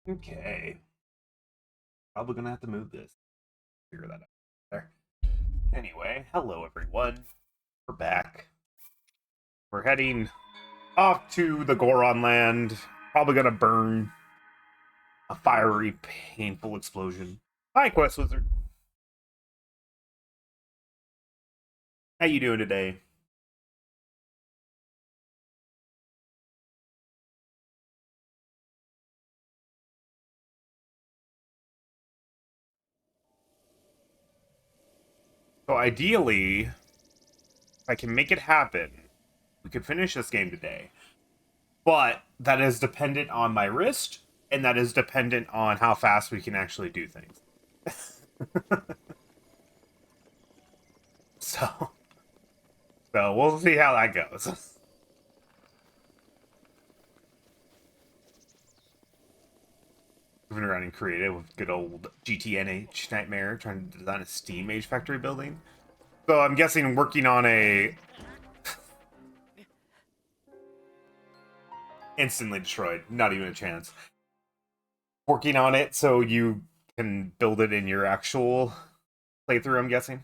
Okay. Probably gonna have to move this. Figure that out there. Anyway, hello everyone. We're back. We're heading off to the Goron land. Probably gonna burn a fiery, painful explosion. Hi, Quest Wizard. How you doing today? So ideally, if I can make it happen, we could finish this game today. But that is dependent on my wrist, and that is dependent on how fast we can actually do things. So So we'll see how that goes. Moving around in creative with good old GTNH Nightmare trying to design a steam age factory building. So I'm guessing working on a instantly destroyed, not even a chance. Working on it so you can build it in your actual playthrough, I'm guessing.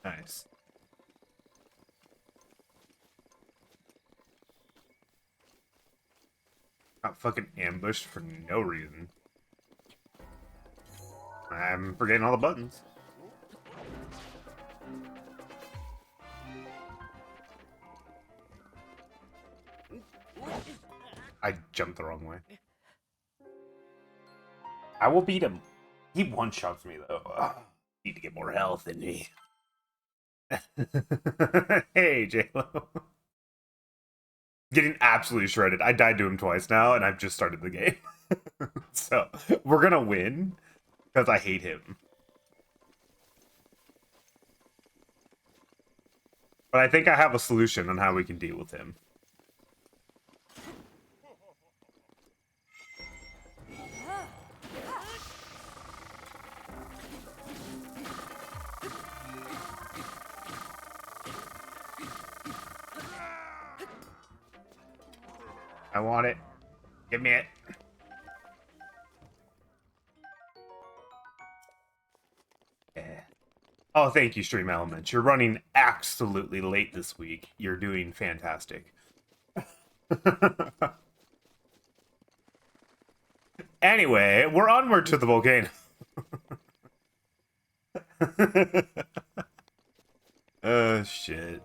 Nice. Got fucking ambushed for no reason. I'm forgetting all the buttons. I jumped the wrong way. I will beat him. He one-shots me, though. Ugh. Need to get more health in me. Hey, JLo. Getting absolutely shredded. I died to him twice now, and I've just started the game. So, we're gonna win, because I hate him. But I think I have a solution on how we can deal with him. I want it. Give me it. Yeah. Oh, thank you, Stream Elements. You're running absolutely late this week. You're doing fantastic. Anyway, we're onward to the volcano. Oh, shit.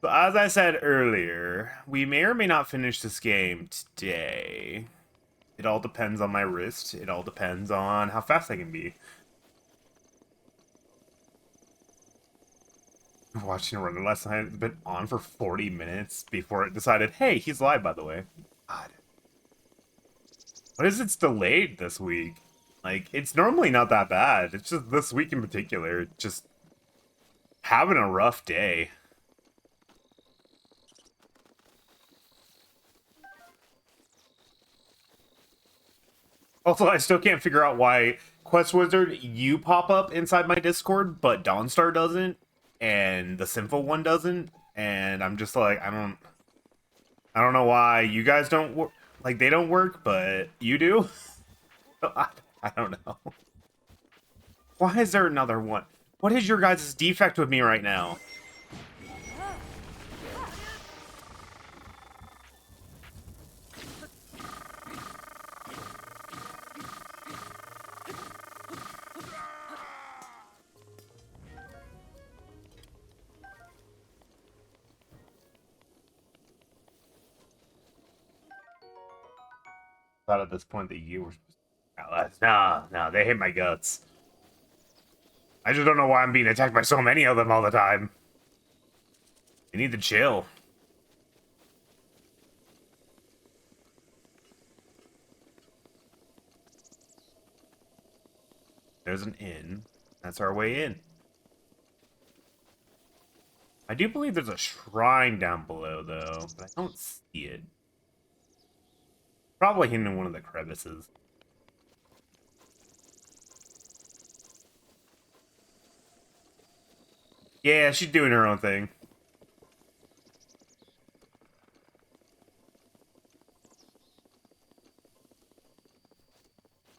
So as I said earlier, we may or may not finish this game today. It all depends on my wrist. It all depends on how fast I can be. Watching a run last night, it's been on for 40 minutes before it decided, hey, he's live, by the way. God. What is it's delayed this week? Like, it's normally not that bad. It's just this week in particular, just having a rough day. Also, I still can't figure out why Quest Wizard, you pop up inside my Discord, but Dawnstar doesn't, and the Sinful one doesn't, and I'm just like, I don't know why you guys don't work, like they don't work, but you do. I don't know. Why is there another one? What is your guys' defect with me right now? Thought at this point that you were. No, they hate my guts. I just don't know why I'm being attacked by so many of them all the time. They need to chill. There's an inn. That's our way in. I do believe there's a shrine down below, though, but I don't see it. Probably hidden in one of the crevices. Yeah, she's doing her own thing.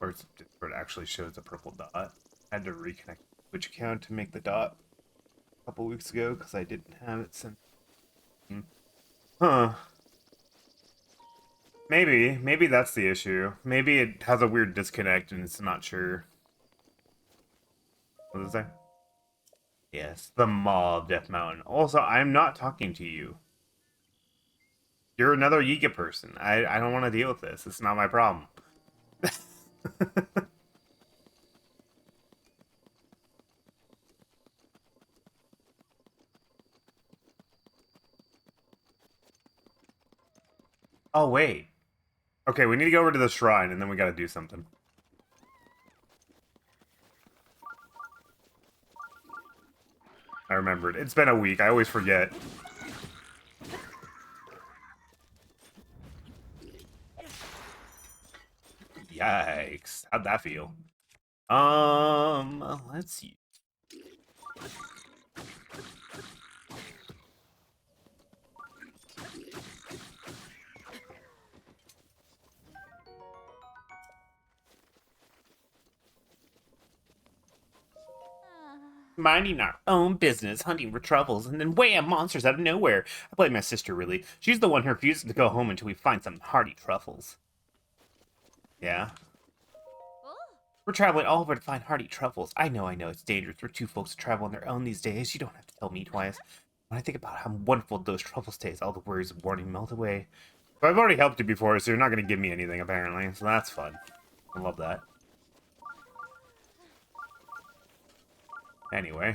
Or Discord actually shows a purple dot. I had to reconnect the Twitch account to make the dot a couple weeks ago because I didn't have it since. Huh. Maybe that's the issue. Maybe it has a weird disconnect and it's not sure. What does it say? Yes, the Maw of Death Mountain. Also, I'm not talking to you. You're another Yiga person. I don't want to deal with this. It's not my problem. Oh, wait. Okay, we need to go over to the shrine and then we gotta do something. I remembered. It's been a week. I always forget. Yikes. How'd that feel? Let's see. Minding our own business, hunting for truffles, and then wham, monsters out of nowhere. I blame my sister, really. She's the one who refuses to go home until we find some hardy truffles. Yeah? We're traveling all over to find hardy truffles. I know, it's dangerous for two folks to travel on their own these days. You don't have to tell me twice. When I think about how wonderful those truffles taste, all the worries of warning melt away. But I've already helped you before, so you're not going to give me anything, apparently. So that's fun. I love that. Anyway.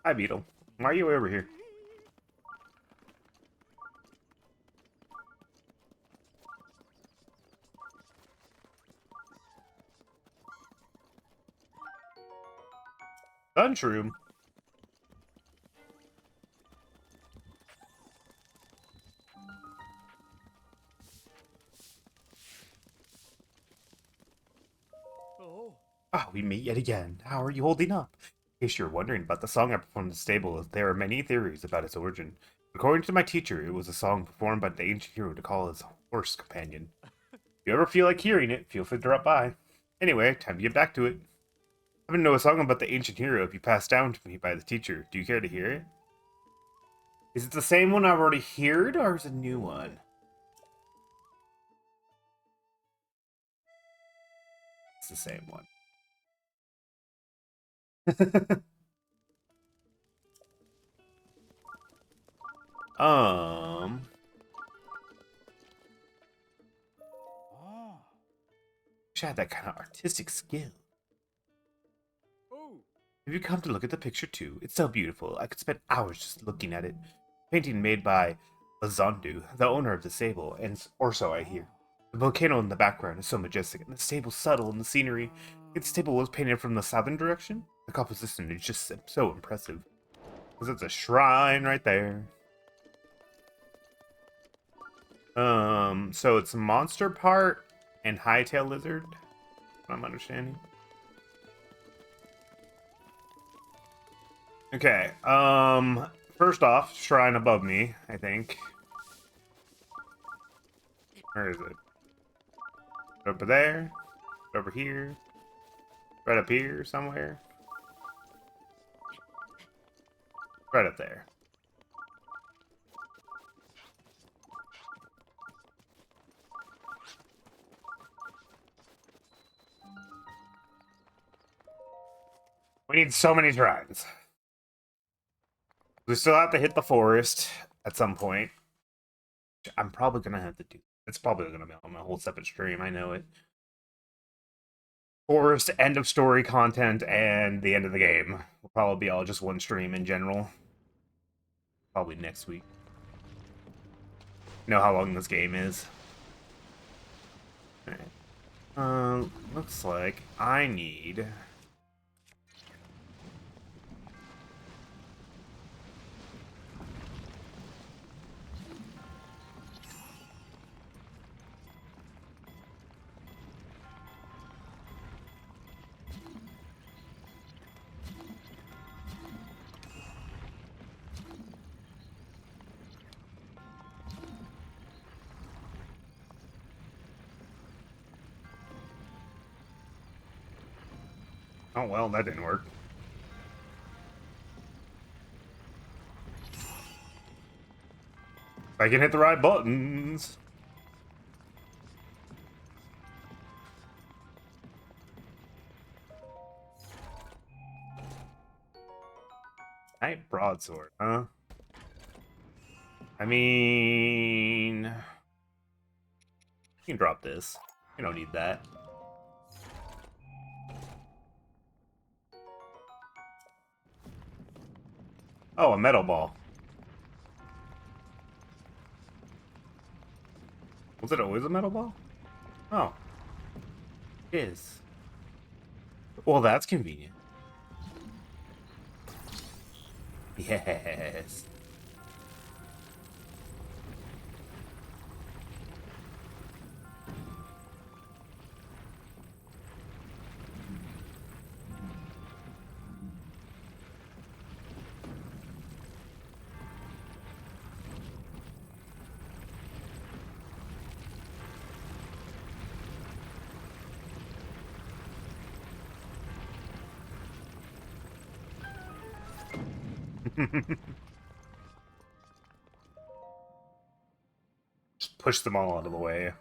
Hi, Beetle. Why are you over here? Sunshroom. Ah, we meet yet again. How are you holding up? In case you're wondering about the song I performed in the stable, there are many theories about its origin. According to my teacher, it was a song performed by the ancient hero to call his horse companion. If you ever feel like hearing it, feel free to drop by. Anyway, time to get back to it. I happen to know a song about the ancient hero if you passed down to me by the teacher. Do you care to hear it? Is it the same one I've already heard, or is it a new one? It's the same one. um. Wish I had that kind of artistic skill. Have you come to look at the picture too? It's so beautiful. I could spend hours just looking at it. Painting made by Lazondu, the owner of the stable, or so I hear. The volcano in the background is so majestic, and the stable subtle in the scenery. If the stable was painted from the southern direction, the composition is just so impressive. Because it's a shrine right there. So it's monster part and hightail lizard, if I'm understanding. Okay, first off, shrine above me, I think. Where is it? Over there? Over here? Right up here somewhere? Right up there. We need so many shrines. We still have to hit the forest at some point. I'm probably gonna have to do. It's probably gonna be on a whole separate stream. I know it. Forest, end of story content, and the end of the game will probably be all just one stream in general. Probably next week. You know how long this game is. Alright. Looks like I need. Oh, well, that didn't work. I can hit the right buttons. Knight broadsword, huh? I mean, you can drop this. You don't need that. Oh, a metal ball. Was it always a metal ball? Oh, it is. Well, that's convenient. Yes. Just push them all out of the way.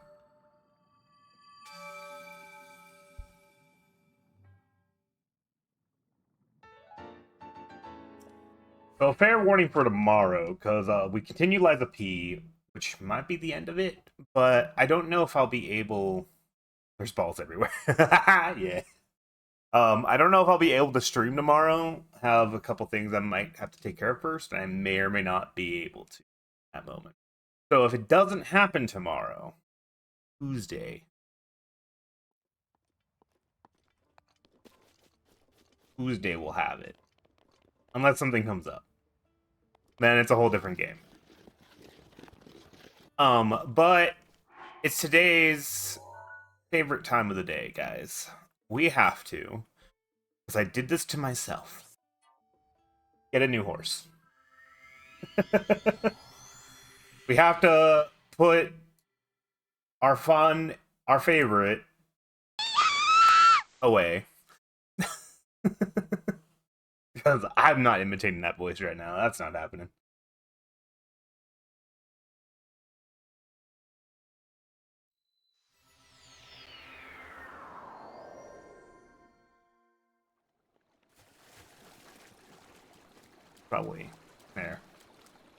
So, fair warning for tomorrow, because we continue Liza P, which might be the end of it, but I don't know if I'll be able... There's balls everywhere. Yeah. I don't know if I'll be able to stream tomorrow. Have a couple things I might have to take care of first, and I may or may not be able to at that moment. So if it doesn't happen tomorrow, Tuesday we'll have it. Unless something comes up. Then it's a whole different game. But it's today's favorite time of the day, guys. We have to, because I did this to myself, get a new horse. We have to put our favorite away. Because I'm not imitating that voice right now. That's not happening. Probably. There.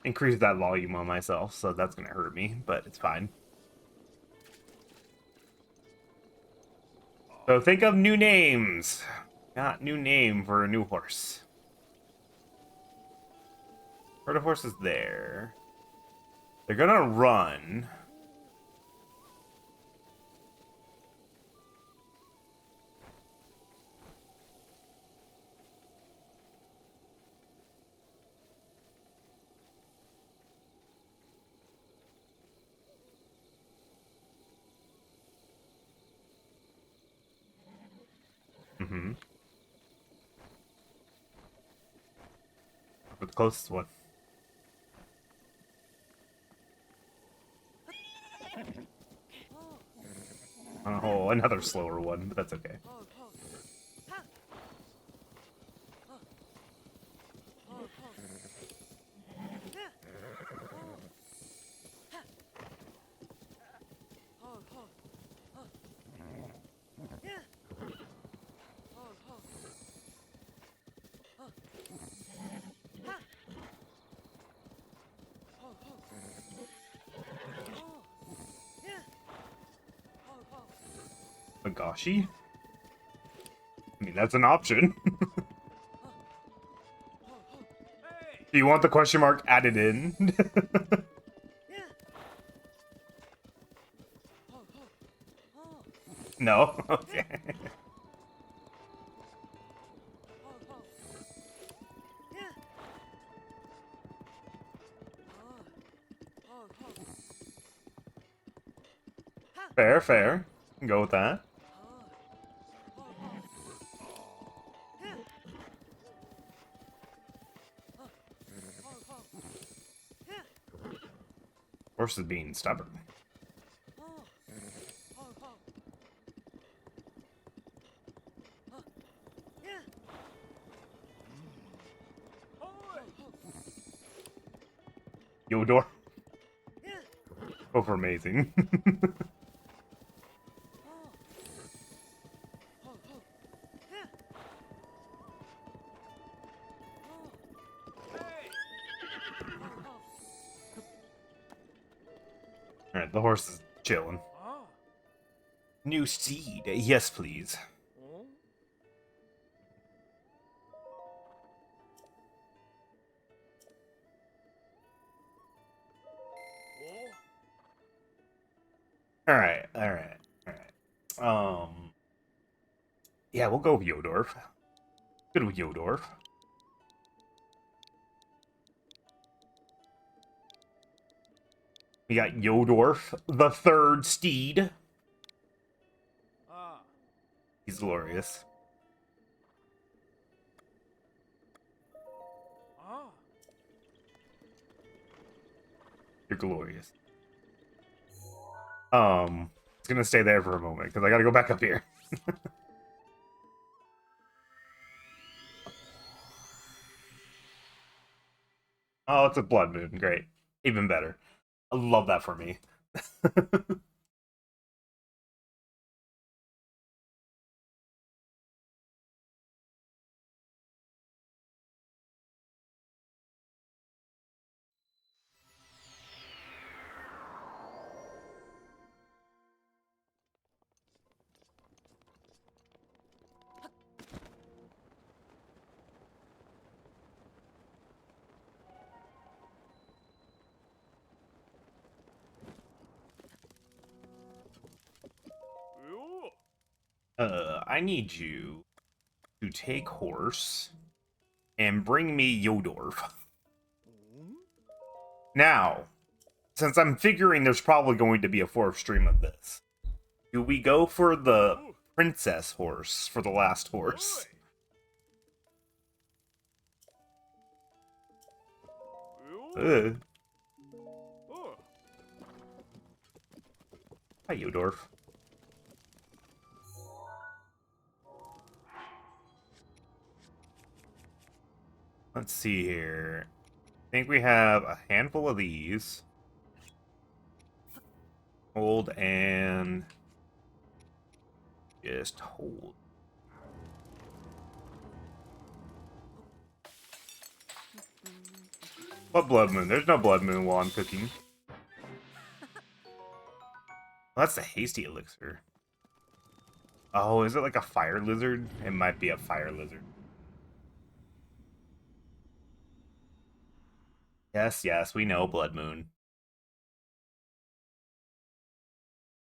Increase that volume on myself, so that's gonna hurt me, but it's fine. So think of new names. Got new name for a new horse. Herd of horses there. They're gonna run. Mm-hmm. The closest one. Oh, another slower one, but that's okay. Magashi? I mean, that's an option. Do you want the question mark added in? No? Okay. Fair, fair. Can go with that. Horse is being stubborn. Yodor. Both are amazing. Alright, the horse is chilling. New seed. Yes, please. Alright. Yeah, we'll go with Yodorf. Good with Yodorf. We got Yodorf, the third steed. He's glorious. You're glorious. It's gonna stay there for a moment because I gotta go back up here. Oh, it's a blood moon. Great. Even better. I love that for me. I need you to take horse and bring me Yodorf. Now, since I'm figuring there's probably going to be a fourth stream of this, do we go for the princess horse for the last horse? Hi, Yodorf. Let's see here. I think we have a handful of these. Hold and just hold. What blood moon? There's no blood moon while I'm cooking. Well, that's the hasty elixir. Oh, is it like a fire lizard? It might be a fire lizard. Yes, we know blood moon.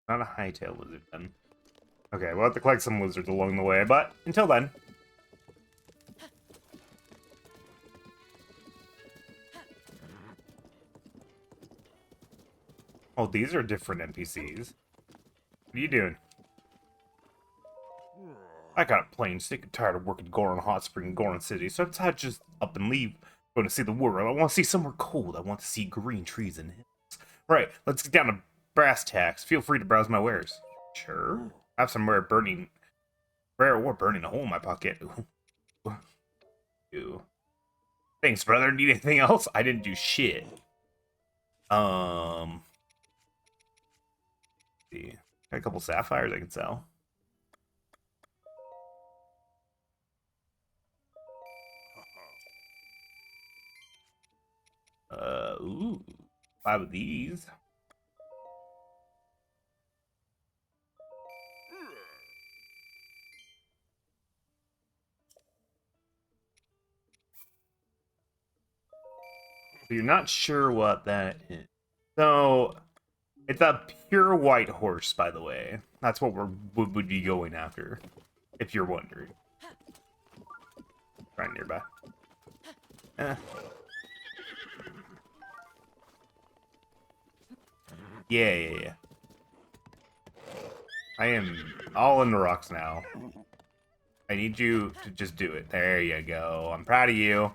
Not a hightail lizard then. Okay, we'll have to collect some lizards along the way, but until then. Oh, these are different NPCs. What are you doing? I got a plain sick and tired of working Goron Hot Spring, Goron City, so I decided to just up and leave. Going to see the world. I want to see somewhere cold. I want to see green trees and hills. Right, let's get down to brass tacks. Feel free to browse my wares. Sure. I have some rare ore burning a hole in my pocket. Ooh. Thanks, brother. Need anything else? I didn't do shit. Let's see. Got a couple sapphires I can sell. Ooh. 5 of these. So you're not sure what that is. So, it's a pure white horse, by the way. That's what would be going after, if you're wondering. Right nearby. Yeah. I am all in the rocks now. I need you to just do it. There you go. I'm proud of you.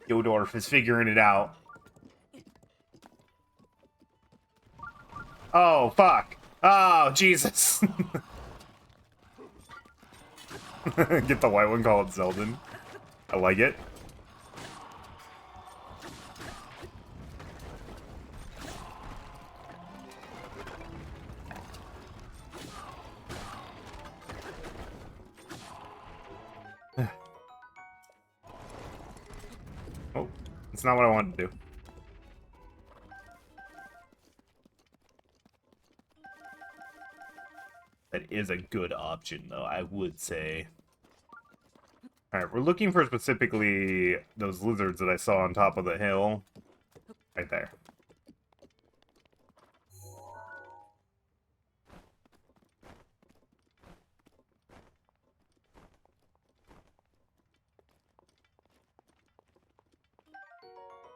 Yodorf is figuring it out. Oh, fuck. Oh, Jesus. Get the white one, call it Zelda. I like it. Oh, it's not what I wanted to do. That is a good option, though, I would say. Alright, we're looking for specifically those lizards that I saw on top of the hill. Right there.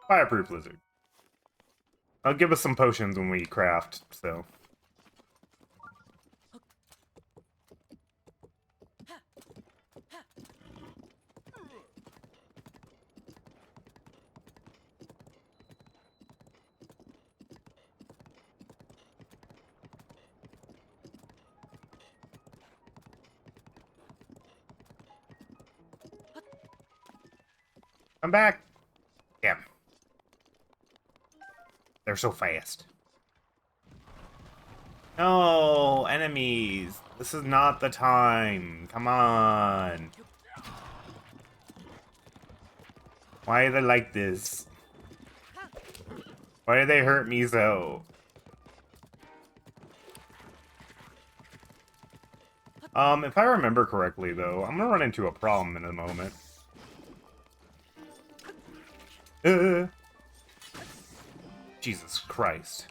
Fireproof lizard. I'll give us some potions when we craft, so. I'm back! Damn. They're so fast. No, enemies. This is not the time. Come on. Why are they like this? Why do they hurt me so? If I remember correctly, though, I'm gonna run into a problem in a moment. Jesus Christ.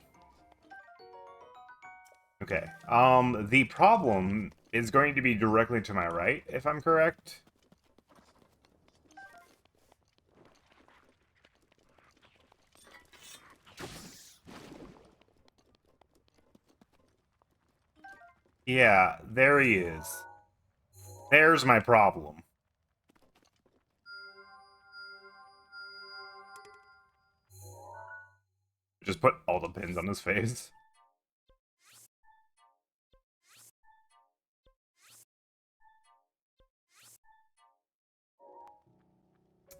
Okay. The problem is going to be directly to my right, if I'm correct. Yeah, there he is. There's my problem. Just put all the pins on his face.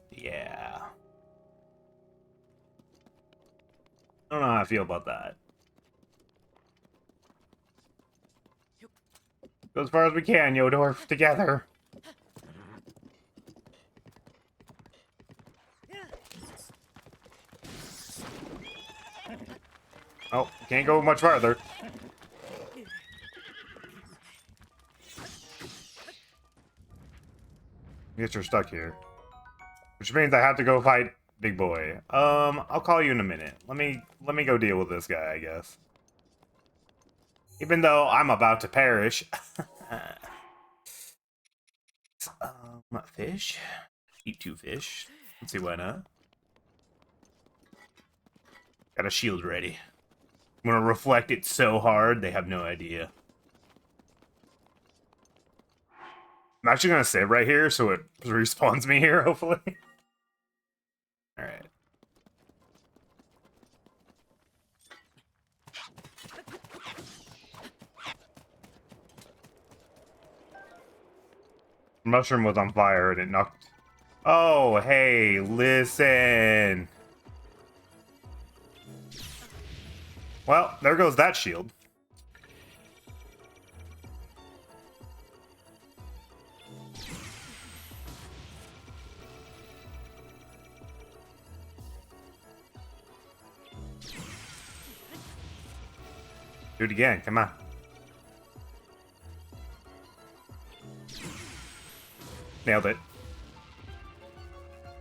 Yeah. I don't know how I feel about that. Go as far as we can, Yodorf, together. Oh, can't go much farther. I guess you're stuck here. Which means I have to go fight Big Boy. I'll call you in a minute. Let me go deal with this guy, I guess. Even though I'm about to perish. Fish? Eat 2 fish. Let's see why not. Got a shield ready. I'm gonna reflect it so hard, they have no idea. I'm actually gonna save right here so it respawns me here, hopefully. Alright. Mushroom was on fire and it knocked. Oh, hey, listen. Well, there goes that shield. Do it again, come on. Nailed it.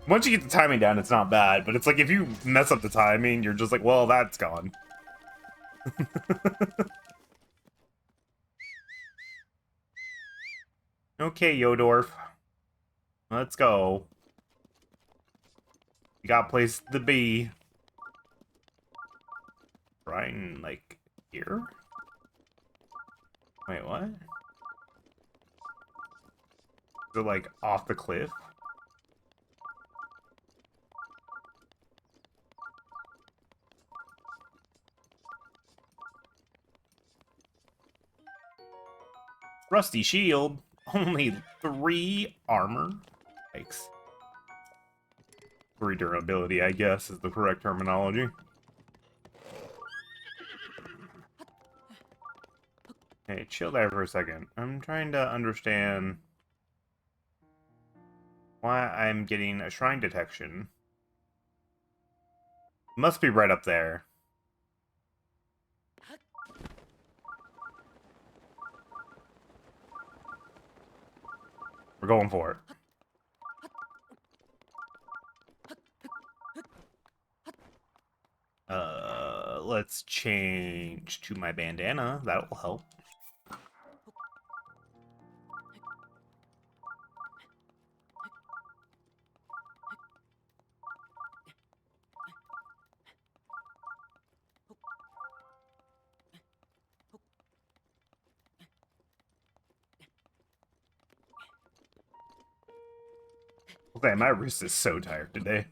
Once you get the timing down, it's not bad, but it's like if you mess up the timing, you're just like, well, that's gone. Okay, Yodorf. Let's go. You got a place to be. Right in, like, here? Wait, what? Is it, like, off the cliff? Rusty shield. Only 3 armor. Yikes. 3 durability, I guess, is the correct terminology. Hey, chill there for a second. I'm trying to understand why I'm getting a shrine detection. Must be right up there. We're going for it. Let's change to my bandana. That will help. Okay, my wrist is so tired today.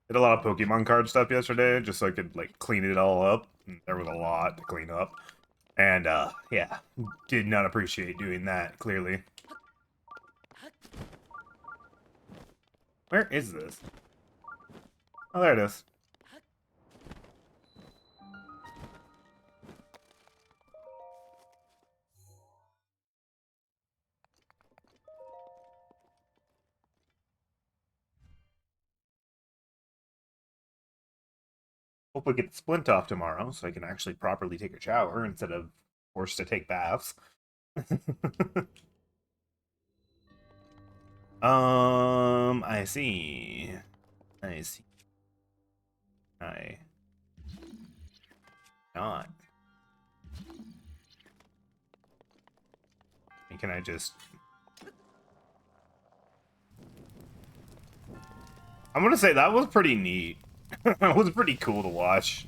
Did a lot of Pokemon card stuff yesterday, just so I could, like, clean it all up. There was a lot to clean up. And, yeah, did not appreciate doing that, clearly. Where is this? Oh, there it is. Hopefully get the splint off tomorrow, so I can actually properly take a shower instead of forced to take baths. I see. I see. I not. Can I just... I'm gonna say that was pretty neat. That was pretty cool to watch.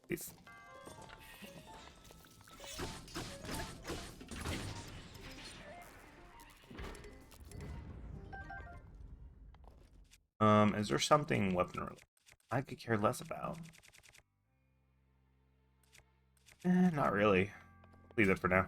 It's... is there something weapon related I could care less about? Not really. Leave it for now.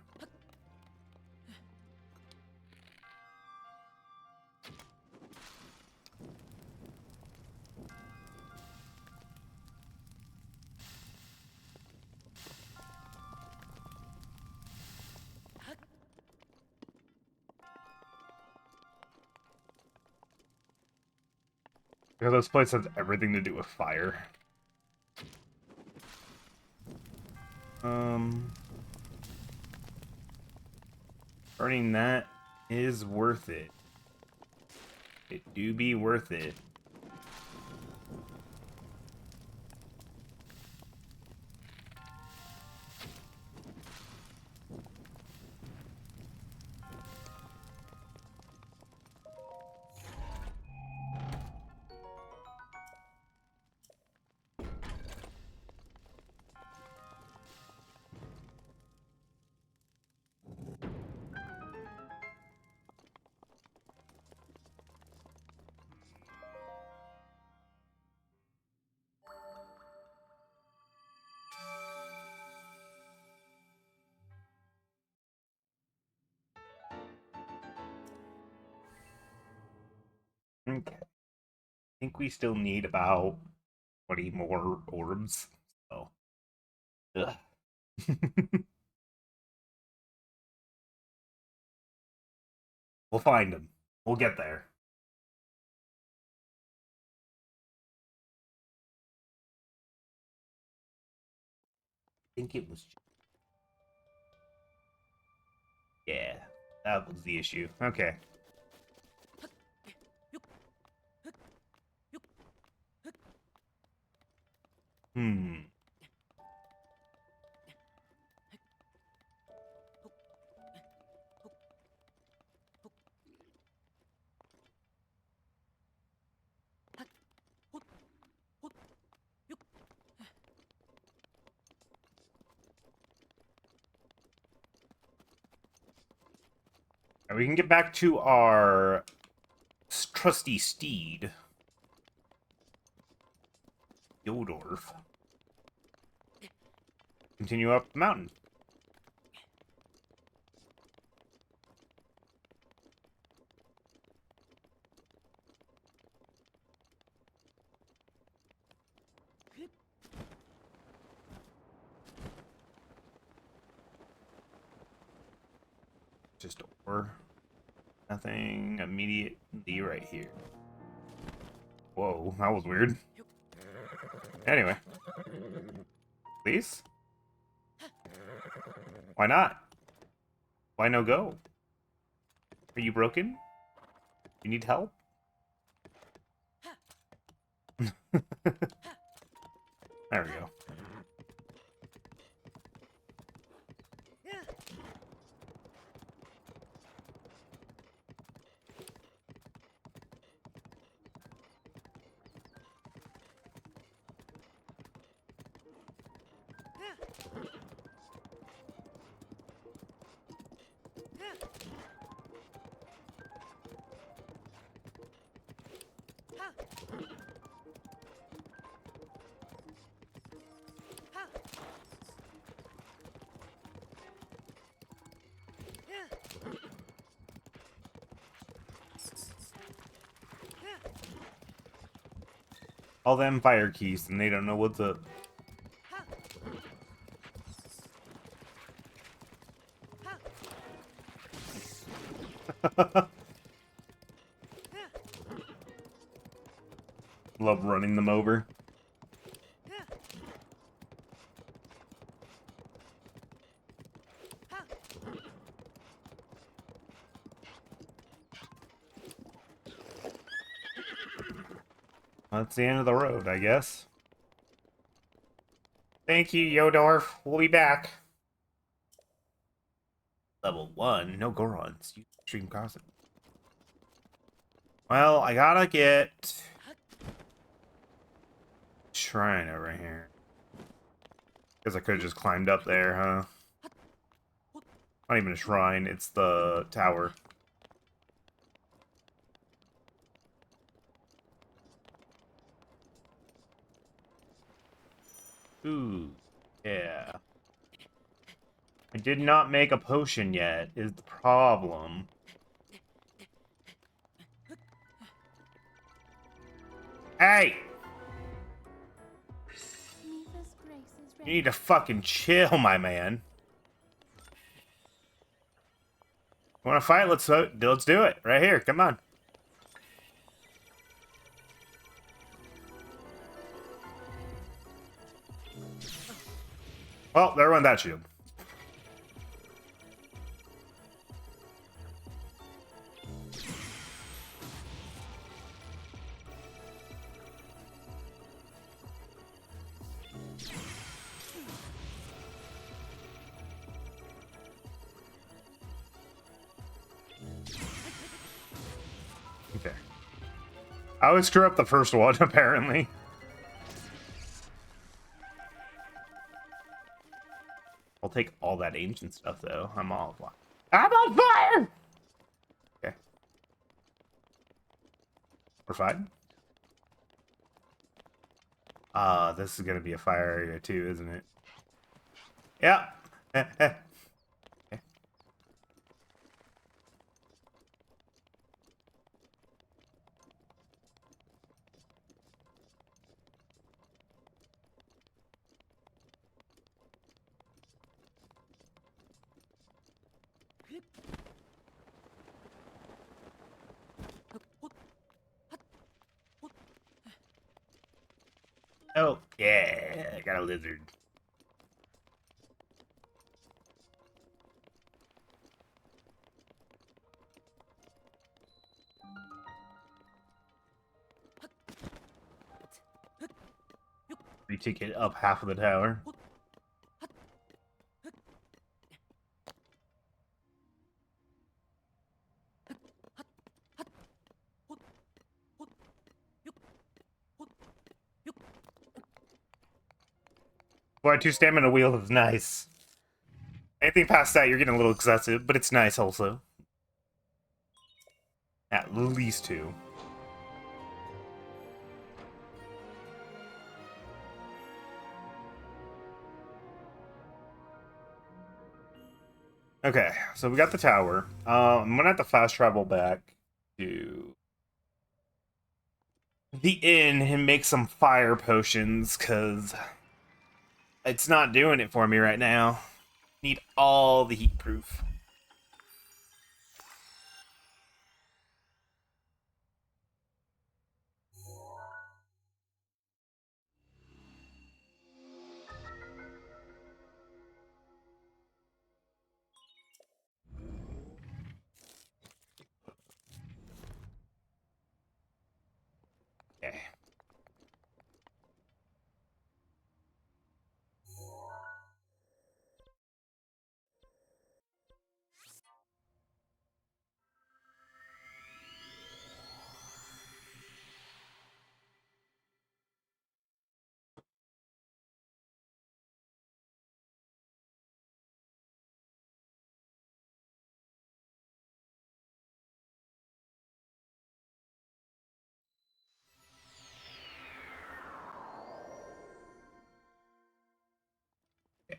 Because this place has everything to do with fire. Burning that is worth it. It do be worth it. Okay. I think we still need about 20 more orbs. So, ugh. We'll find them. We'll get there. I think it was... Yeah, that was the issue. Okay. Hmm. And we can get back to our trusty steed. Yodorf. Continue up the mountain. Just over. Nothing immediately right here. Whoa, that was weird. Anyway. Please? Why not? Why no go? Are you broken? You need help? There we go. All them fire keys and they don't know what's up. Love running them over. That's the end of the road, I guess. Thank you, Yodorf. We'll be back. Level 1, no Gorons. Use extreme caution. Well, I gotta get shrine over here. Because I could have just climbed up there, huh? Not even a shrine, it's the tower. Ooh, yeah. I did not make a potion yet, is the problem. Hey! You need to fucking chill, my man. Want to fight? Let's do it. Right here, come on. Well, there went that shield. Okay. I always screw up the first one, apparently. I'll take all that ancient stuff, though. I'm on fire! Okay. We're fine. This is gonna be a fire area, too, isn't it? Yeah. Okay. Oh, yeah, I got a lizard. We take it up half of the tower. Boy, 2 stamina wheel is nice. Anything past that, you're getting a little excessive, but it's nice also. At least 2. Okay, so we got the tower. I'm gonna have to fast travel back to the inn and make some fire potions, because it's not doing it for me right now. Need all the heat proof.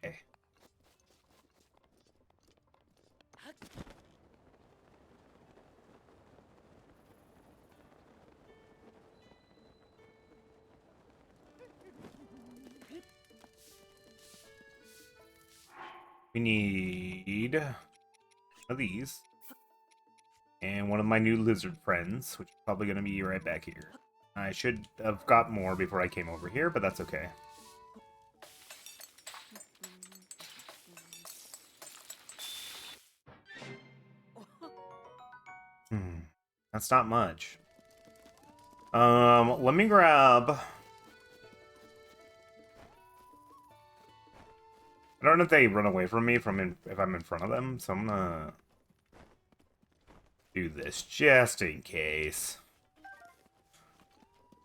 Okay. We need one of these. And one of my new lizard friends, which is probably going to be right back here. I should have got more before I came over here, but that's okay. That's not much. Let me grab... I don't know if they run away from me if I'm in front of them, so I'm gonna do this just in case.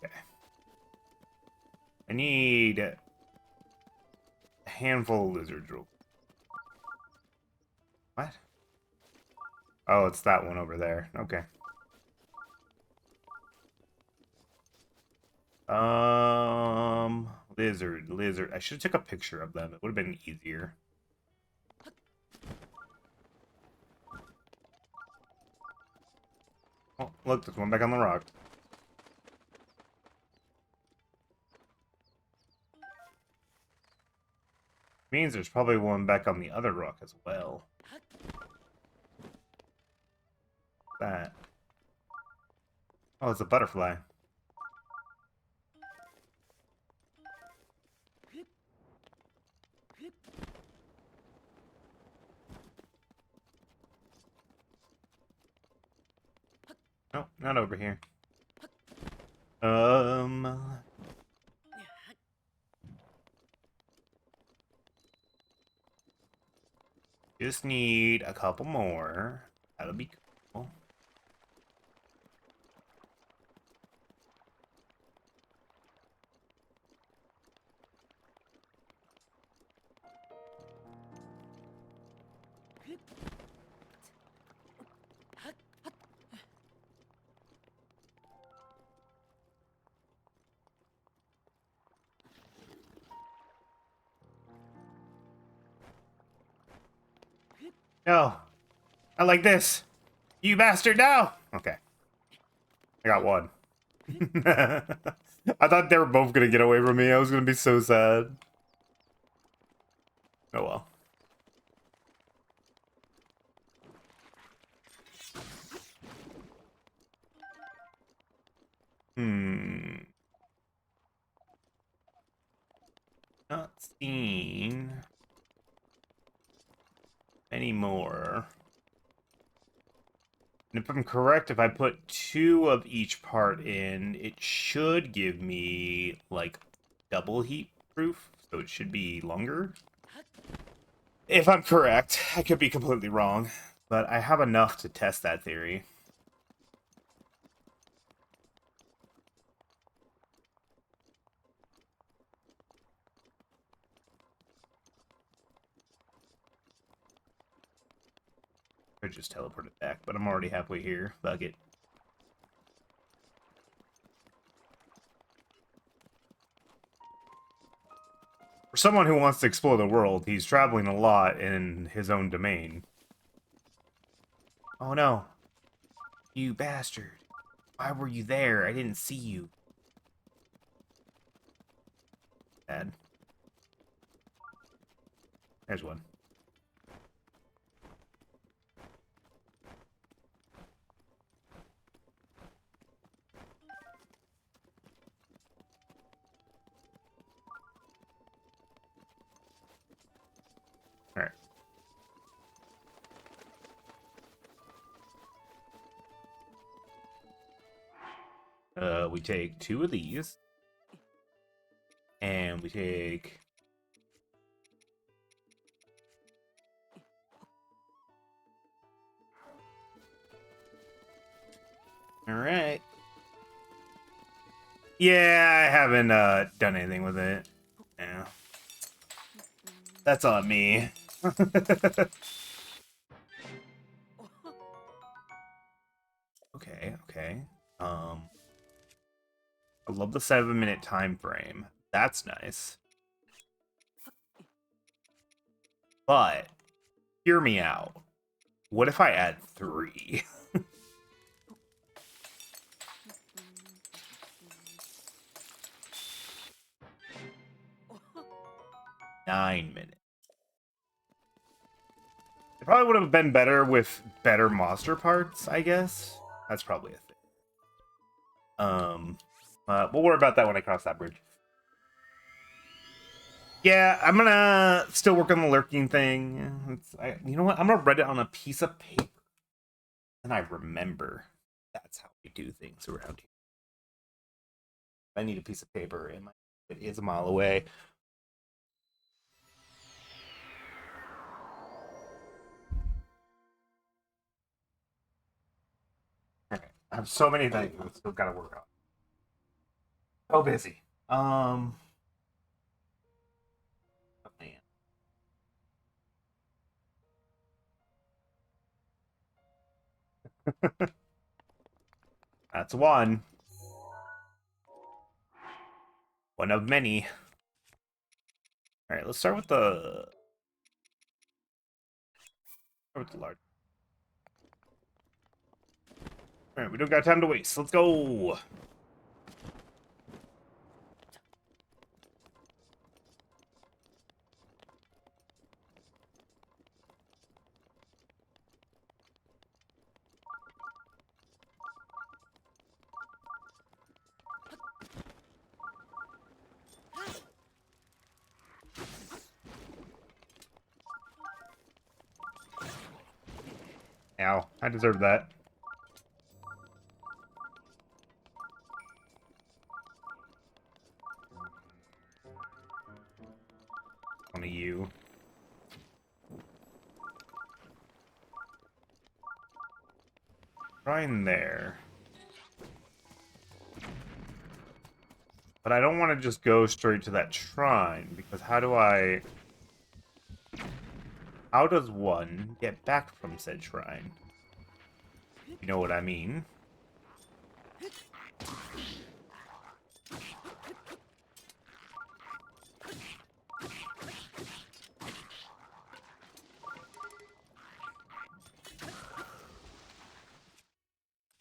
Okay. I need a handful of lizards. What? Oh, it's that one over there. Okay. Lizard. I should have took a picture of them. It would have been easier. Oh, look, there's one back on the rock. Means there's probably one back on the other rock as well. That. Oh, it's a butterfly. No, not over here. Just need a couple more. That'll be cool. No. I like this. You bastard, no! Okay. I got one. I thought they were both gonna get away from me. I was gonna be so sad. Oh well. Not seen anymore. And if I'm correct, if I put 2 of each part in, it should give me, like, double heat proof. So it should be longer. If I'm correct. I could be completely wrong. But I have enough to test that theory. Or just teleport it back, but I'm already halfway here. Fuck it. For someone who wants to explore the world, he's traveling a lot in his own domain. Oh no. You bastard. Why were you there? I didn't see you. Bad. There's one. Alright. We take 2 of these. And we take... Alright. Yeah, I haven't done anything with it. Yeah. That's on me. Okay. I love the 7-minute time frame. That's nice. But hear me out. What if I add 3? 9 minutes. It probably would have been better with better monster parts, I guess. That's probably a thing. We'll worry about that when I cross that bridge. Yeah, I'm gonna still work on the lurking thing. You know what? I'm gonna write it on a piece of paper. And I remember that's how we do things around here. I need a piece of paper, and it is a mile away. All right. I have so many things I still gotta work on. So busy. Oh, man. That's one. One of many. All right, let's start with the large. All right, we don't got time to waste. Let's go. Ow, I deserve that. One of you. Right in there. But I don't want to just go straight to that shrine, because how does one get back from said shrine? You know what I mean?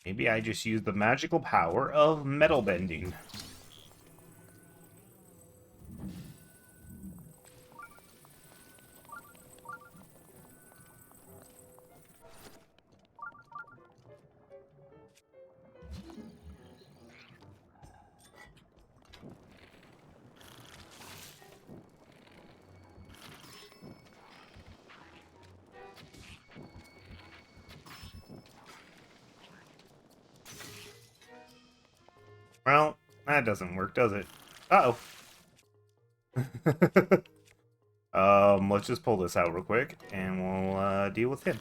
Maybe I just use the magical power of metal bending. Well, that doesn't work, does it? Uh-oh. Let's just pull this out real quick, and we'll deal with him.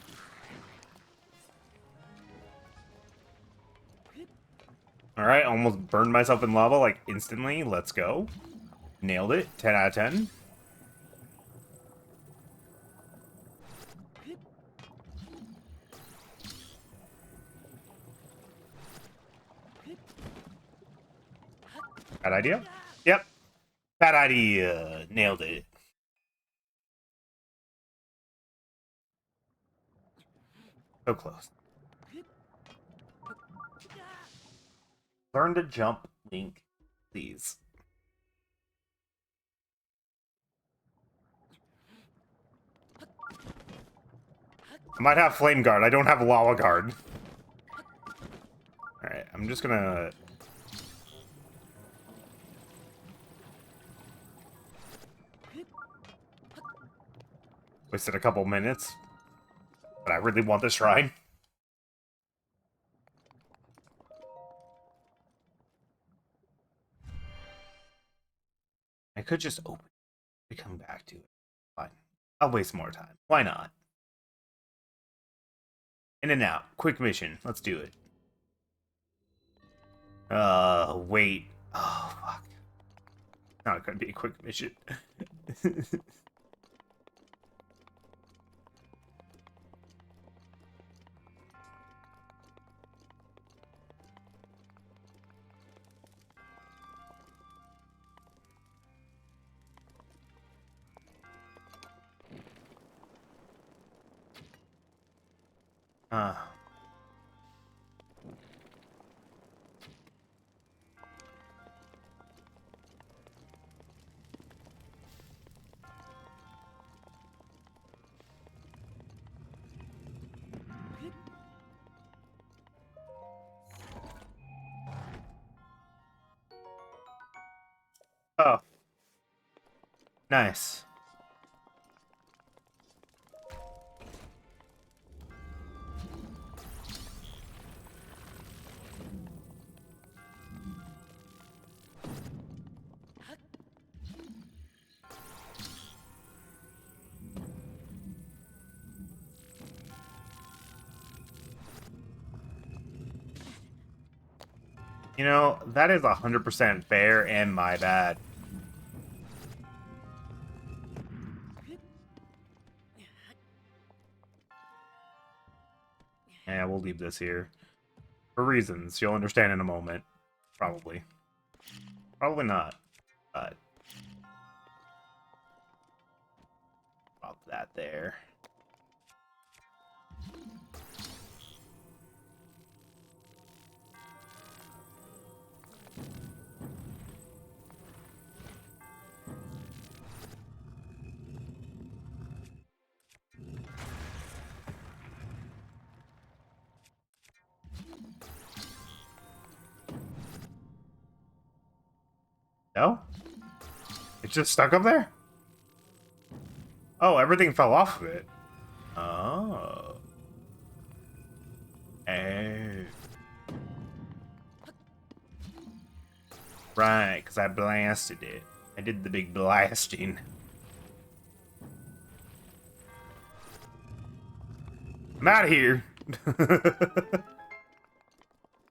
Alright, almost burned myself in lava, like, instantly. Let's go. Nailed it. 10 out of 10. Bad idea? Yep. Bad idea. Nailed it. So close. Learn to jump, Link. Please. I might have Flame Guard. I don't have Lava Guard. Alright, I'm just gonna... wasted a couple minutes. But I really want this shrine. I could just open it and come back to it. Fine. I'll waste more time. Why not? In and out. Quick mission. Let's do it. Wait. Oh, fuck. Not gonna be a quick mission. Uh, oh, nice. You know, that is 100% fair and my bad. Yeah, we'll leave this here. For reasons you'll understand in a moment. Probably. Probably not. But pop that there. No? It's just stuck up there? Oh, everything fell off of it. Oh. Oh. Right, because I blasted it. I did the big blasting. I'm out of here.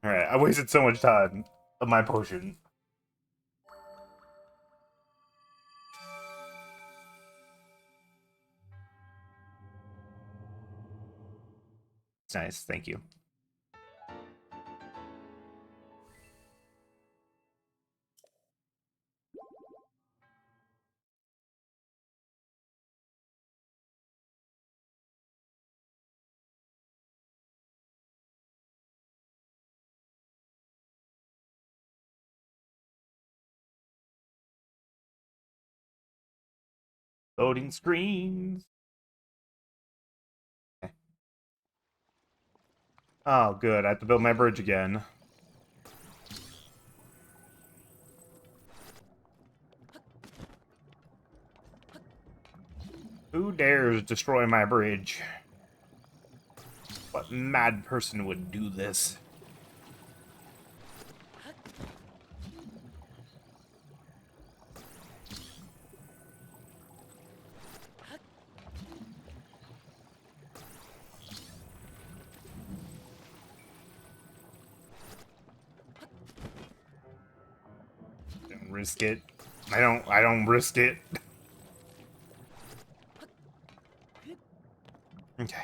Alright, I wasted so much time of my potion. It's nice, thank you. Loading screens. Oh, good. I have to build my bridge again. Who dares destroy my bridge? What mad person would do this? Don't risk it. I don't risk it. Okay.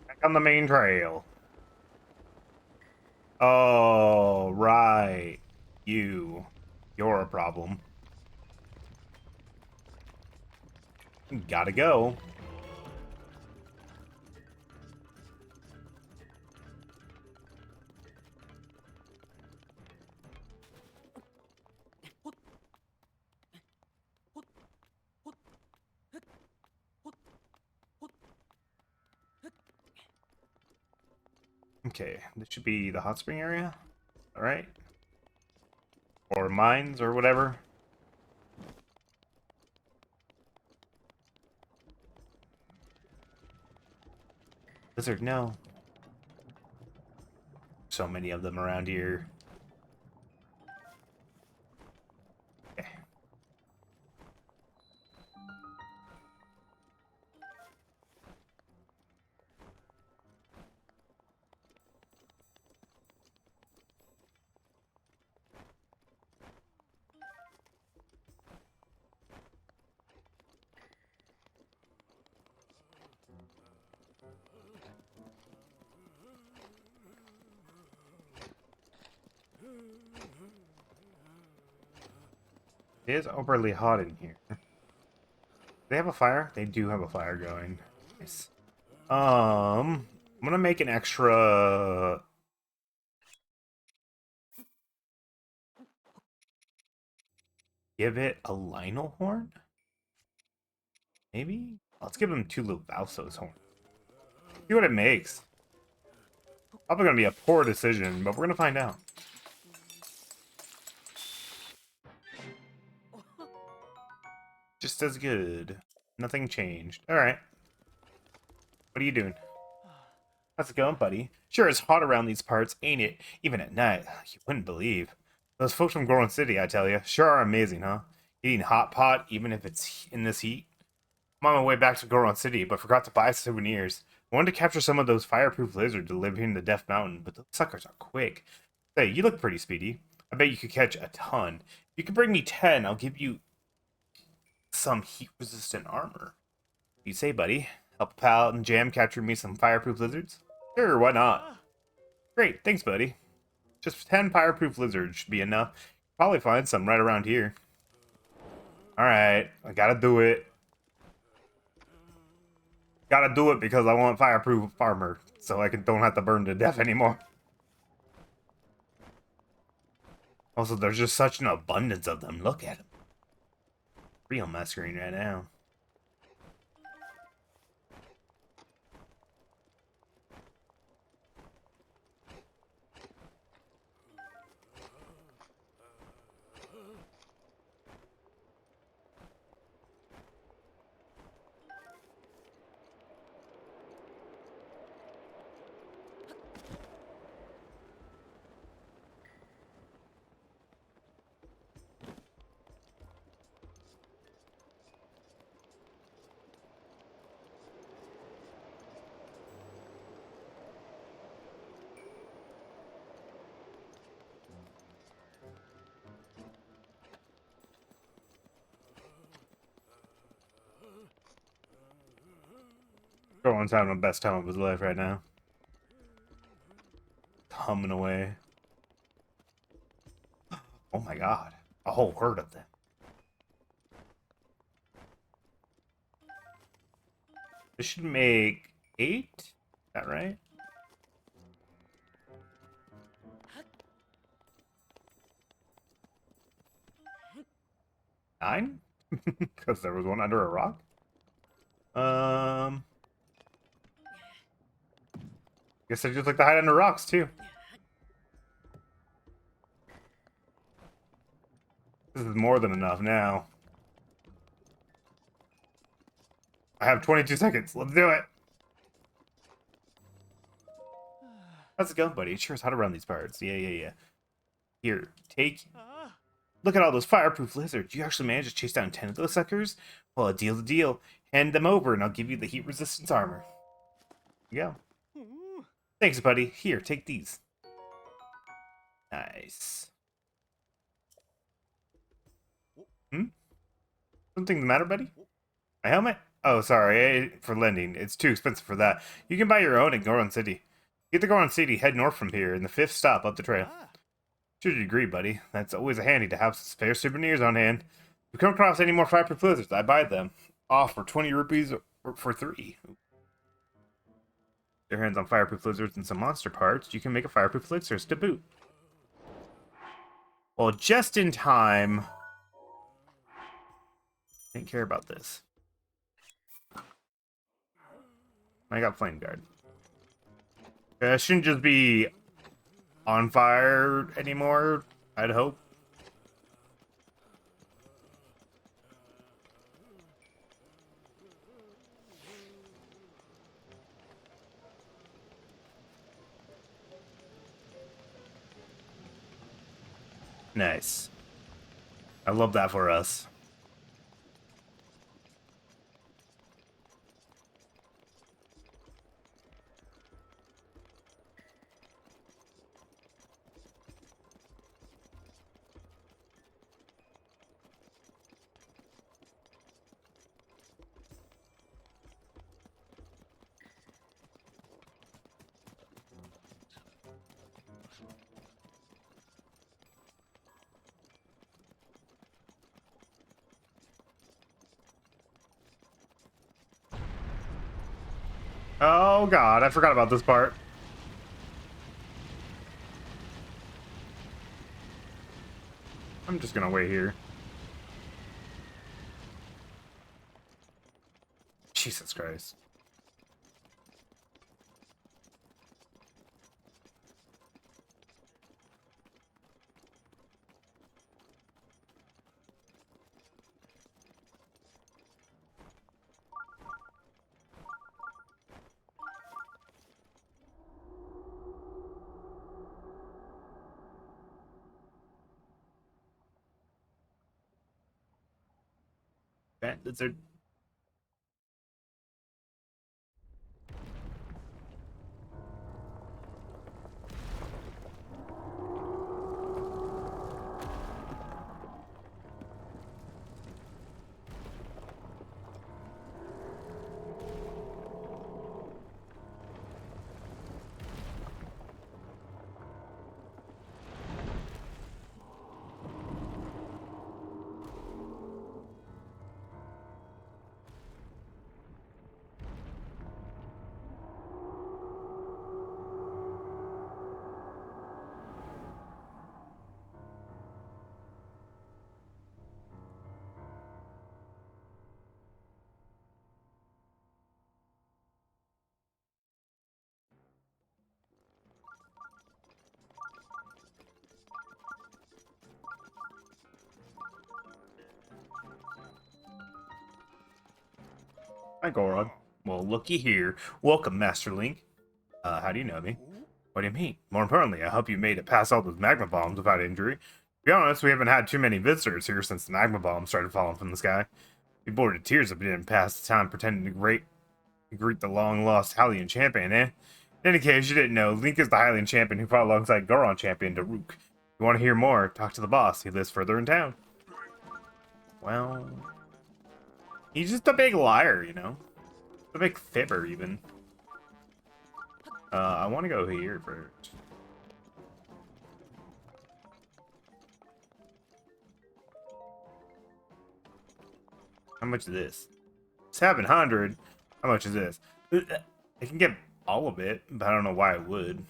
Back on the main trail. Oh, right. You're a problem. Gotta go. Okay, this should be the hot spring area. Alright. Or mines, or whatever. Lizard, no. So many of them around here. Okay. It is overly hot in here. They have a fire? They do have a fire going. Nice. I'm gonna make an extra. Give it a Lionel horn? Maybe? Let's give him 2 Luvausos horn. See what it makes. Probably gonna be a poor decision, but we're gonna find out. Just as good. Nothing changed. Alright. What are you doing? How's it going, buddy? Sure, it's hot around these parts, ain't it? Even at night. You wouldn't believe. Those folks from Goron City, I tell you, sure are amazing, huh? Eating hot pot, even if it's in this heat. I'm on my way back to Goron City, but forgot to buy souvenirs. I wanted to capture some of those fireproof lizards that live here in the Death Mountain, but those suckers are quick. Say, you look pretty speedy. I bet you could catch a ton. If you can bring me 10, I'll give you some heat-resistant armor. You say, buddy? Help a pal and Jam capture me some fireproof lizards? Sure, why not? Great, thanks, buddy. Just 10 fireproof lizards should be enough. Probably find some right around here. Alright, I gotta do it. Gotta do it because I want fireproof armor, so I don't have to burn to death anymore. Also, there's just such an abundance of them. Look at them. Real on my screen right now. Everyone's having the best time of his life right now. Humming away. Oh my god. A whole herd of them. This should make 8? Is that right? 9? Because there was one under a rock? Guess I just like to hide under rocks, too. This is more than enough now. I have 22 seconds. Let's do it. How's it going, buddy? It sure is hot around these parts. Yeah. Here, take... Look at all those fireproof lizards. You actually managed to chase down 10 of those suckers? Well, a deal's a deal. Hand them over and I'll give you the heat resistance armor. Here you go. Thanks, buddy. Here, take these. Nice. Something the matter, buddy? My helmet? Oh, sorry. For lending. It's too expensive for that. You can buy your own in Goron City. Get to Goron City, head north from here, and the 5th stop up the trail. Should you agree, buddy? That's always handy to have some spare souvenirs on hand. If you come across any more fireproof lizards, I buy them. Off for 20 rupees or for 3. Your hands on fireproof lizards and some monster parts, you can make a fireproof lizard to boot. Well, just in time. Didn't care about this. I got flame guard. I shouldn't just be on fire anymore, I'd hope. Nice. I love that for us. Oh god, I forgot about this part. I'm just gonna wait here. Jesus Christ. That lizard. Hi, Goron. Well, looky here. Welcome, Master Link. How do you know me? What do you mean? More importantly, I hope you made it past all those magma bombs without injury. To be honest, we haven't had too many visitors here since the magma bombs started falling from the sky. We bored to tears if we didn't pass the time pretending to greet the long-lost Hylian champion, eh? In any case, you didn't know, Link is the Hylian champion who fought alongside Goron champion Daruk. If you want to hear more, talk to the boss. He lives further in town. Well, he's just a big liar, you know? A big fibber, even. I want to go here first. How much is this? 700? How much is this? I can get all of it, but I don't know why I would.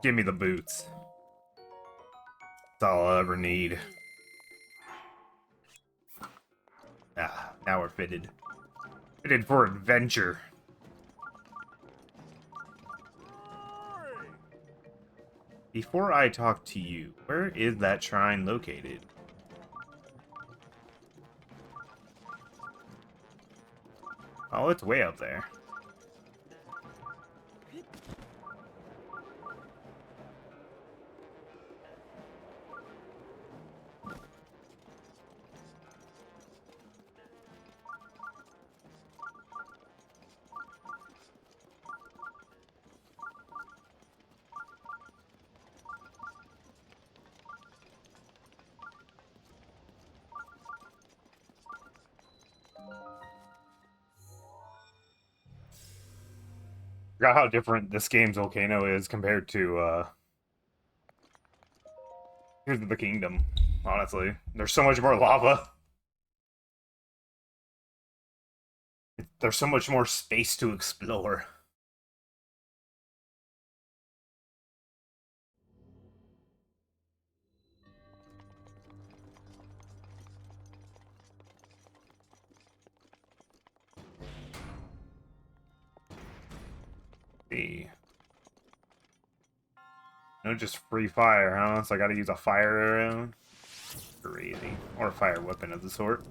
Give me the boots. That's all I'll ever need. Ah, now we're fitted. Fitted for adventure. Before I talk to you, where is that shrine located? Oh, it's way up there. Forgot how different this game's Volcano is compared to, Here's the Kingdom, honestly. There's so much more lava. There's so much more space to explore. See. No, just free fire, huh? So I gotta use a fire arrow? Crazy. Or a fire weapon of the sort.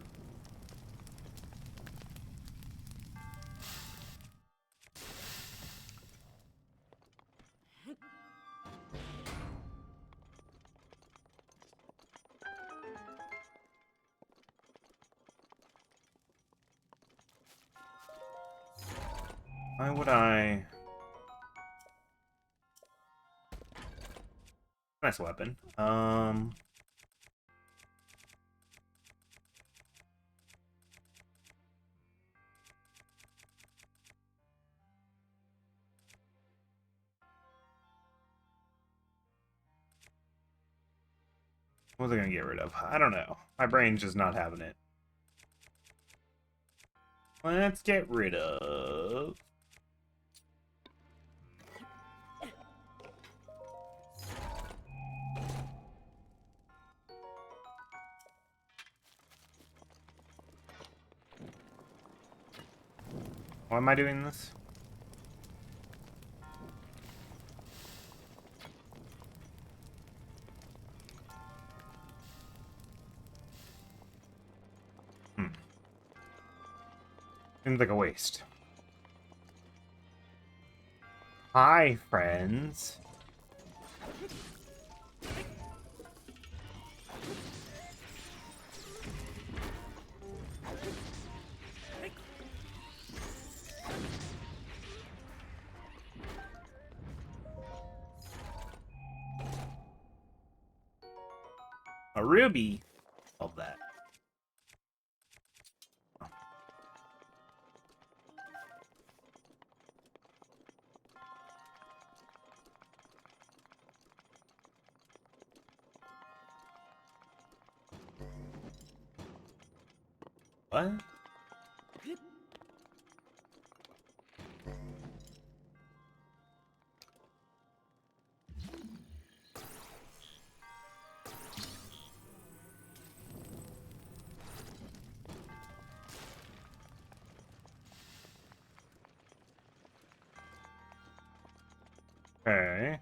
Why would I... Nice weapon. What was I gonna get rid of? I don't know. My brain's just not having it. Let's get rid of... Why am I doing this? Seems like a waste. Hi, friends. A ruby. Love that. What? Okay.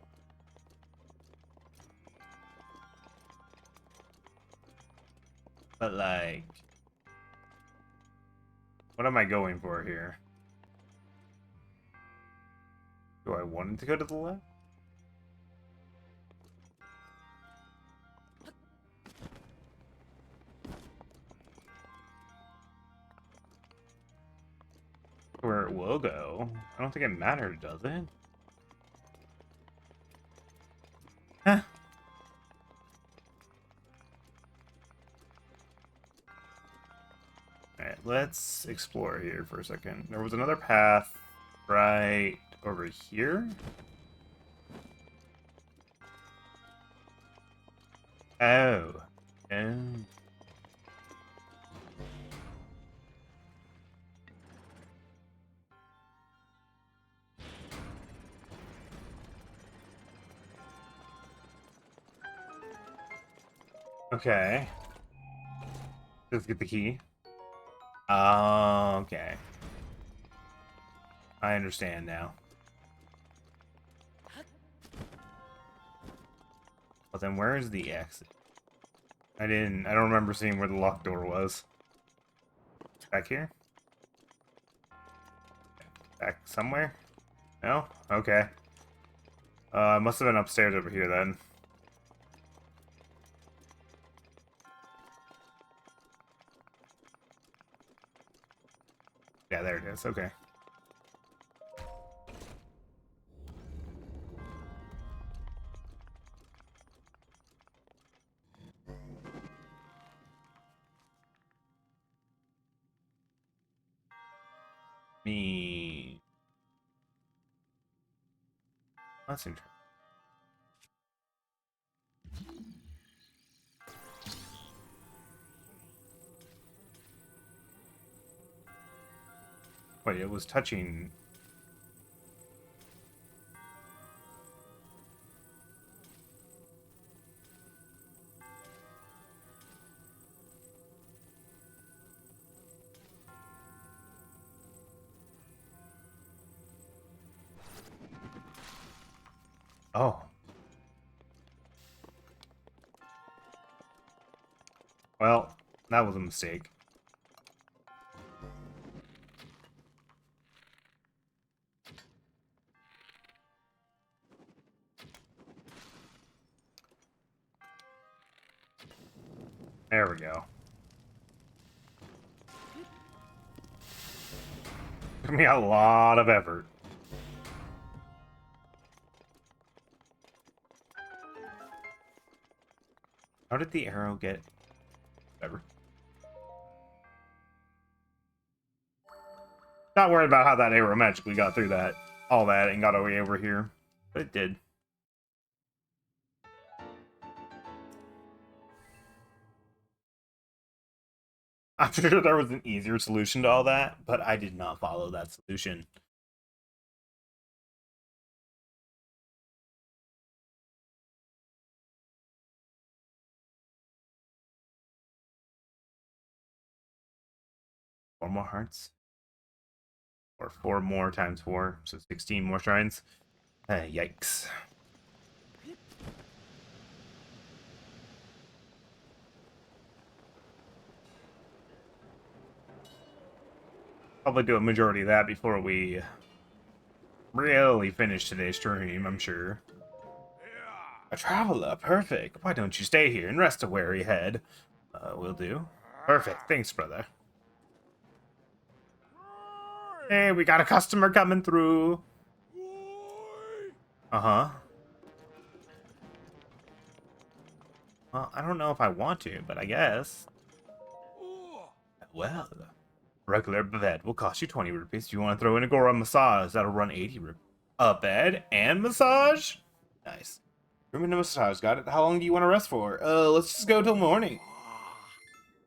But like, what am I going for here? Do I want it to go to the left? Where it will go? I don't think it matters, does it? Huh. Alright, let's explore here for a second. There was another path right over here. Oh. Oh. Okay. Let's get the key. Oh, okay. I understand now. But then where is the exit? I don't remember seeing where the locked door was. Back here? Back somewhere? No? Okay. Must have been upstairs over here then. Yeah, there it is. Okay. Me. That's interesting. Wait, it was touching. Oh. Well, that was a mistake. There we go. Took me a lot of effort. How did the arrow get... Whatever. Not worried about how that arrow magically got through that, all that, and got away over here. But it did. I'm sure there was an easier solution to all that, but I did not follow that solution. Four more hearts? Or four more times four, so 16 more shrines? Yikes. Probably do a majority of that before we really finish today's stream, I'm sure. A traveler, perfect. Why don't you stay here and rest a weary head? Will do. Perfect, thanks, brother. Hey, we got a customer coming through. Uh-huh. Well, I don't know if I want to, but I guess. Well, regular bed will cost you 20 rupees. If you want to throw in a Gora massage, that'll run 80 rupees. A bed and massage? Nice. Room and a massage, got it. How long do you want to rest for? Let's just go till morning.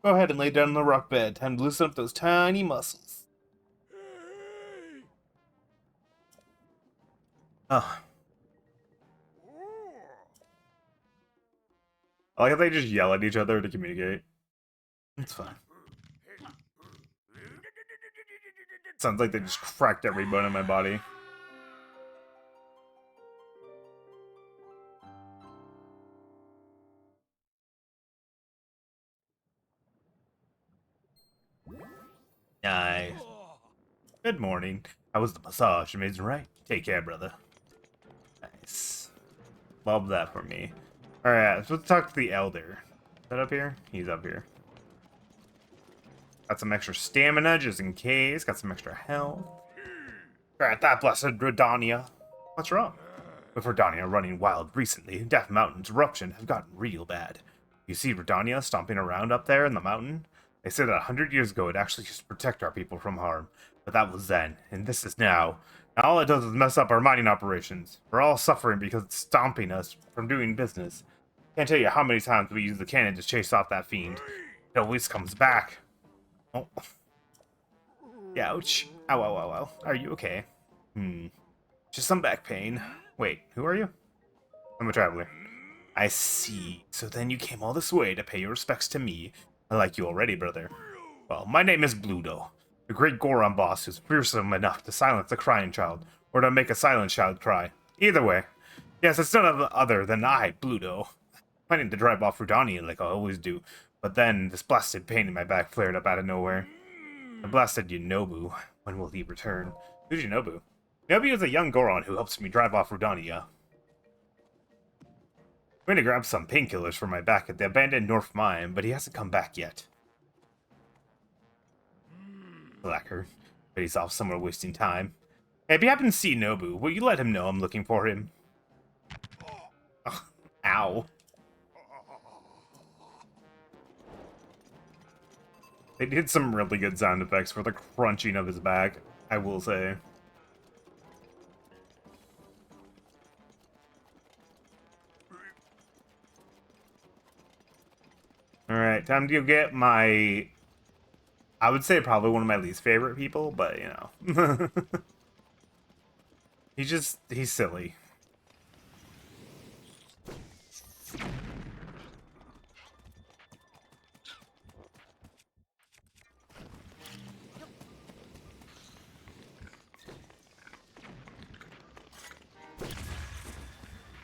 Go ahead and lay down on the rock bed. Time to loosen up those tiny muscles. Oh. I like how they just yell at each other to communicate. It's fine. Sounds like they just cracked every bone in my body. Nice. Good morning. How was the massage? Amazing, right? Take care, brother. Nice. Love that for me. Alright, so let's talk to the elder. Is that up here? He's up here. Got some extra stamina just in case. Got some extra health. Alright, that blessed Redania. What's wrong? With Redania running wild recently, Death Mountain's eruption have gotten real bad. You see Redania stomping around up there in the mountain? They said that 100 years ago it actually used to protect our people from harm. But that was then, and this is now. Now all it does is mess up our mining operations. We're all suffering because it's stomping us from doing business. Can't tell you how many times we use the cannon to chase off that fiend. It always comes back. Oh. Ouch. Ow, ow, ow, ow. Are you okay? Just some back pain. Wait, who are you? I'm a traveler. I see. So then you came all this way to pay your respects to me. I like you already, brother. Well, my name is Bluto, the great Goron boss who's fearsome enough to silence a crying child, or to make a silent child cry. Either way. Yes, it's none other than I, Bluto. Planning to drive off Rudania like I always do, but then this blasted pain in my back flared up out of nowhere. The blasted Yunobu. When will he return? Who's Yunobu? Yunobu is a young Goron who helps me drive off Rudania. I'm going to grab some painkillers for my back at the abandoned North Mine, but he hasn't come back yet. Slacker. But he's off somewhere wasting time. Hey, if you happen to see Nobu, will you let him know I'm looking for him? Ugh, ow. They did some really good sound effects for the crunching of his back, I will say. Alright, time to go get my... I would say probably one of my least favorite people, but, you know. He's silly.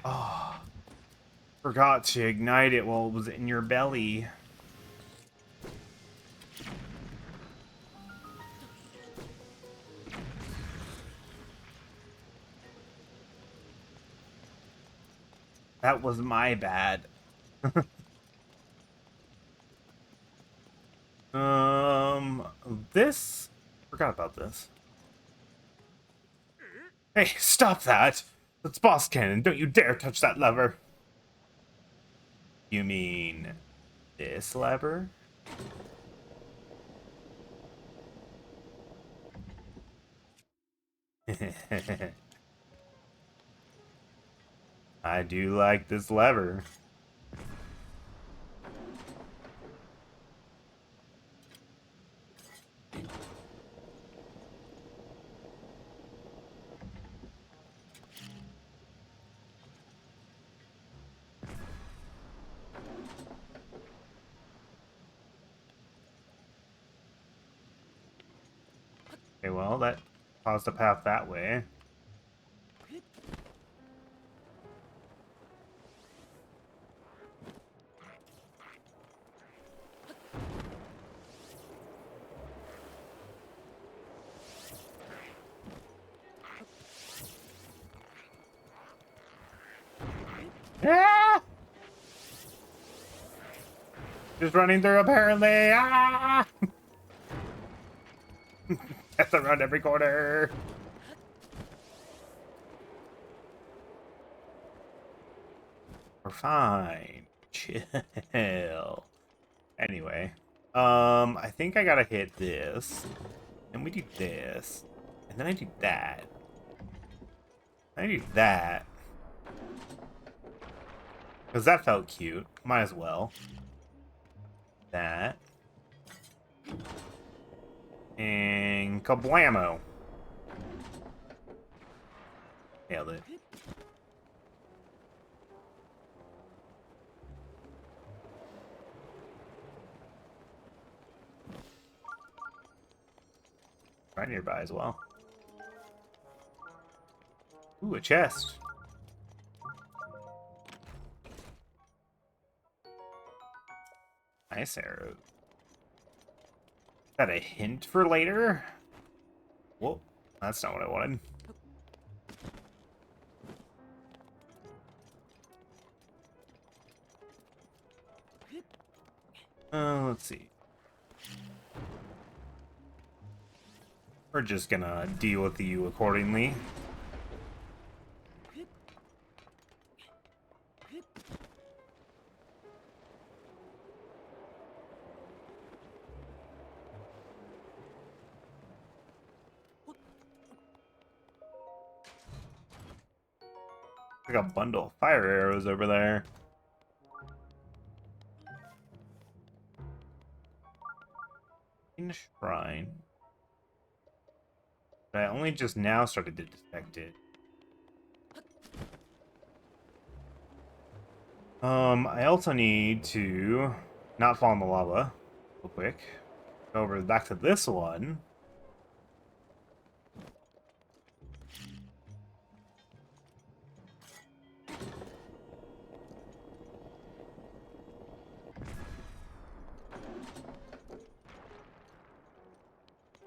Oh, forgot to ignite it while it was in your belly. That was my bad. This? Forgot about this. Hey, stop that! That's boss cannon, don't you dare touch that lever! You mean... this lever? I do like this lever. Okay, well, that caused a path that way. Ah! Just running through, apparently. Ah! Death around every corner. We're fine. Chill. Anyway, I think I gotta hit this, and we do this, and then I do that. I do that because that felt cute. Might as well. That and kablamo. Nailed it. Right nearby as well. Ooh, a chest. Nice arrow. Is that a hint for later? Whoa, that's not what I wanted. Let's see. We're just gonna deal with you accordingly. Like a bundle of fire arrows over there. In the shrine. But I only just now started to detect it. I also need to not fall in the lava real quick. Go over back to this one.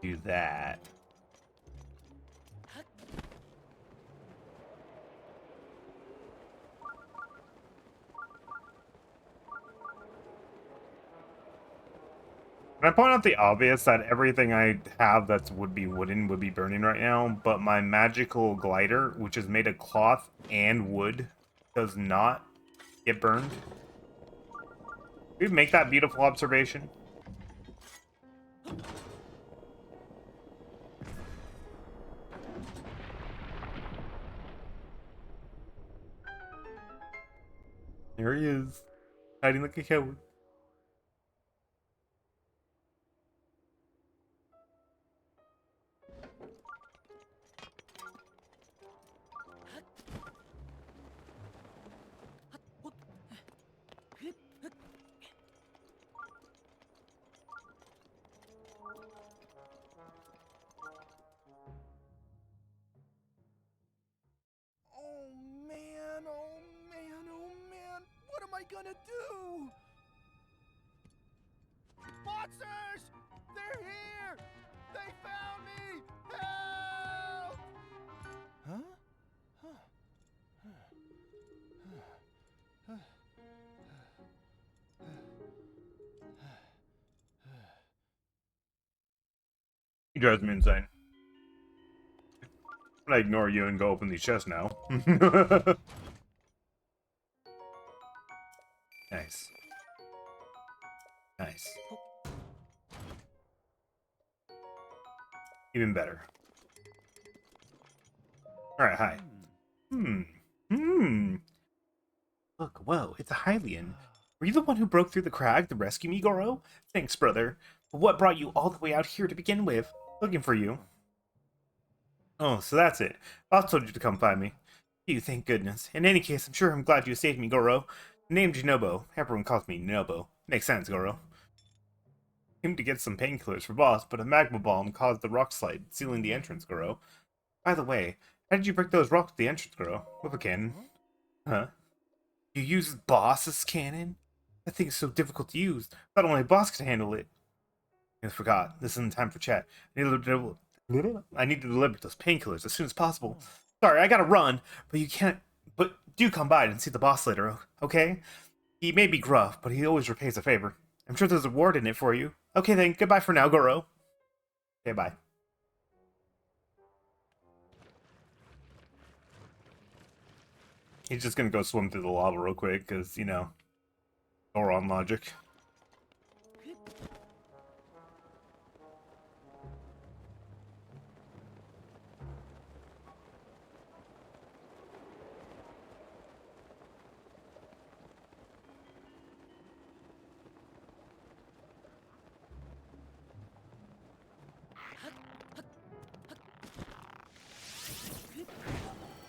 Do that. Can I point out the obvious that everything I have that's would be wooden would be burning right now, but my magical glider, which is made of cloth and wood, does not get burned? Can we make that beautiful observation? There he is, hiding like a coward. Oh man, oh man, oh man, what am I gonna do? Monsters! They're here! They found me! Help! Huh? He drives me insane. I'm gonna ignore you and go open these chests now. Nice. Nice. Even better. Alright, hi. Look, whoa, it's a Hylian. Were you the one who broke through the crag to rescue me, Goro? Thanks, brother. But what brought you all the way out here to begin with? Looking for you. Oh, so that's it. Boss told you to come find me. You, thank goodness. In any case, I'm sure I'm glad you saved me, Goro. Named Nobo. Everyone calls me Nobo. Makes sense, Goro. Came to get some painkillers for boss, but a magma bomb caused the rock slide, sealing the entrance, Goro. By the way, how did you break those rocks at the entrance, Goro? With a cannon? Huh? You use boss's cannon? That thing's so difficult to use. Not only a boss can handle it. I forgot. This isn't time for chat. I need to deliver those painkillers as soon as possible. Sorry, I gotta run, but you can't. But do come by and see the boss later, okay? He may be gruff, but he always repays a favor. I'm sure there's a reward in it for you. Okay then, goodbye for now, Goro. Okay, bye. He's just gonna go swim through the lava real quick, because, you know, Goron logic.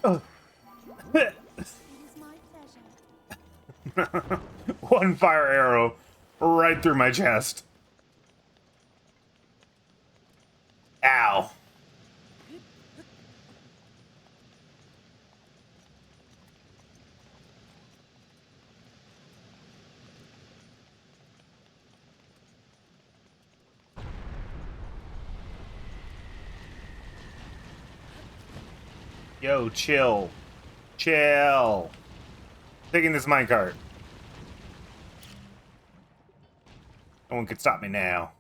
Oh. It is my pleasure. One fire arrow right through my chest. Ow. Yo, chill. Chill. Taking this minecart. No one can stop me now.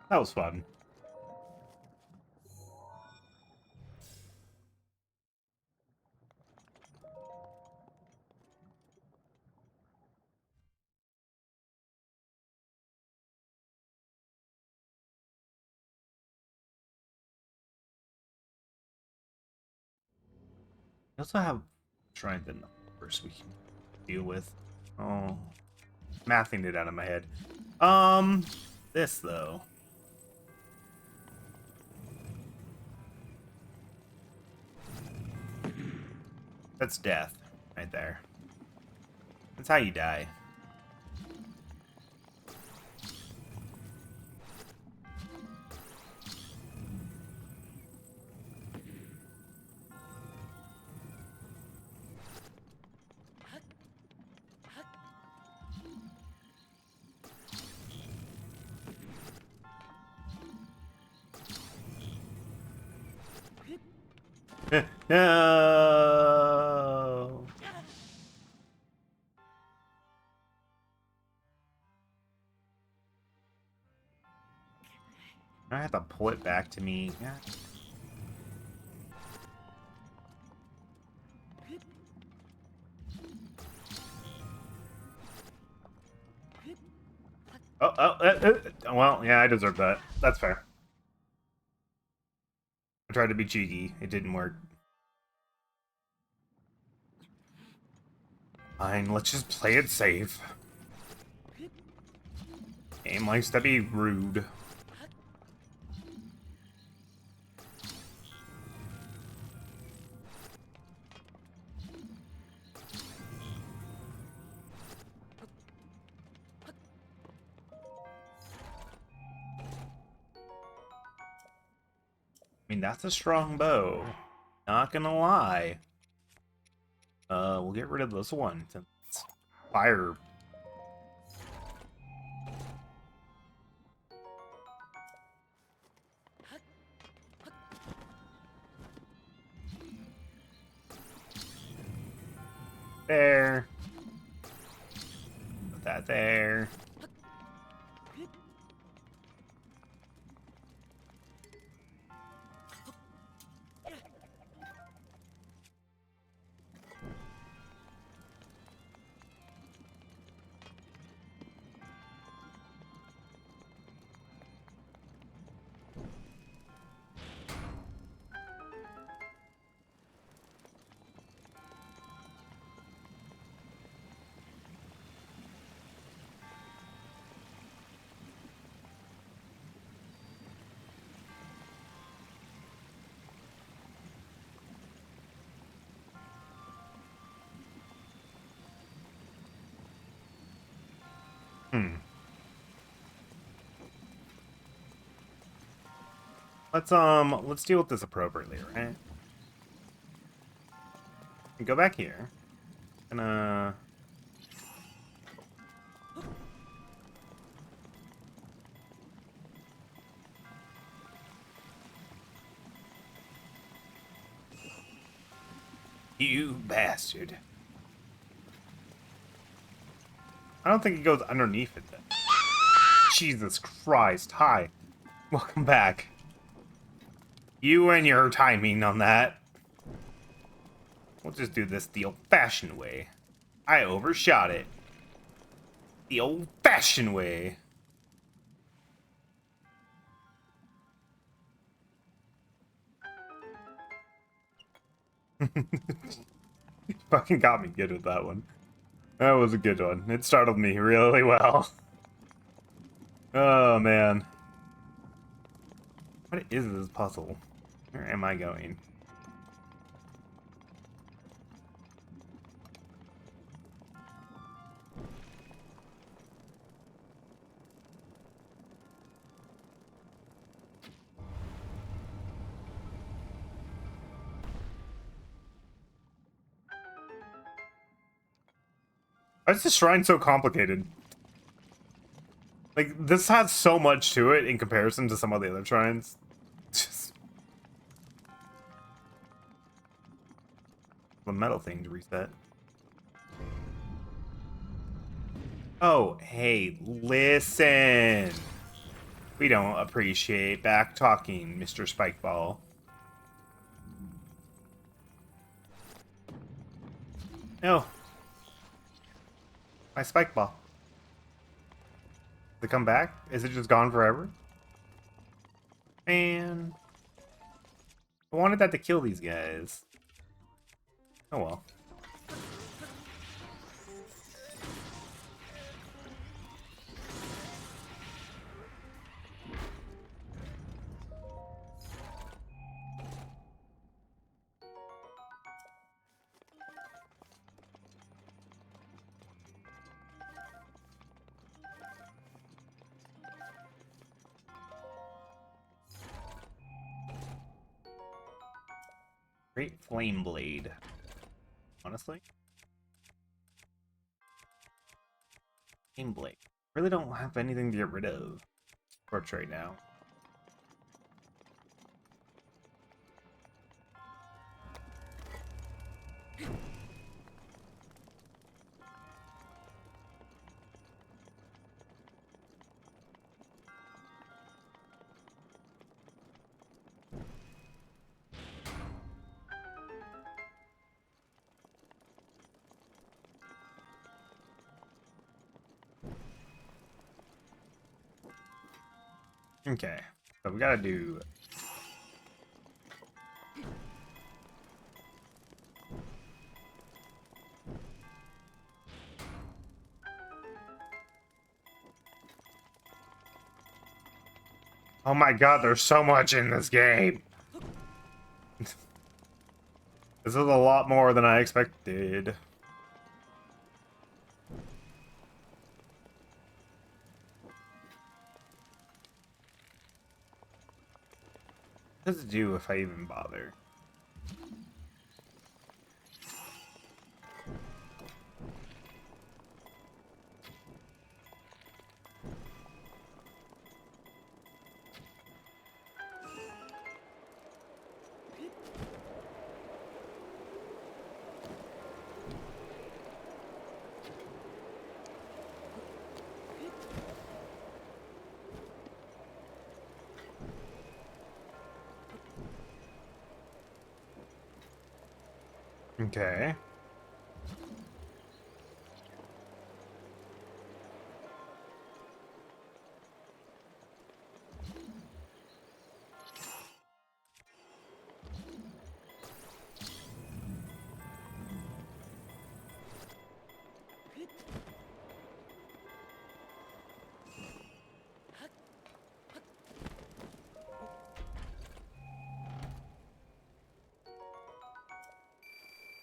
That was fun. We also have shrines and numbers we can deal with. Oh, mathing it out of my head. This though. That's death, right there. That's how you die. No. I have to pull it back to me. Yeah. Well, yeah, I deserve that. That's fair. I tried to be cheeky. It didn't work. Fine, let's just play it safe. Game likes to be rude. I mean, that's a strong bow. Not gonna lie. We'll get rid of this one. It's fire. There. Put that there. Let's deal with this appropriately, right? Go back here. Gonna... You bastard. I don't think it goes underneath it then. Jesus Christ. Hi. Welcome back. You and your timing on that. We'll just do this the old-fashioned way. I overshot it. The old-fashioned way. You fucking got me good with that one. That was a good one. It startled me really well. Oh, man. What is this puzzle? Where am I going? Why is this shrine so complicated? Like, this has so much to it in comparison to some of the other shrines. Just... the metal thing to reset. Oh, hey, listen. We don't appreciate back talking, Mr. Spikeball. No. My Spikeball. Did it come back? Is it just gone forever? Man. I wanted that to kill these guys. Oh well. Great Flame Blade. Honestly. Flame Blade. Really don't have anything to get rid of. Torch right now. Okay, so we gotta do... Oh my god, there's so much in this game! This is a lot more than I expected. What does it do if I even bother? Okay.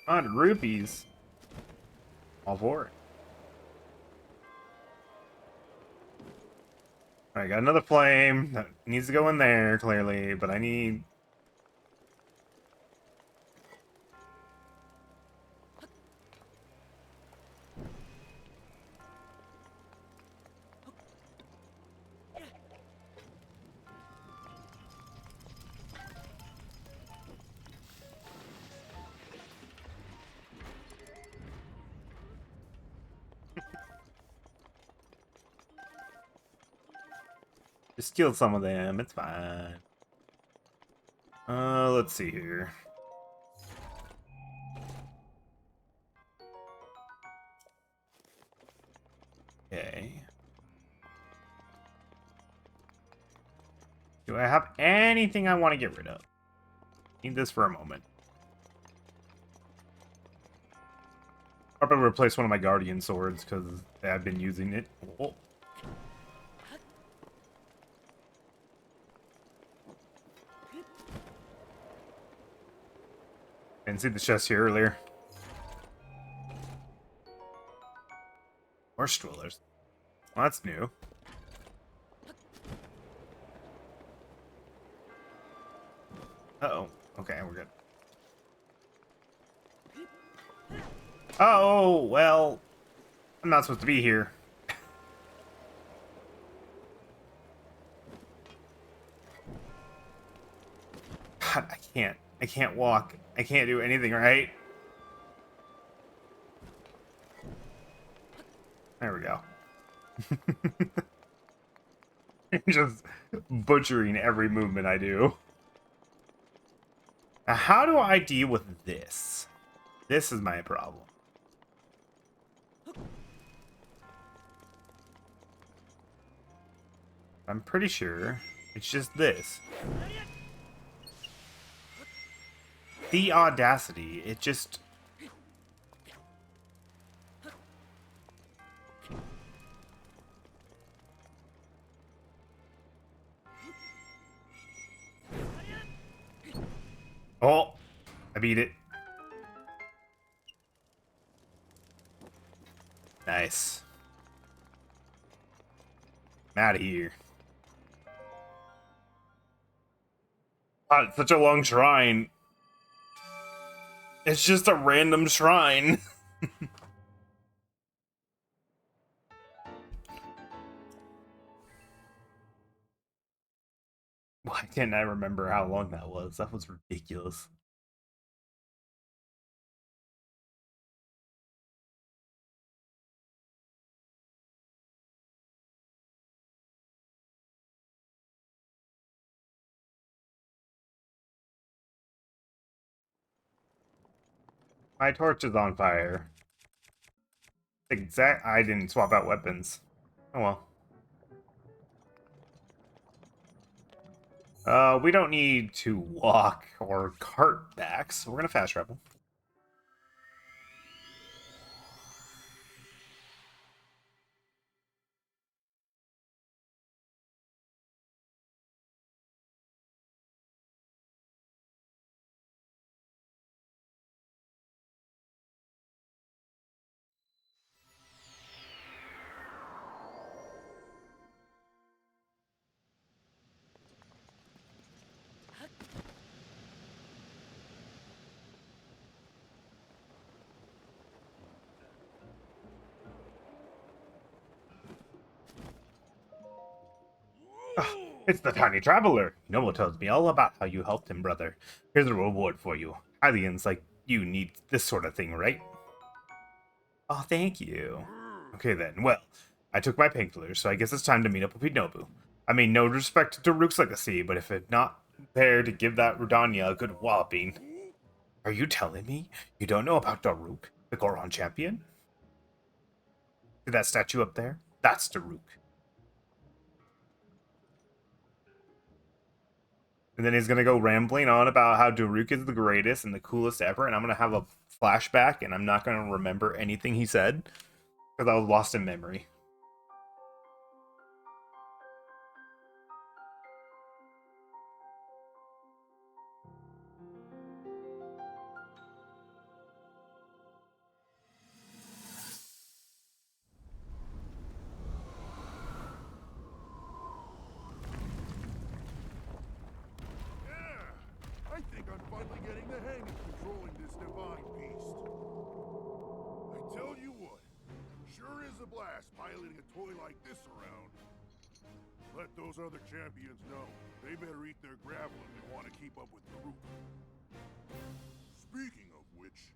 $100 rupees. All for it. Alright, got another flame. That needs to go in there, clearly, but I need... Just killed some of them. It's fine. Let's see here. Okay. Do I have anything I want to get rid of? Need this for a moment. I'm gonna replace one of my guardian swords because I've been using it. Oh. Didn't see the chest here earlier. Horse dwellers. Well, that's new. Uh-oh. Okay, we're good. Oh, well, I'm not supposed to be here. God, I can't. I can't walk. I can't do anything right. There we go. Just butchering every movement I do. Now, how do I deal with this? This is my problem. I'm pretty sure it's just this. The audacity. It just... Oh, I beat it. Nice. I'm out of here. God, it's such a long shrine. It's just a random shrine. Why can't I remember how long that was? That was ridiculous. My torch is on fire. I didn't swap out weapons. Oh well. We don't need to walk or cart back, so we're gonna fast travel. Ah, it's the tiny traveler. Noble tells me all about how you helped him, brother. Here's a reward for you. Aliens like you need this sort of thing, right? Oh, thank you. Okay then, well, I took my painkillers, so I guess it's time to meet up with Nobu. I mean, no respect to Daruk's legacy, but if it's not there to give that Rudania a good walloping... Are you telling me you don't know about Daruk, the Goron champion? See that statue up there? That's Daruk. And then he's gonna go rambling on about how Daruk is the greatest and the coolest ever, and I'm gonna have a flashback, and I'm not gonna remember anything he said, because I was lost in memory. gonna hang in controlling this divine beast. I tell you what, sure is a blast piloting a toy like this around. Let those other champions know. They better eat their gravel if they want to keep up with Daruk. Speaking of which,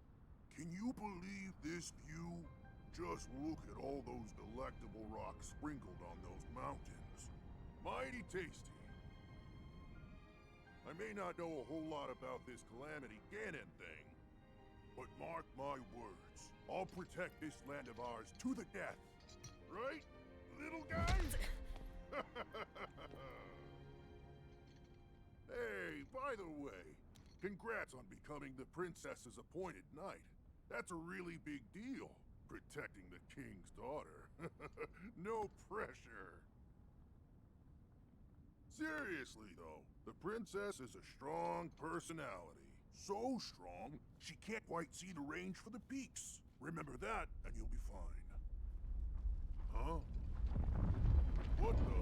can you believe this view? Just look at all those delectable rocks sprinkled on those mountains. Mighty tasty. I may not know a whole lot about this Calamity Ganon thing, but mark my words, I'll protect this land of ours to the death. Right, little guy? Hey, by the way, congrats on becoming the princess's appointed knight. That's a really big deal, protecting the king's daughter. No pressure. Seriously, though, the princess is a strong personality. So strong, she can't quite see the range for the peaks. Remember that, and you'll be fine. Huh? What the?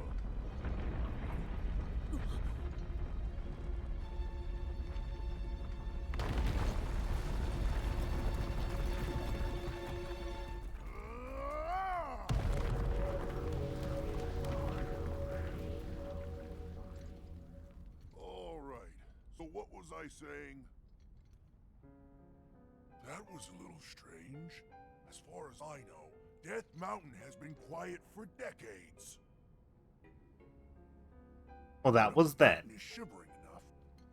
All right. So what was I saying? That was a little strange. As far as I know, Death Mountain has been quiet for decades. Well, that was then. Mountain is shivering enough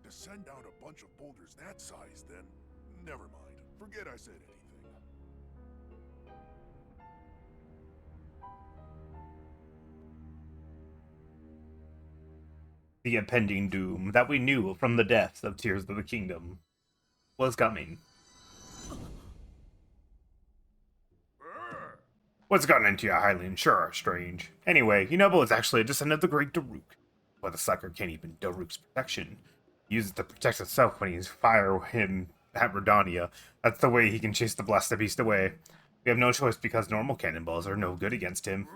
to send down a bunch of boulders that size, then never mind. Forget I said anything. The impending doom that we knew from the deaths of Tears of the Kingdom was coming. What's gotten into you, Hylian? Sure are strange. Anyway, Yunobo is actually a descendant of the great Daruk. But the sucker can't even Daruk's protection. He uses to protect himself when he's fire him at Redania. That's the way he can chase the blasted beast away. We have no choice because normal cannonballs are no good against him.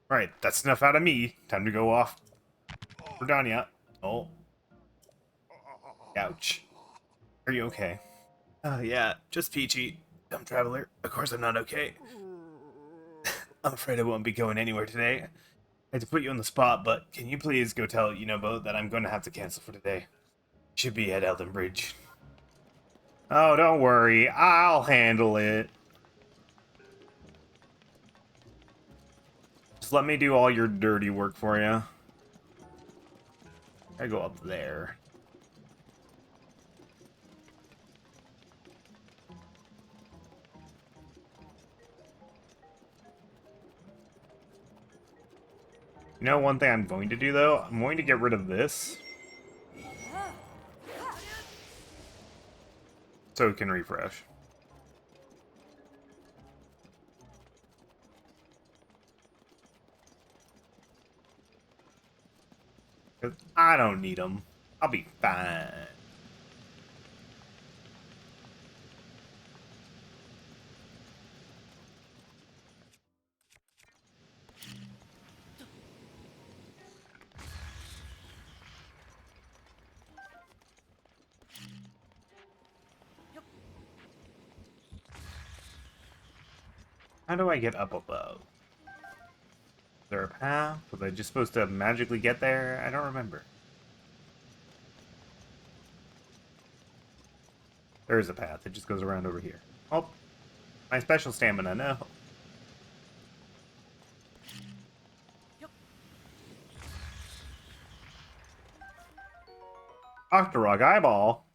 Right, that's enough out of me. Time to go off Redania. Oh. Ouch. Are you okay? Yeah, just peachy. Dumb traveler. Of course I'm not okay. I'm afraid I won't be going anywhere today. I hate to put you on the spot, but can you please go tell Yunobo that I'm going to have to cancel for today? Should be at Elden Bridge. Oh, don't worry. I'll handle it. Just let me do all your dirty work for you. I go up there. You know one thing I'm going to do, though? I'm going to get rid of this. So it can refresh. 'Cause I don't need them. I'll be fine. How do I get up above? Is there a path? Was I just supposed to magically get there? I don't remember. There is a path. It just goes around over here. Oh, my special stamina, no. Octorok eyeball.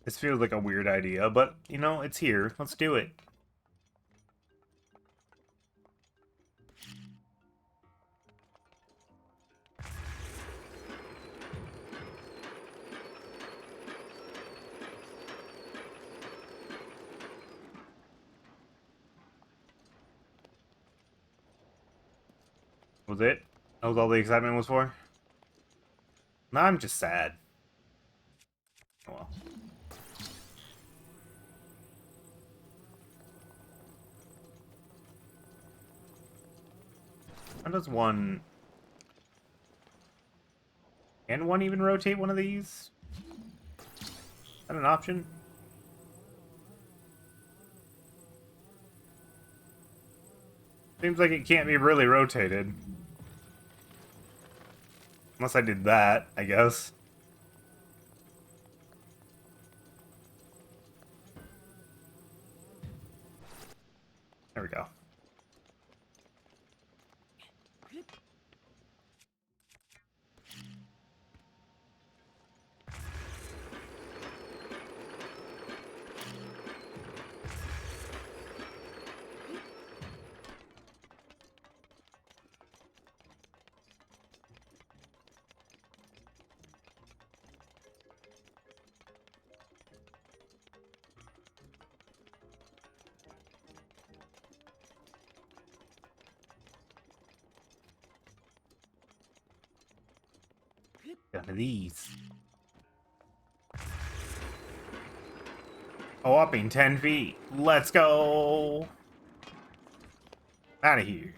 This feels like a weird idea, but, you know, it's here. Let's do it. Was it? That was all the excitement was for? No, I'm just sad. Oh well. How does one... Can one even rotate one of these? Is that an option? Seems like it can't be really rotated. Unless I did that, I guess. There we go. One of these. A whopping 10 feet. Let's go! Out of here.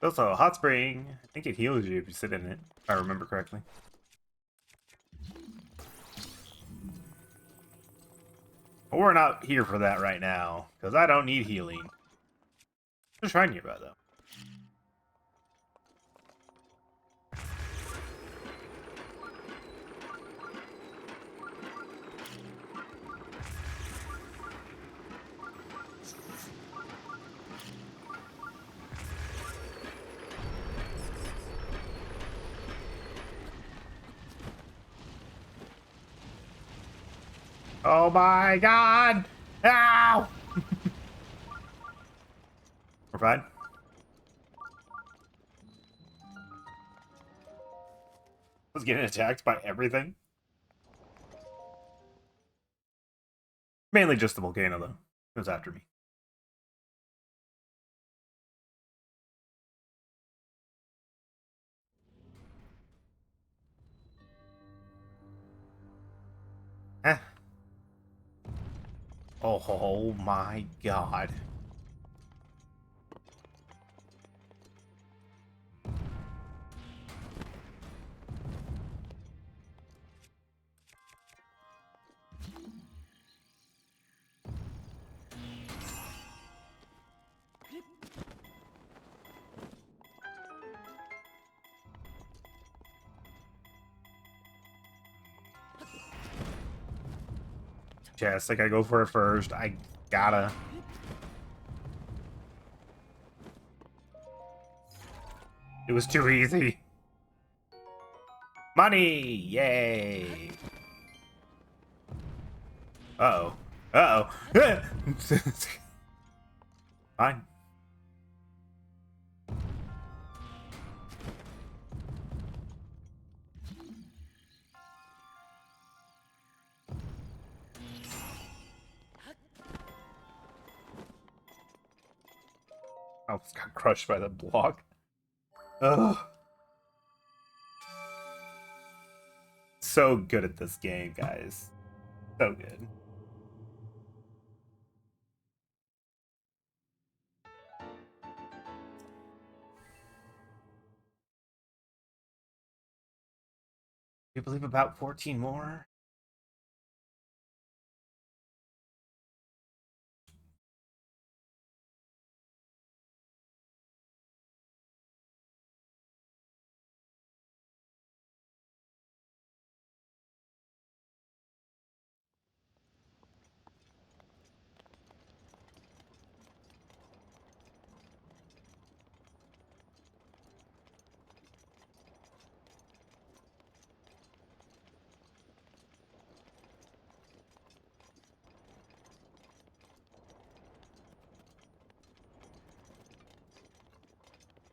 Also, a hot spring. I think it heals you if you sit in it, if I remember correctly. But we're not here for that right now, because I don't need healing. There's a shrine nearby, though. Oh my god! Ow! We're fine. I was getting attacked by everything. Mainly just the volcano, though. It was after me. Eh. Oh my god. Chest, I gotta go for it first. I gotta. It was too easy. Money! Yay! Uh-oh. Uh-oh. Fine. I almost got crushed by the block. Ugh. So good at this game, guys. So good. You believe about 14 more?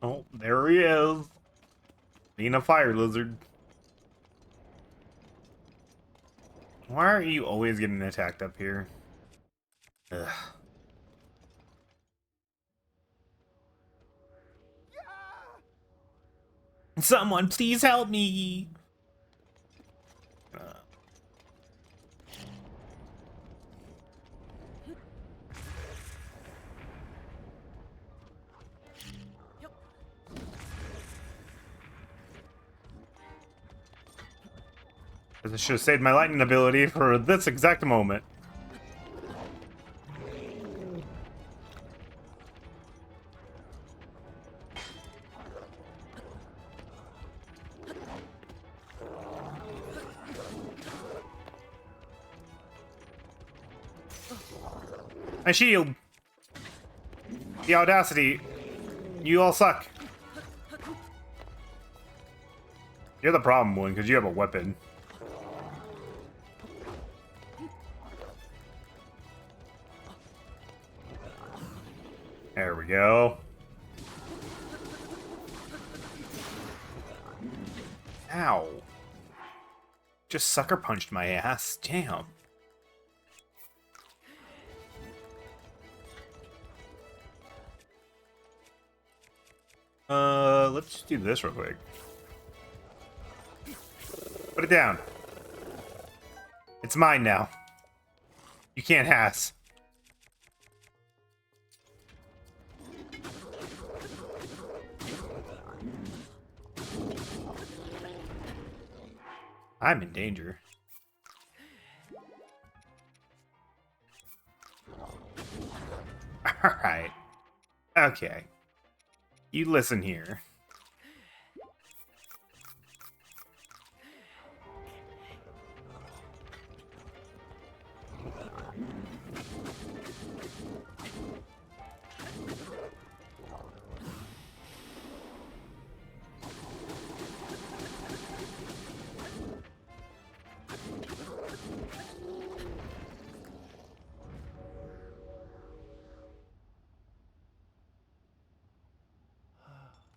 Oh, there he is. Being a fire lizard. Why are you always getting attacked up here? Ugh. Someone please help me. I should have saved my lightning ability for this exact moment. My shield! The audacity! You all suck! You're the problem one, because you have a weapon. There we go. Ow. Just sucker punched my ass. Damn. Let's just do this real quick. Put it down. It's mine now. You can't has. I'm in danger. Alright. Okay. You listen here.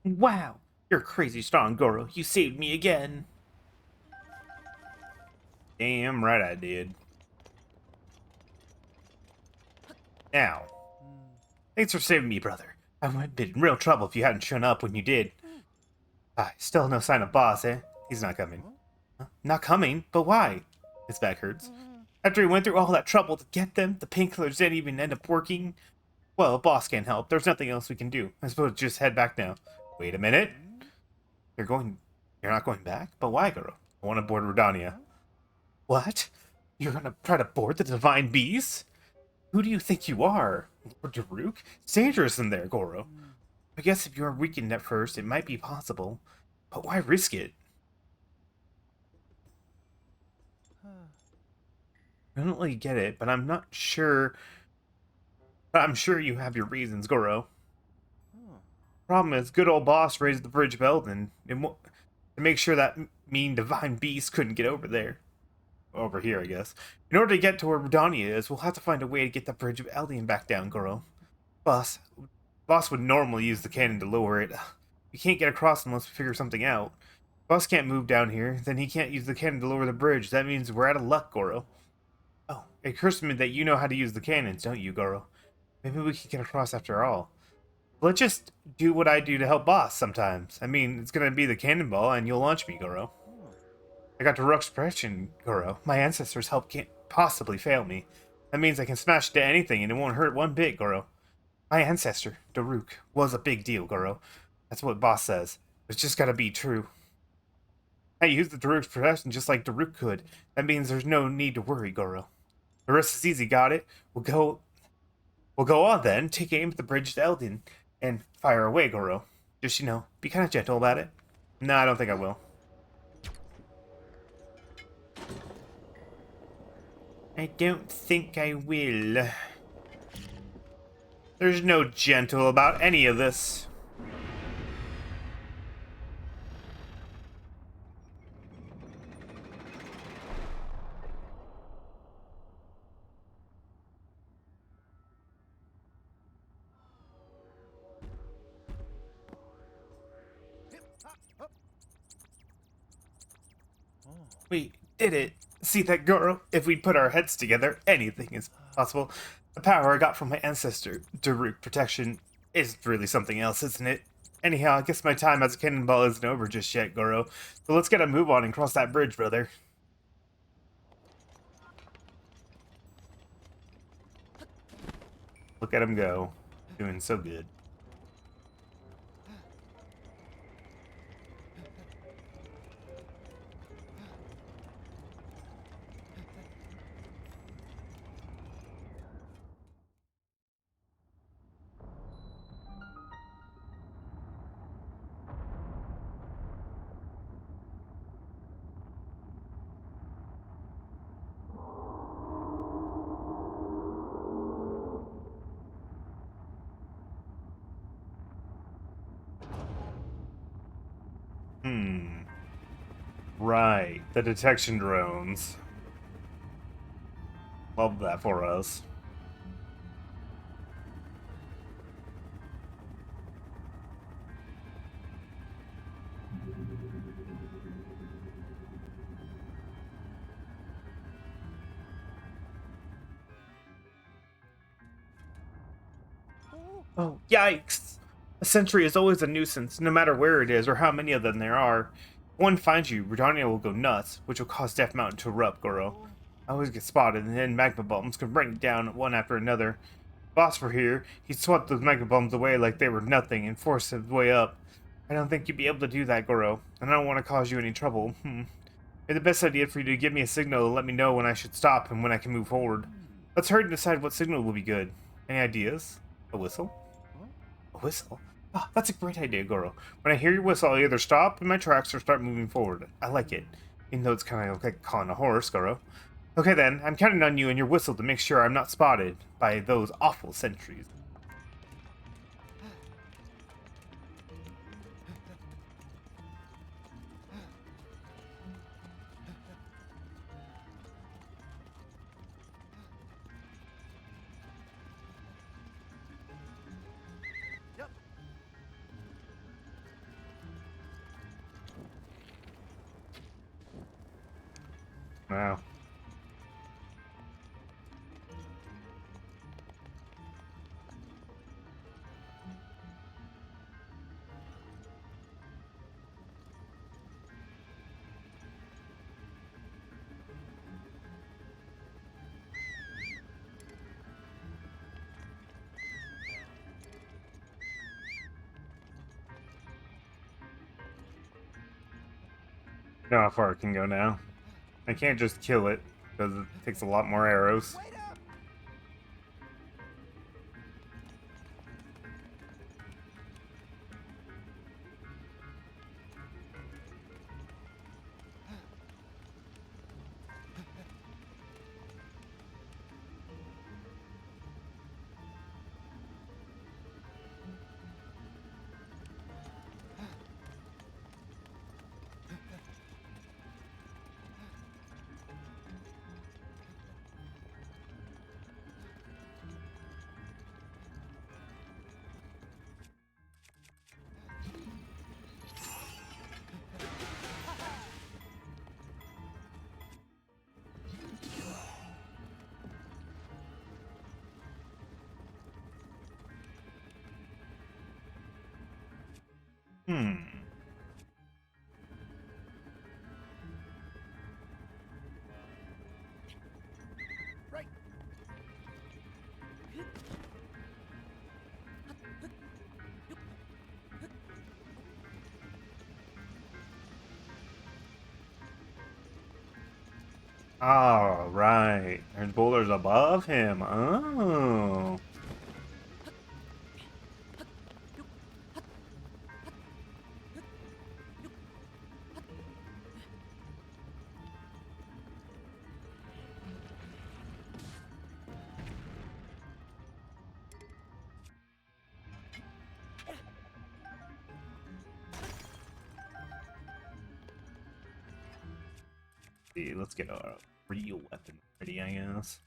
Wow, you're crazy strong, Goro. You saved me again. Damn right I did. Now, thanks for saving me, brother. I would have been in real trouble if you hadn't shown up when you did. Still no sign of boss, eh? He's not coming. Huh? Not coming? But why? His back hurts. After he went through all that trouble to get them, the painkillers didn't even end up working. Well, boss can't help. There's nothing else we can do. I suppose just head back now. Wait a minute. You're not going back? But why, Goro? I want to board Rodania. What? You're gonna try to board the Divine Beast? Who do you think you are? Lord Daruk? It's dangerous in there, Goro. I guess if you're weakened at first, it might be possible. But why risk it? I don't really get it, but I'm not sure. But I'm sure you have your reasons, Goro. Problem is, good old boss raised the Bridge of Elden to make sure that mean divine beast couldn't get over there. Over here, I guess. In order to get to where Rodania is, we'll have to find a way to get the Bridge of Elden back down, Goro. Boss would normally use the cannon to lower it. We can't get across unless we figure something out. Boss can't move down here, then he can't use the cannon to lower the bridge. That means we're out of luck, Goro. Oh, it occurs to me that you know how to use the cannons, don't you, Goro? Maybe we can get across after all. Let's just do what I do to help boss sometimes. I mean, it's gonna be the cannonball and you'll launch me, Goro. I got Daruk's protection, Goro. My ancestors' help can't possibly fail me. That means I can smash into anything and it won't hurt one bit, Goro. My ancestor, Daruk, was a big deal, Goro. That's what boss says. It's just gotta be true. I used the Daruk's protection just like Daruk could. That means there's no need to worry, Goro. The rest is easy, got it? We'll go on then, take aim at the bridge to Elden, and fire away, Goro. Just, be kind of gentle about it. No, I don't think I will. I don't think I will. There's no gentle about any of this. We did it! See that, Goro? If we put our heads together, anything is possible. The power I got from my ancestor, Daruk protection, is really something else, isn't it? Anyhow, I guess my time as a cannonball isn't over just yet, Goro. So let's get a move on and cross that bridge, brother. Look at him go. Doing so good. Right, the detection drones. Love that for us. Oh, yikes! A sentry is always a nuisance, no matter where it is or how many of them there are. If one finds you, Britannia will go nuts, which will cause Death Mountain to erupt, Goro. I always get spotted, and then magma bombs can bring it down one after another. Boss were here, he'd swept those mega bombs away like they were nothing and forced his way up. I don't think you'd be able to do that, Goro, and I don't want to cause you any trouble. Maybe the best idea for you to give me a signal and let me know when I should stop and when I can move forward. Let's hurry and decide what signal will be good. Any ideas? A whistle? A whistle? Ah, that's a great idea, Goro. When I hear your whistle, I'll either stop in my tracks or start moving forward. I like it. Even though it's kind of like calling a horse, Goro. Okay then, I'm counting on you and your whistle to make sure I'm not spotted by those awful sentries. Yep. Wow. Know how far it can go now. I can't just kill it, because it takes a lot more arrows. Wait up! Hmm. Right. Oh, right. There's boulders above him. Oh. See, let's get a real weapon ready, I guess.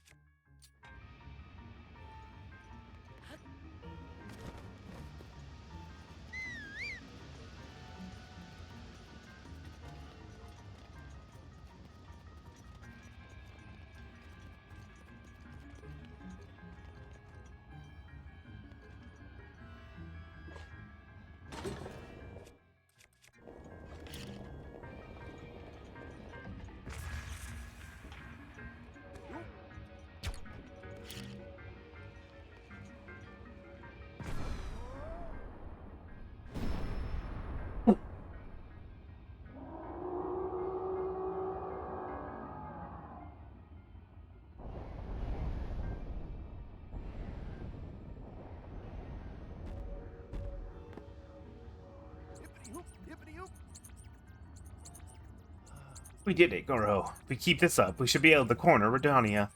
We did it, Goro. If we keep this up, we should be able to corner Redonia.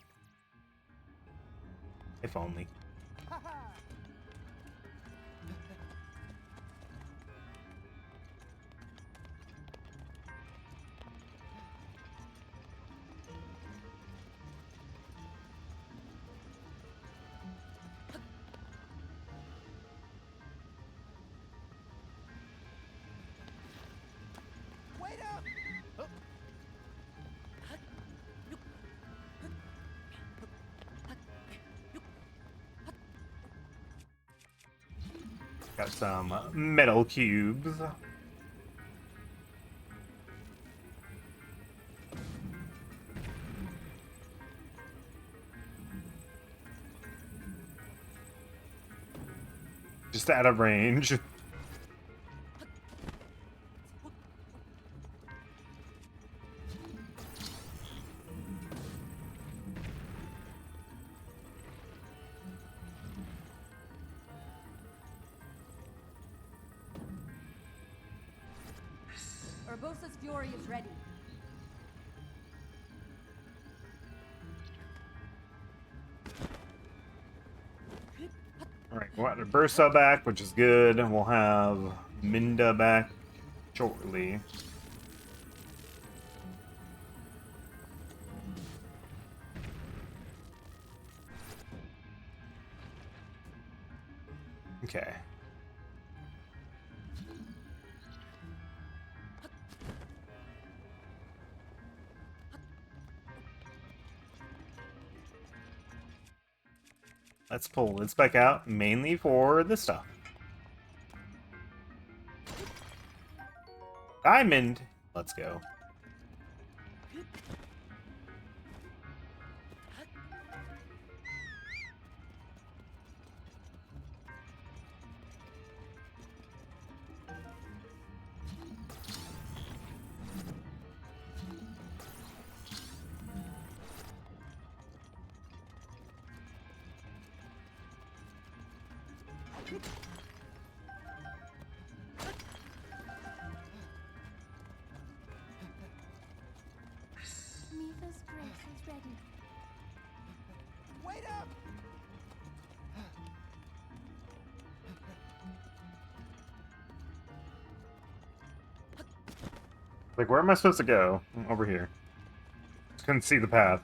If only. Wait up! Got some metal cubes. Just out of range. Urbosa's fury is ready. Alright, we'll have Bursa back, which is good. We'll have Minda back shortly. Okay. Let's pull this back out, mainly for this stuff. Diamond! Let's go. Mifa's grace is ready. Wait up! Like, where am I supposed to go? Over here. Just couldn't see the path.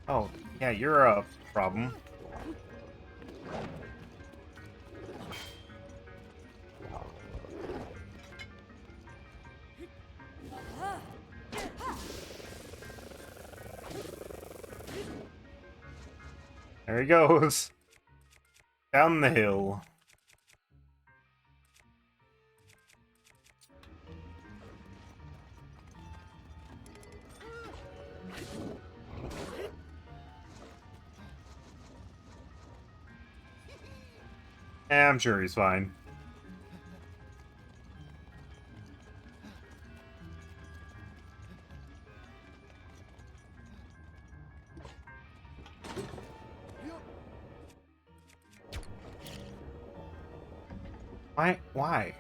Oh, yeah, you're a problem. There he goes. Down the hill. Yeah, I'm sure he's fine. Why? Why?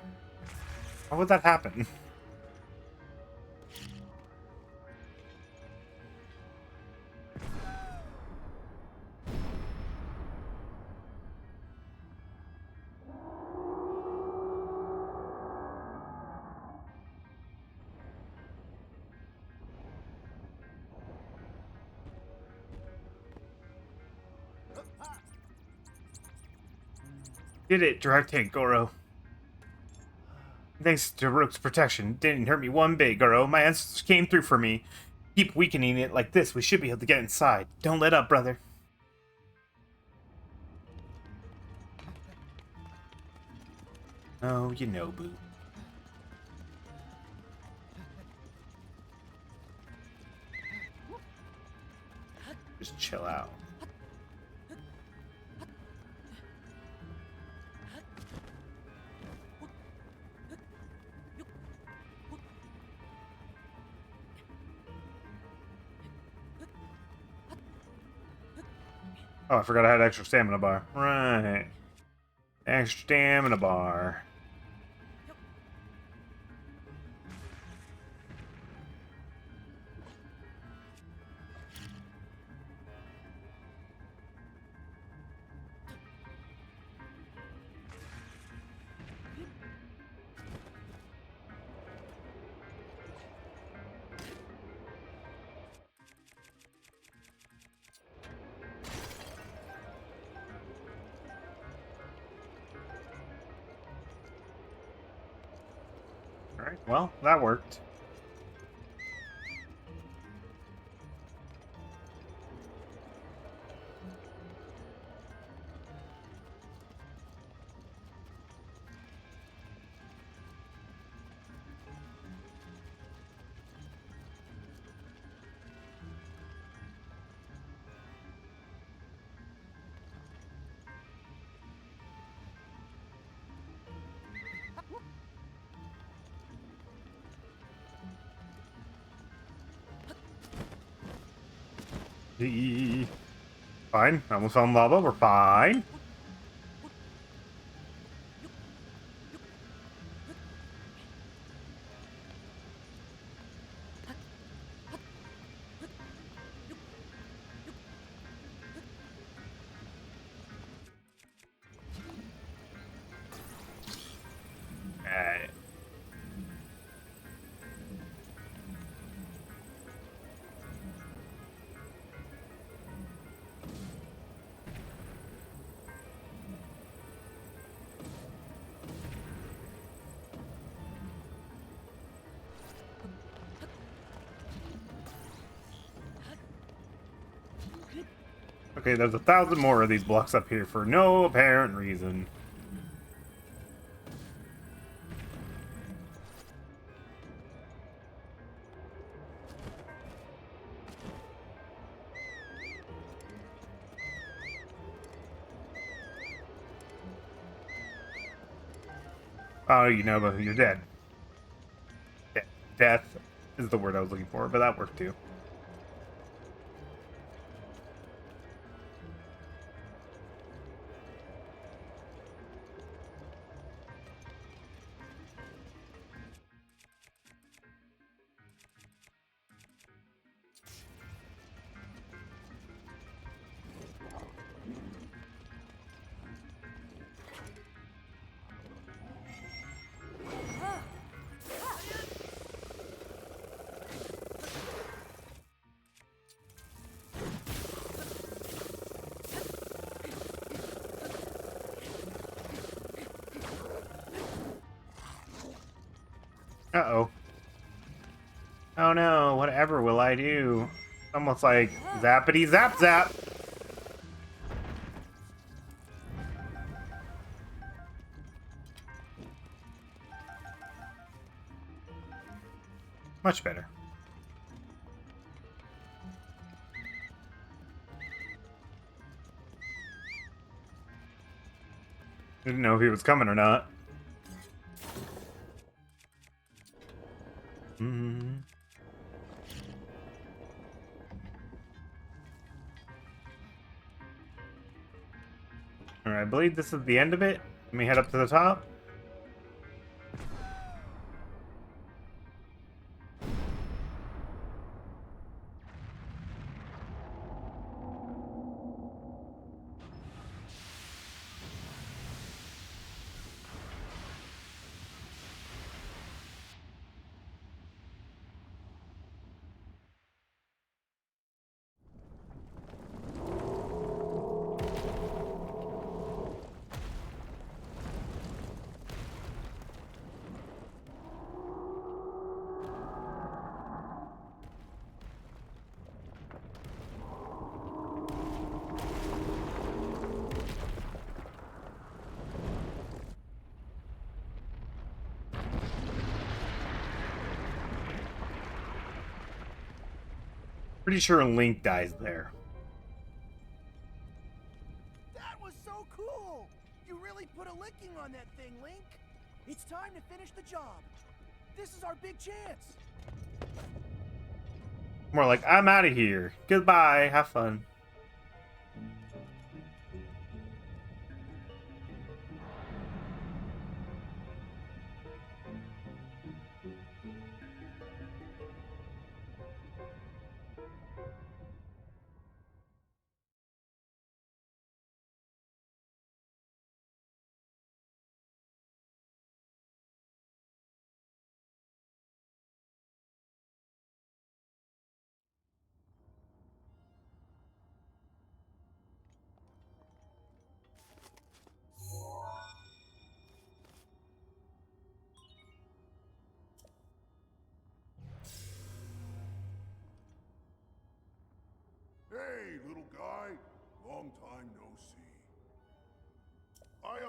Why would that happen? Did it, direct hit, Goro. Thanks to Rook's protection, didn't hurt me one bit, Goro. My ancestors came through for me. Keep weakening it like this, we should be able to get inside. Don't let up, brother. Oh, you know, boo. Just chill out. Oh, I forgot I had extra stamina bar. Right. Extra stamina bar. Alright, well, that worked. Fine. Almost on lava. We're fine. Alright. Okay, there's 1,000 more of these blocks up here for no apparent reason. Oh, you know, but you're dead. Death is the word I was looking for, but that worked too. Uh-oh. Oh no, whatever will I do? Almost like zappity zap zap. Much better. Didn't know if he was coming or not. Alright, I believe this is the end of it. Let me head up to the top. Pretty sure Link dies there. That was so cool! You really put a licking on that thing, Link. It's time to finish the job. This is our big chance. More like, I'm out of here. Goodbye. Have fun.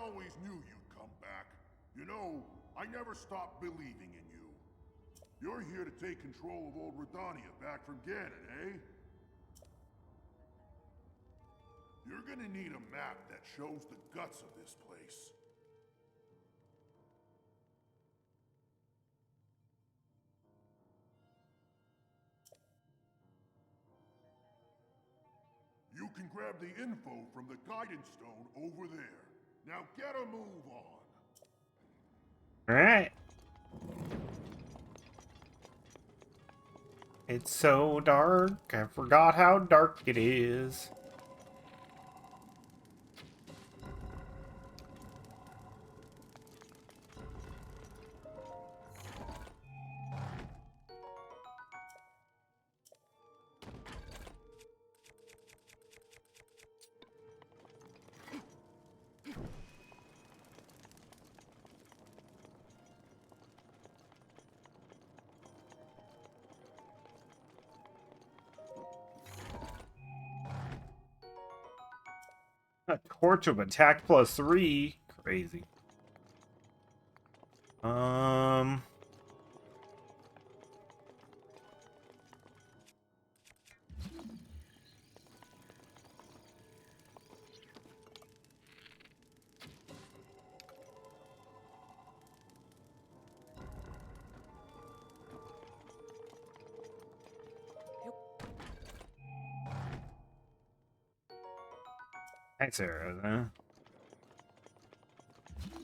always knew you'd come back. You know, I never stopped believing in you. You're here to take control of old Redania back from Ganon, eh? You're gonna need a map that shows the guts of this place. You can grab the info from the guidance stone over there. Now get a move on. Alright. It's so dark, I forgot how dark it is. A torch of attack +3. Crazy. Thanks, arrows, huh?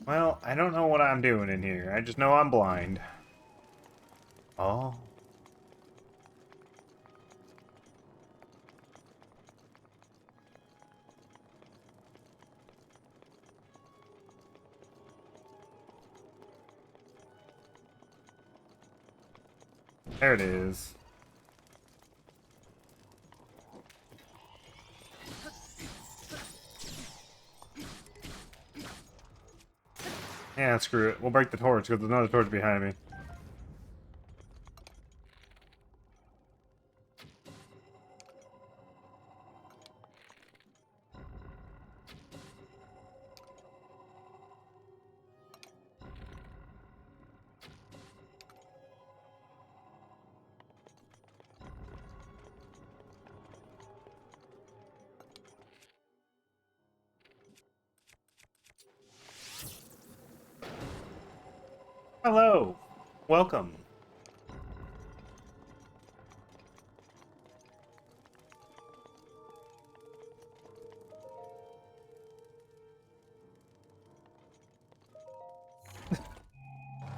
Well, I don't know what I'm doing in here. I just know I'm blind. Oh. There it is. Yeah, screw it. We'll break the torch because there's another torch behind me. Hello. Welcome.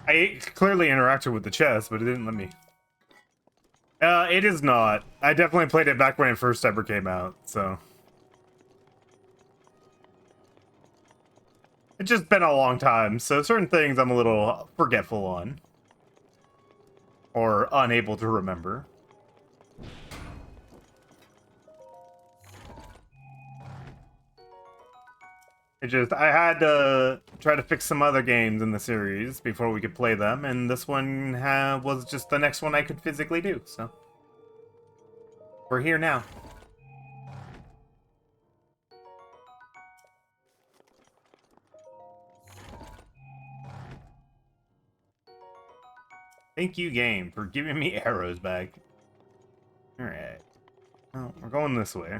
I clearly interacted with the chest, but it didn't let me. It is not. I definitely played it back when it first ever came out, so. It's just been a long time, so certain things I'm a little forgetful on. Or unable to remember. I had to try to fix some other games in the series before we could play them, and this one was just the next one I could physically do, so. We're here now. Thank you, game, for giving me arrows back. Alright. Well, we're going this way.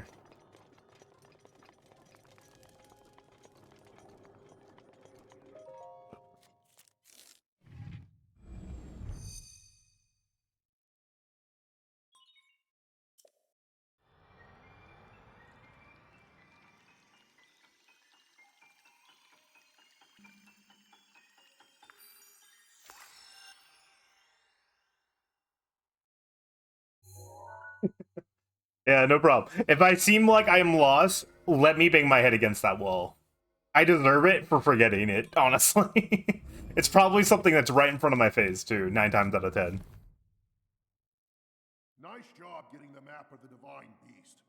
Yeah, no problem. If I seem like I am lost, let me bang my head against that wall. I deserve it for forgetting it, honestly. It's probably something that's right in front of my face, too, 9 times out of 10. Nice job getting the map of the Divine Beast.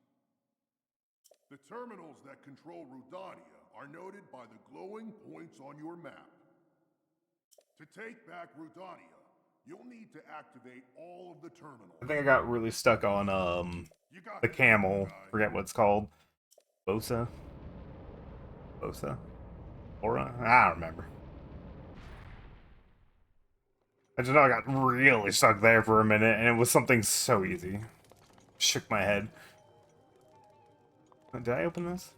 The terminals that control Rudania are noted by the glowing points on your map. To take back Rudania, you'll need to activate all of the terminals. I think I got really stuck on, the camel. Forget what it's called. Bosa? Bosa? Aura? I don't remember. I just know I got really stuck there for a minute, and it was something so easy. Shook my head. Did I open this?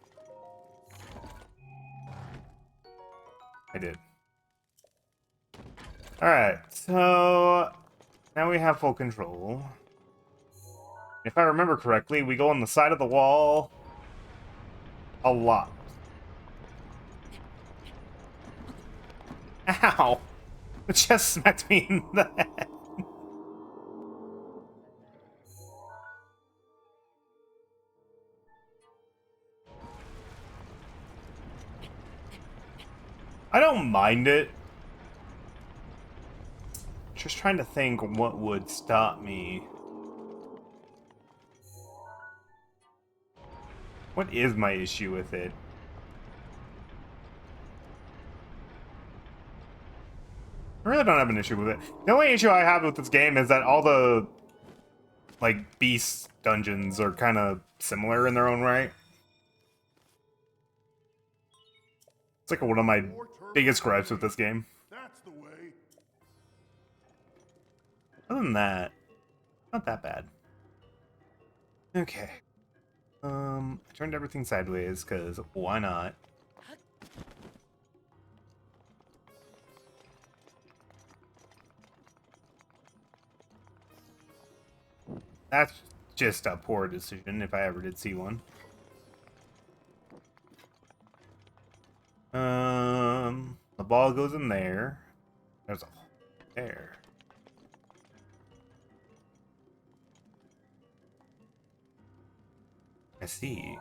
I did. Alright, so now we have full control. If I remember correctly, we go on the side of the wall a lot. Ow! It just smacked me in the head. I don't mind it. Just trying to think what would stop me. What is my issue with it? I really don't have an issue with it. The only issue I have with this game is that all the, like, beast dungeons are kind of similar in their own right. It's like one of my biggest gripes with this game. That's the way. Other than that, not that bad. Okay. I turned everything sideways, because why not? That's just a poor decision, if I ever did see one. The ball goes in there. There's a hole there. I see.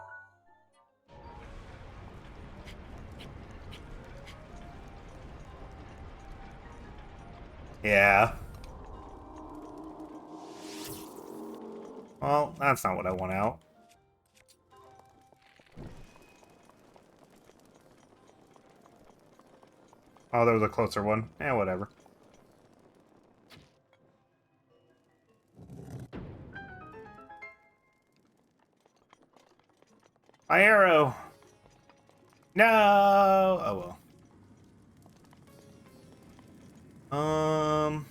Yeah. Well, that's not what I want out. Oh, there was a closer one. Eh, whatever. My arrow! No! Oh, well.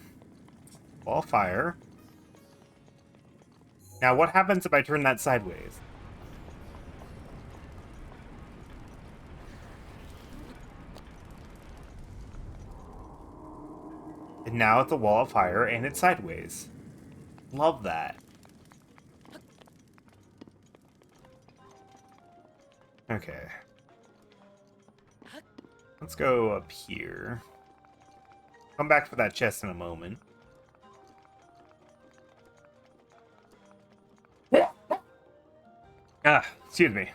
Ball fire. Now, what happens if I turn that sideways? And now it's a wall of fire, and it's sideways. Love that. Okay. Let's go up here. Come back for that chest in a moment. Ah, excuse me.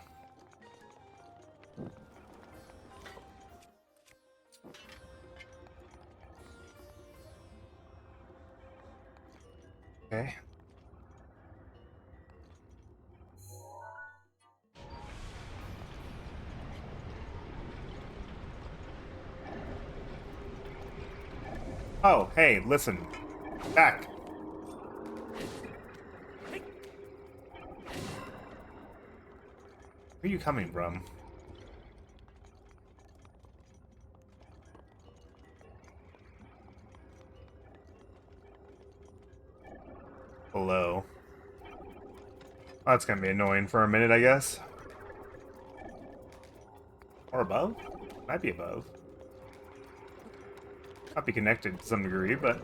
Okay. Oh, hey, listen. Back. Where are you coming from? Below. Oh, that's gonna be annoying for a minute, I guess. Or above? Might be above. Might be connected to some degree, but...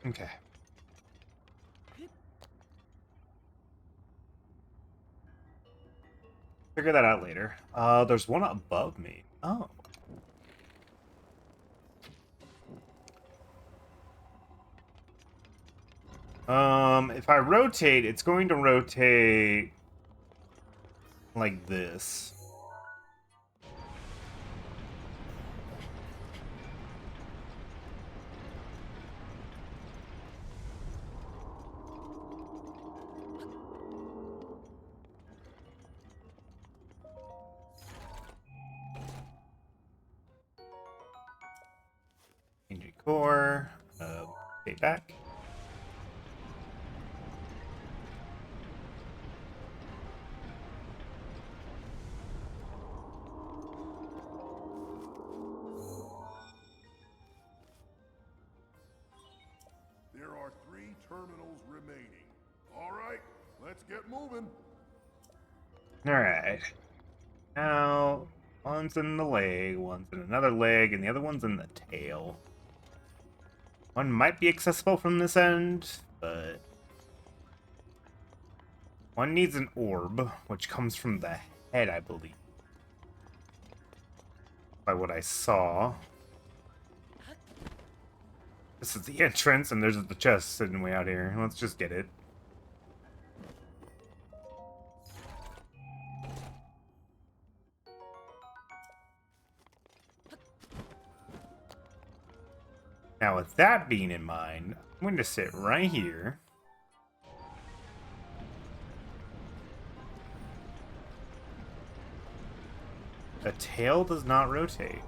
Okay. Figure that out later. There's one above me. Oh. If I rotate, it's going to rotate like this. Engine core. Stay back. There are 3 terminals remaining. All right, let's get moving. Alright. Now, one's in the leg, one's in another leg, and the other one's in the tail. One might be accessible from this end, but one needs an orb, which comes from the head, I believe. By what I saw. This is the entrance, and there's the chest sitting way out here. Let's just get it. Now, with that being in mind, I'm going to sit right here. The tail does not rotate.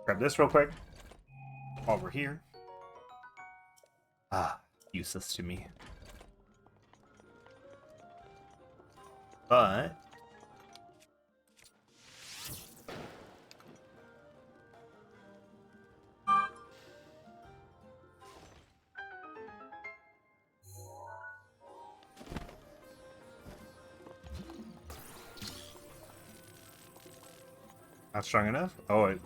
Grab this real quick while we're here. Ah, useless to me. But not strong enough? Oh, it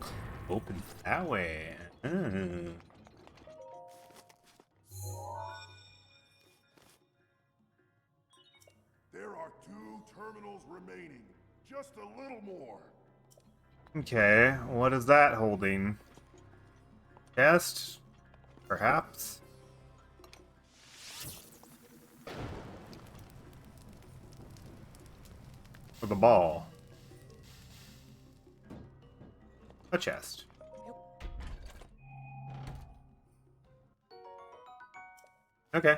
opens that way. There are 2 terminals remaining. Just a little more. Okay, what is that holding? Chest? Perhaps? For the ball. A chest. Okay.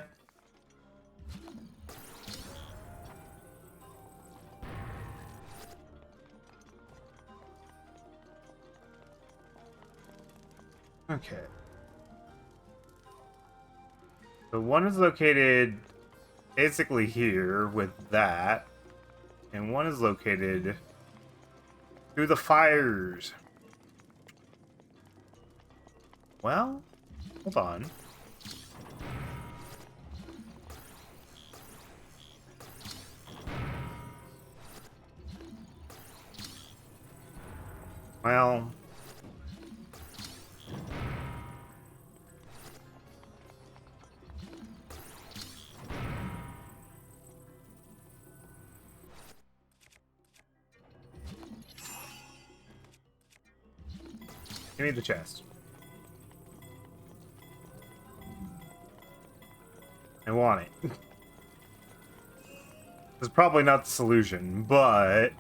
Okay. So one is located basically here with that, and one is located through the fires. Well, hold on. Well, give me the chest. I want it. This is probably not the solution, but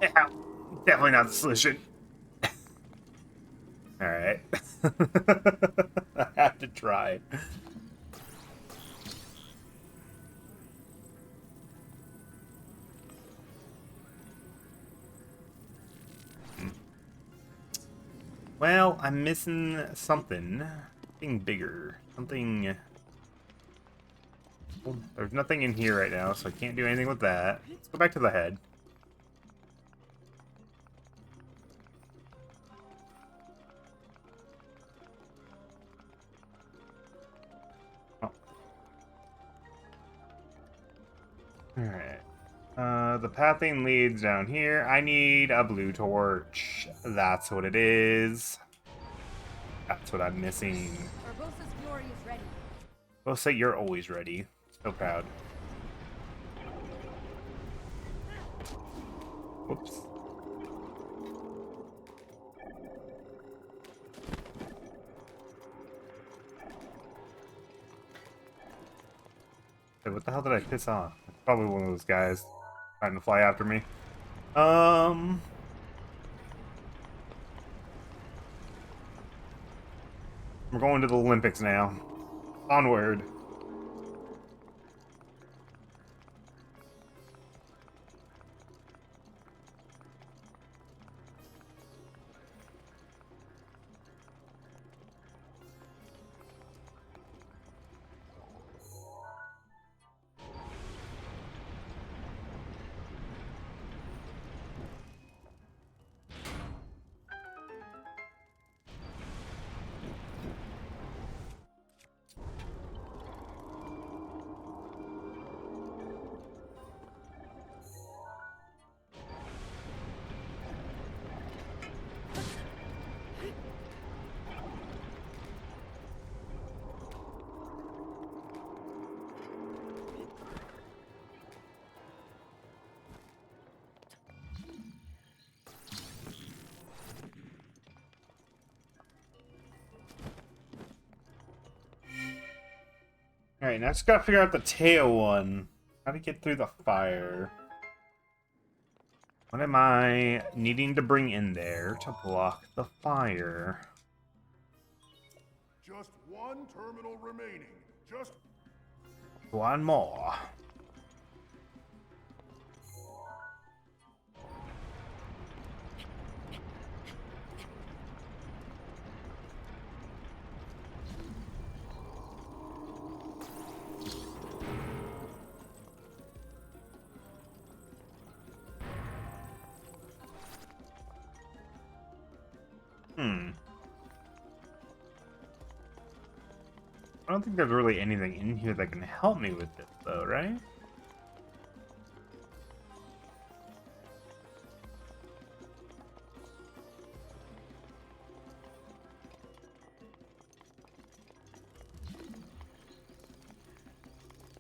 yeah, definitely not the solution. Alright. I have to try. Well, I'm missing something. Something bigger. Something... Well, there's nothing in here right now, so I can't do anything with that. Let's go back to the head. Alright. The pathing leads down here. I need a blue torch. That's what it is. That's what I'm missing. Barbosa's fury is ready. We'll say you're always ready. So proud. Whoops. Hey, what the hell did I piss off? Probably one of those guys trying to fly after me. We're going to the Olympics now. Onward. Alright, now I just gotta figure out the tail one. How to get through the fire. What am I needing to bring in there to block the fire? Just one terminal remaining. Just One more. I don't think there's really anything in here that can help me with this, though, right?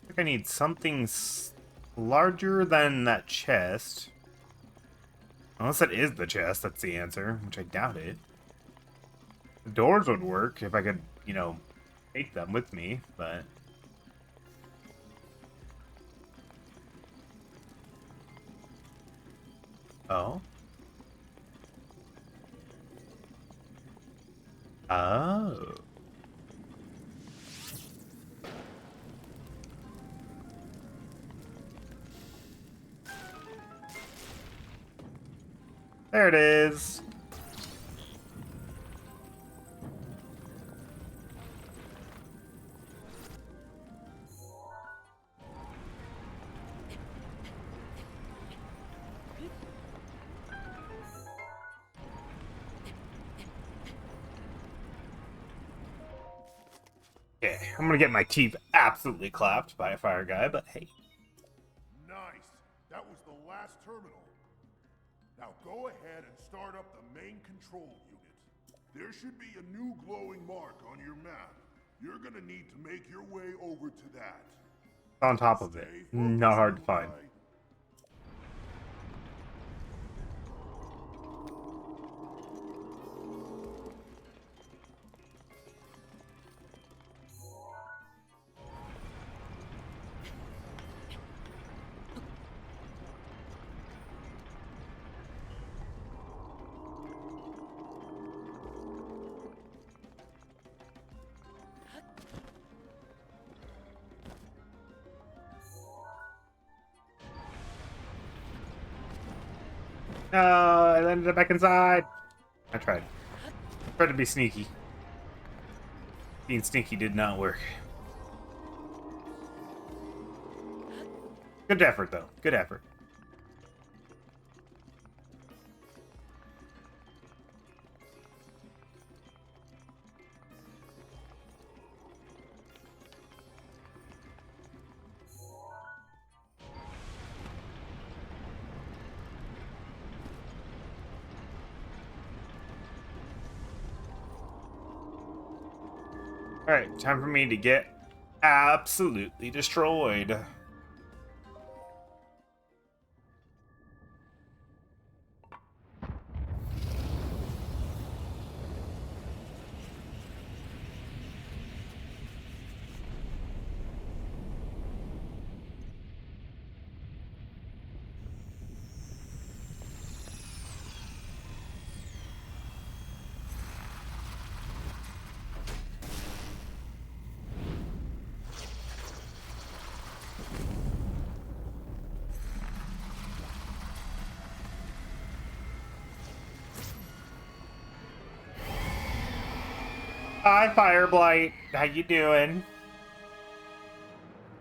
I think I need something larger than that chest. Unless that is the chest, that's the answer, which I doubt it. The doors would work if I could, you know, take them with me, but... Oh? Oh. There it is. Okay, I'm gonna get my teeth absolutely clapped by a fire guy, but hey. nice. That was the last terminal. Now go ahead and start up the main control unit. There should be a new glowing mark on your map. You're gonna need to make your way over to that. On top of it. Not hard to find. No, I landed it back inside. I tried. Tried to be sneaky. Being sneaky did not work. Good effort, though. Good effort. Alright, time for me to get absolutely destroyed. Hi, Fireblight. How you doing?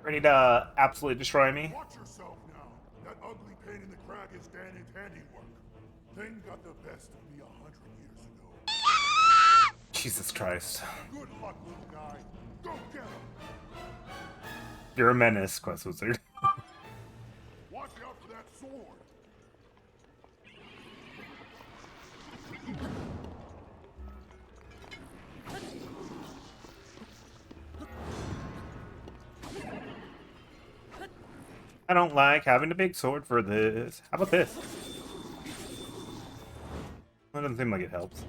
Ready to absolutely destroy me? Watch yourself now. That ugly pain in the crack is Ganon's handiwork. Thing got the best of me 100 years ago. Jesus Christ. Good luck, little guy. Go get him. You're a menace, Quest Wizard. Watch out for that sword. I don't like having a big sword for this. How about this? That doesn't seem like it helps.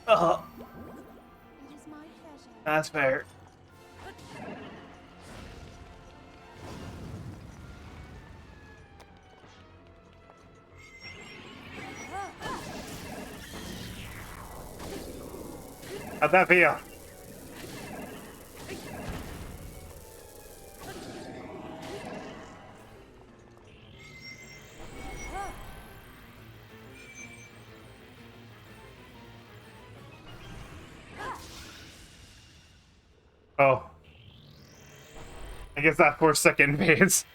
Oh, It is my pleasure. that's fair. How'd that feel? Oh. I guess that 4-second phase.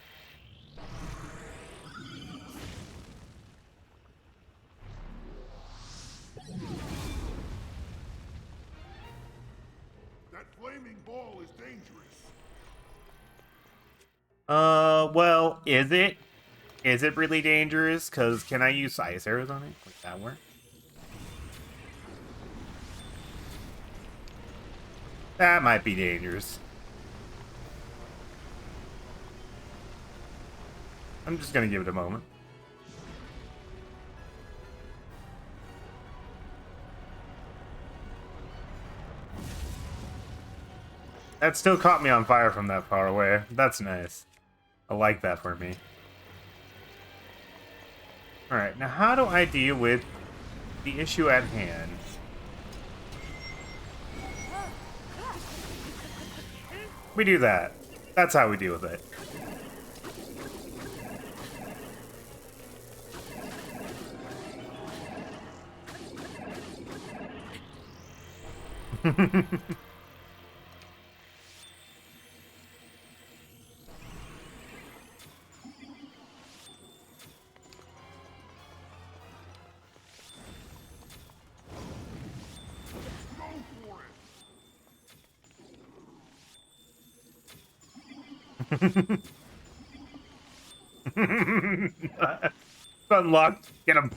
That flaming ball is dangerous. Well, is it? Is it really dangerous? Because can I use ice arrows on it? Like that work? That might be dangerous. I'm just gonna give it a moment. That still caught me on fire from that far away. That's nice. I like that for me. Alright, now how do I deal with the issue at hand? We do that. That's how we deal with it. Go for it. It's unlocked. Get him.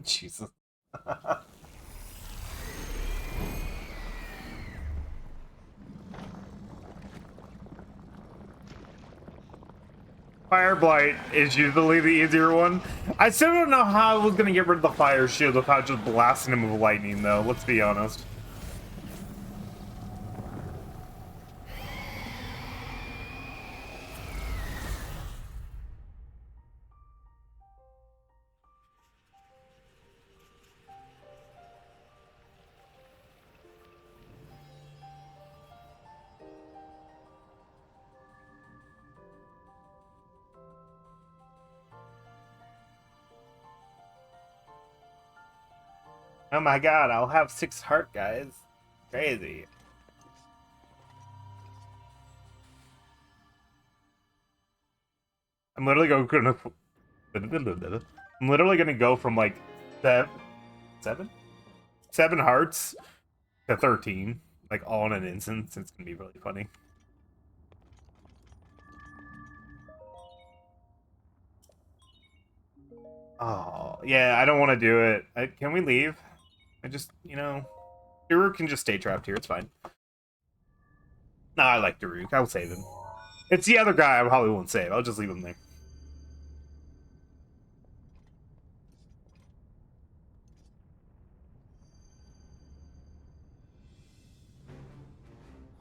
Jesus. Fire Blight is usually the easier one. I still don't know how I was gonna get rid of the fire shield without just blasting him with lightning, though. Let's be honest. Oh my god, I'll have 6 heart, guys. Crazy. I'm literally gonna. I'm literally gonna go from like 7 hearts to 13, like all in an instant. It's gonna be really funny. Oh, yeah, I don't want to do it. Can we leave? I just, Daruk can just stay trapped here. It's fine. No, I like Daruk. I'll save him. It's the other guy I probably won't save. I'll just leave him there.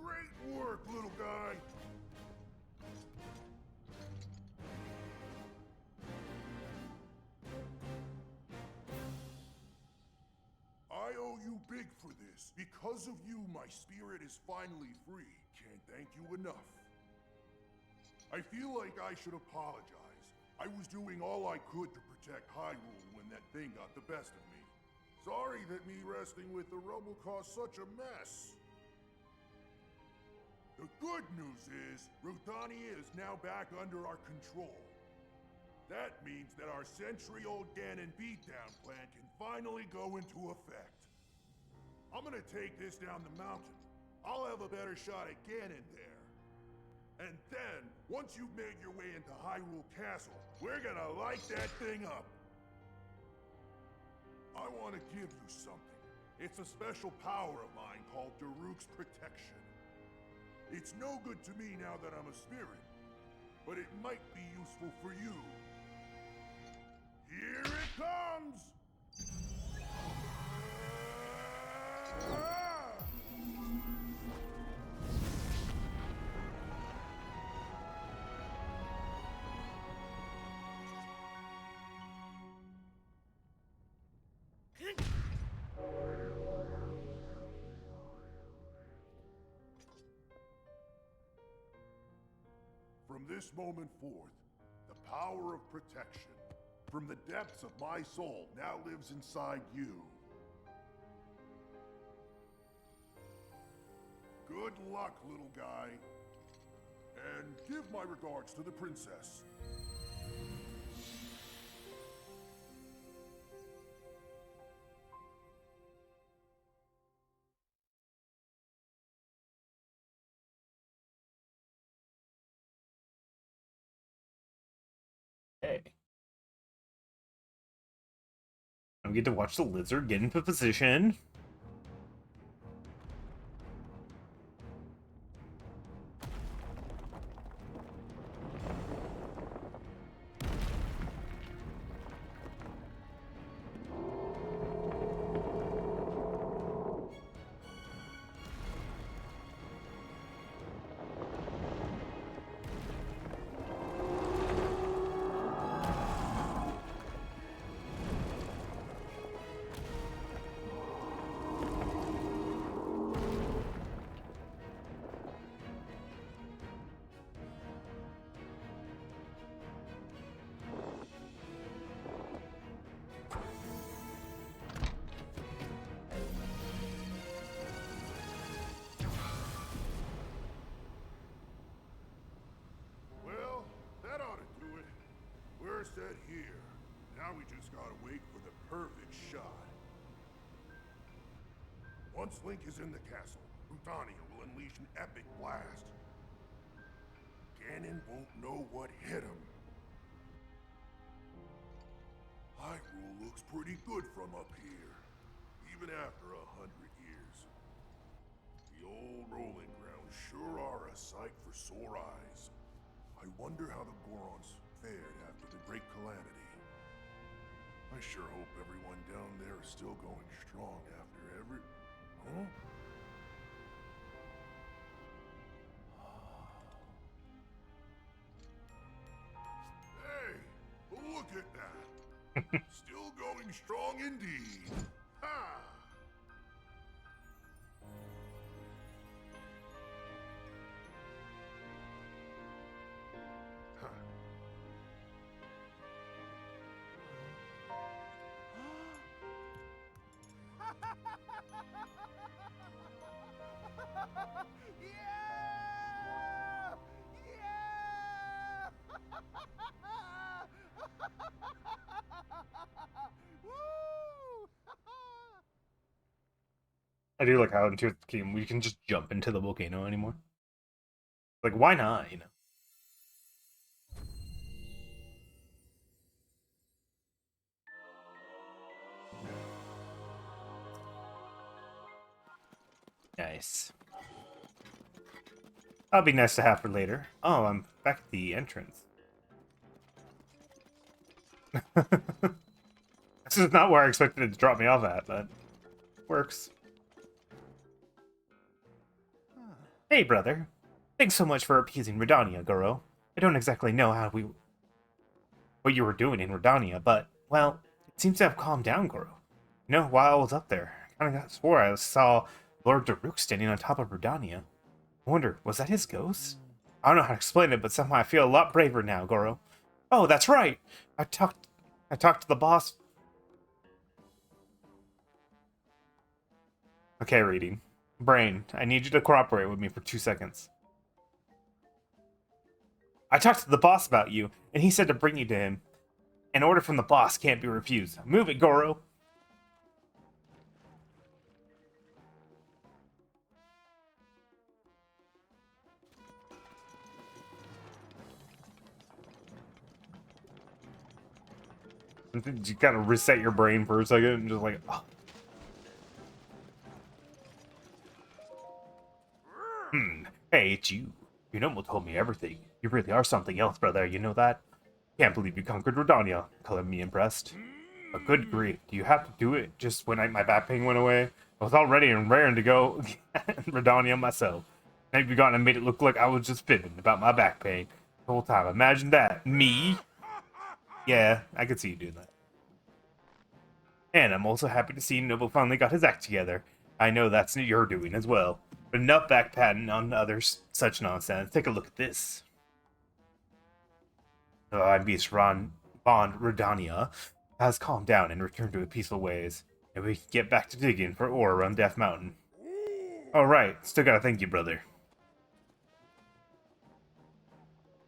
Great work, little guy. I owe you big for this. Because of you, my spirit is finally free. Can't thank you enough. I feel like I should apologize. I was doing all I could to protect Hyrule when that thing got the best of me. Sorry that me wrestling with the rubble caused such a mess. The good news is, Ruthania is now back under our control. That means that our century-old Ganon beatdown plan can finally go into effect. I'm gonna take this down the mountain. I'll have a better shot at Ganon there. And then, once you've made your way into Hyrule Castle, we're gonna light that thing up. I want to give you something. It's a special power of mine called Daruk's Protection. It's no good to me now that I'm a spirit, but it might be useful for you. Here it comes! From this moment forth, the power of protection from the depths of my soul now lives inside you. Good luck, little guy. And give my regards to the princess. Hey. I get to watch the lizard get into position. Well, that ought to do it. We're set here. Now we just gotta wait for the perfect shot. Once Link is in the castle, Ruthania will unleash an epic blast. Ganon won't know what hit him. Hyrule looks pretty good from up here, even after 100 years. The old rolling grounds sure are a sight for sore eyes. I wonder how the Gorons fared after the Great Calamity. I sure hope everyone down there is still going strong after every... Huh? Hey, look at that. Still going strong indeed. Ha! Yeah! Yeah! Woo! I do like how in Tears of the Kingdom we can just jump into the volcano anymore. Like, why not, Nice. That'll be nice to have for later. Oh, I'm back at the entrance. This is not where I expected it to drop me off at, but works. Hey, brother. Thanks so much for appeasing Redania, Goro. I don't exactly know what you were doing in Redania, but, well, it seems to have calmed down, Goro. You know, while I was up there, I kind of swore I saw Lord Daruk standing on top of Redania. I wonder, was that his ghost? I don't know how to explain it, but somehow I feel a lot braver now, Goro. Oh, that's right! I talked to the boss. Okay, reading. Brain, I need you to cooperate with me for 2 seconds. I talked to the boss about you, and he said to bring you to him. An order from the boss can't be refused. Move it, Goro! You gotta reset your brain for a second and just like, oh. Hey, it's you. Your noble told me everything. You really are something else, brother, you know that? Can't believe you conquered Rodania. Color me impressed. But good grief, do you have to do it just when my back pain went away? I was all ready and raring to go Rodania myself. Now you've gone and made it look like I was just fibbing about my back pain the whole time. Imagine that. Me? Yeah, I could see you doing that. And I'm also happy to see Noble finally got his act together. I know that's your doing as well. But enough backpatting on others such nonsense. Take a look at this. The Iron Beast Bond Redania has calmed down and returned to its peaceful ways, and we can get back to digging for ore around Death Mountain. Alright, still gotta thank you, brother.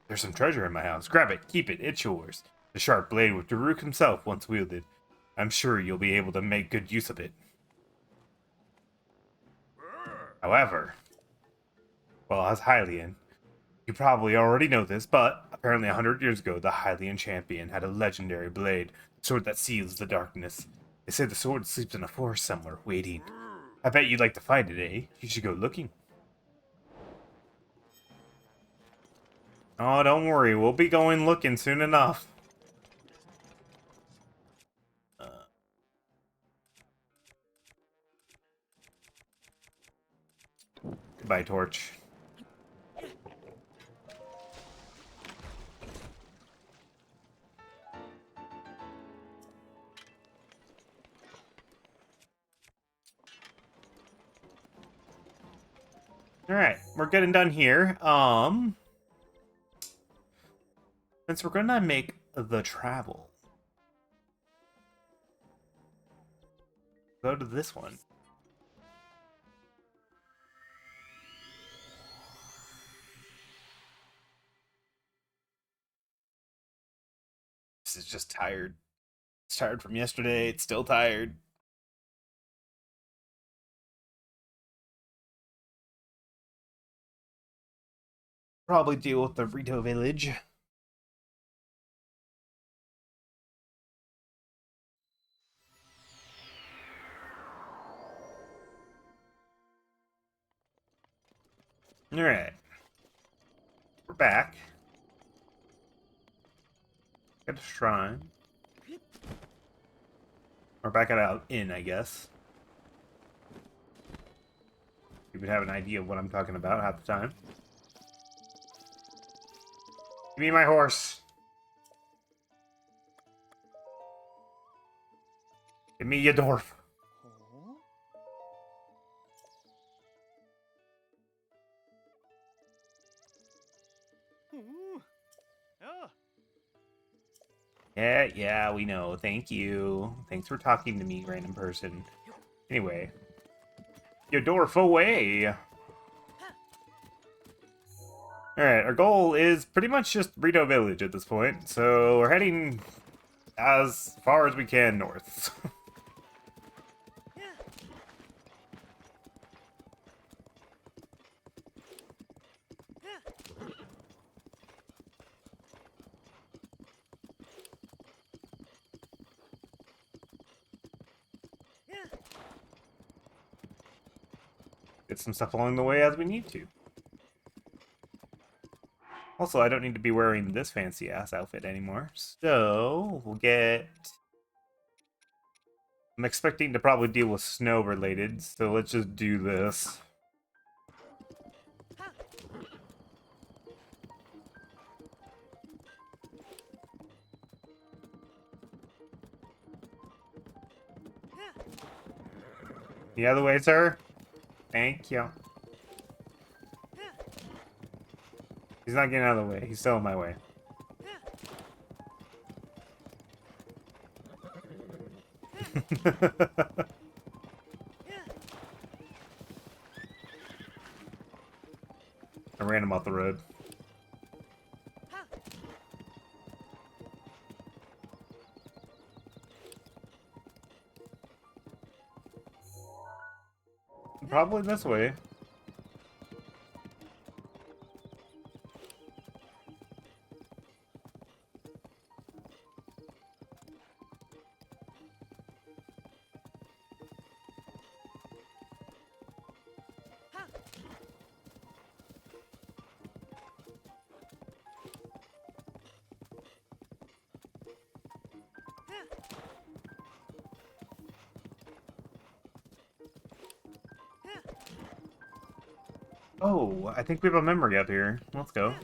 There's some treasure in my house. Grab it, keep it, it's yours. The sharp blade which Daruk himself once wielded. I'm sure you'll be able to make good use of it. However, well, as Hylian, you probably already know this, but apparently 100 years ago, the Hylian champion had a legendary blade, the sword that seals the darkness. They say the sword sleeps in a forest somewhere, waiting. I bet you'd like to find it, eh? You should go looking. Oh, don't worry, we'll be going looking soon enough. Goodbye, Torch. Alright, we're getting done here. Since we're gonna make the travel, go to this one. This is just tired. It's tired from yesterday. It's still tired. Probably deal with the Rito village. Alright. We're back. At a shrine. We're back at an inn, I guess. You would have an idea of what I'm talking about half the time. Give me my horse. Give me your dwarf. Yeah, we know. Thank you. Thanks for talking to me, random person. Anyway. Your dwarf away! Alright, our goal is pretty much just Rito Village at this point, so we're heading as far as we can north. Get some stuff along the way as we need to. Also, I don't need to be wearing this fancy-ass outfit anymore. So, we'll get... I'm expecting to probably deal with snow-related, so let's just do this. The other way, sir? Thank you. He's not getting out of the way. He's still in my way. I ran him off the road. Probably this way. Oh, I think we have a memory up here. Let's go.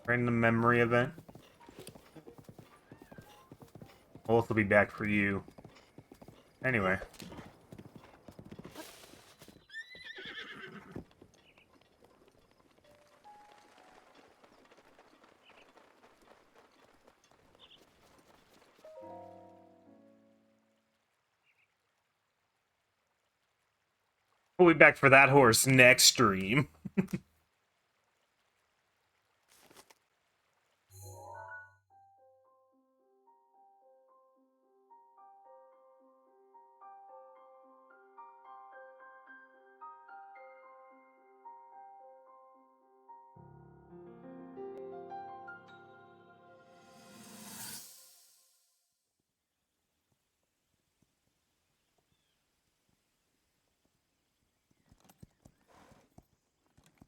Random memory event. We'll also be back for you. Anyway. We'll be back for that horse next stream.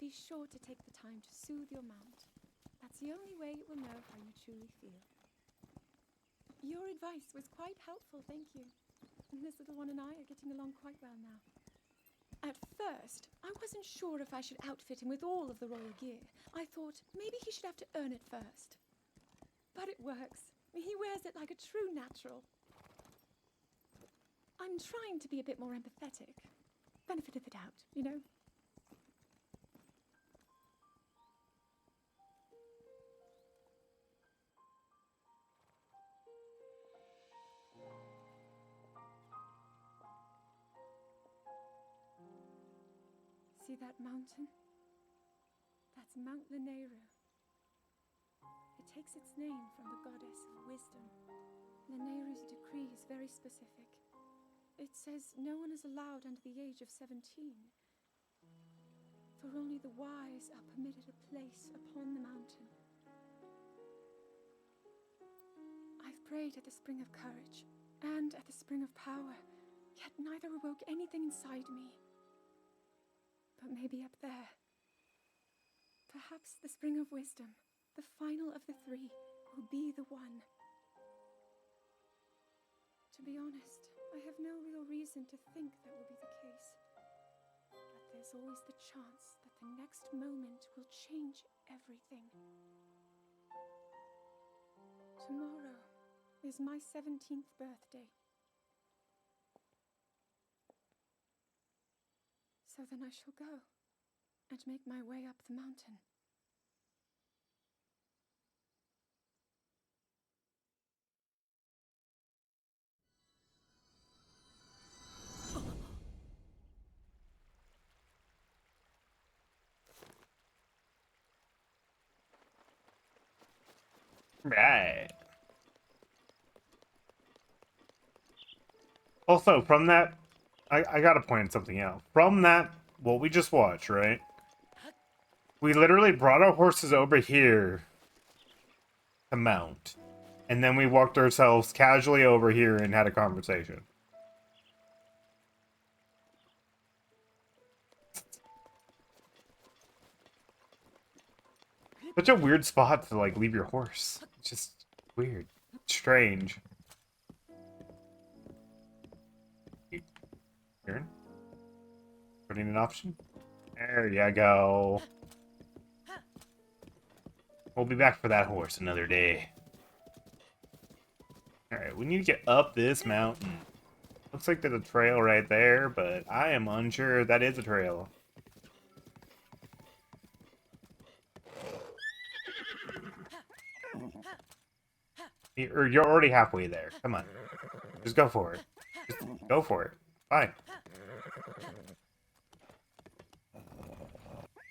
Be sure to take the time to soothe your mount. That's the only way it will know how you truly feel. Your advice was quite helpful, thank you. This little one and I are getting along quite well now. At first, I wasn't sure if I should outfit him with all of the royal gear. I thought maybe he should have to earn it first. But it works. He wears it like a true natural. I'm trying to be a bit more empathetic. Benefit of the doubt, you know? See that mountain? That's Mount Lanayru. It takes its name from the goddess of wisdom. Lanayru's decree is very specific. It says no one is allowed under the age of 17. For only the wise are permitted a place upon the mountain. I've prayed at the Spring of Courage and at the Spring of Power, yet neither awoke anything inside me. But maybe up there. Perhaps the Spring of Wisdom, the final of the three, will be the one. To be honest, I have no real reason to think that will be the case. But there's always the chance that the next moment will change everything. Tomorrow is my 17th birthday. So then I shall go and make my way up the mountain. Right. Also, from that, I gotta point something out. From that, what we just watched, right? We literally brought our horses over here to mount. And then we walked ourselves casually over here and had a conversation. Such a weird spot to like leave your horse. It's just weird. Strange. Turn. Putting an option. There you go. We'll be back for that horse another day. Alright, we need to get up this mountain. Looks like there's a trail right there, but I am unsure if that is a trail. You're already halfway there. Come on. Just go for it. Just go for it. Fine.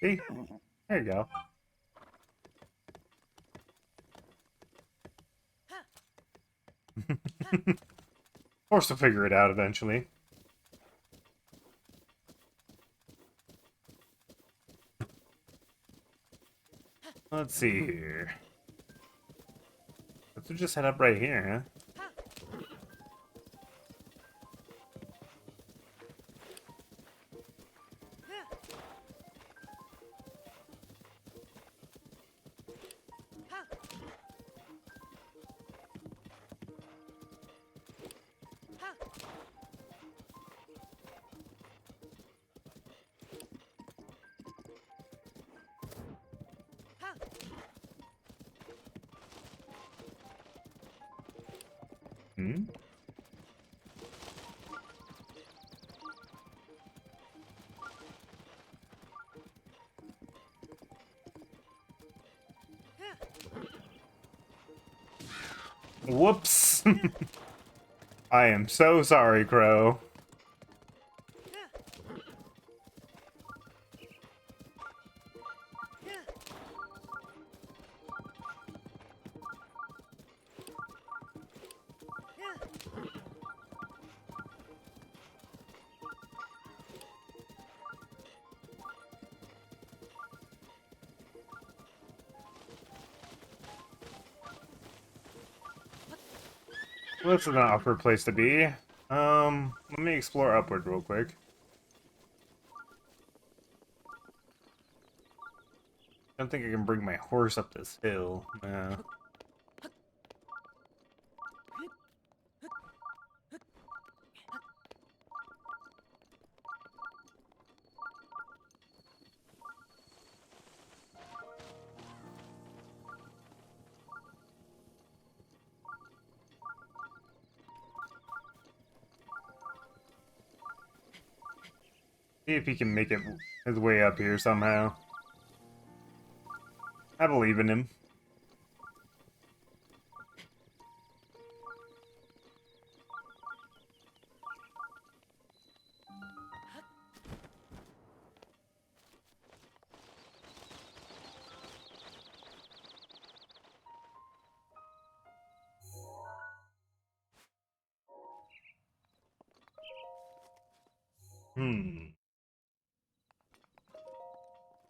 See? There you go. Forced to figure it out eventually. Let's see here. Let's just head up right here, huh? Hmm? Whoops! I am so sorry, Crow. Well, this is an awkward place to be. Let me explore upward real quick. I don't think I can bring my horse up this hill. No. See if he can make it his way up here somehow. I believe in him.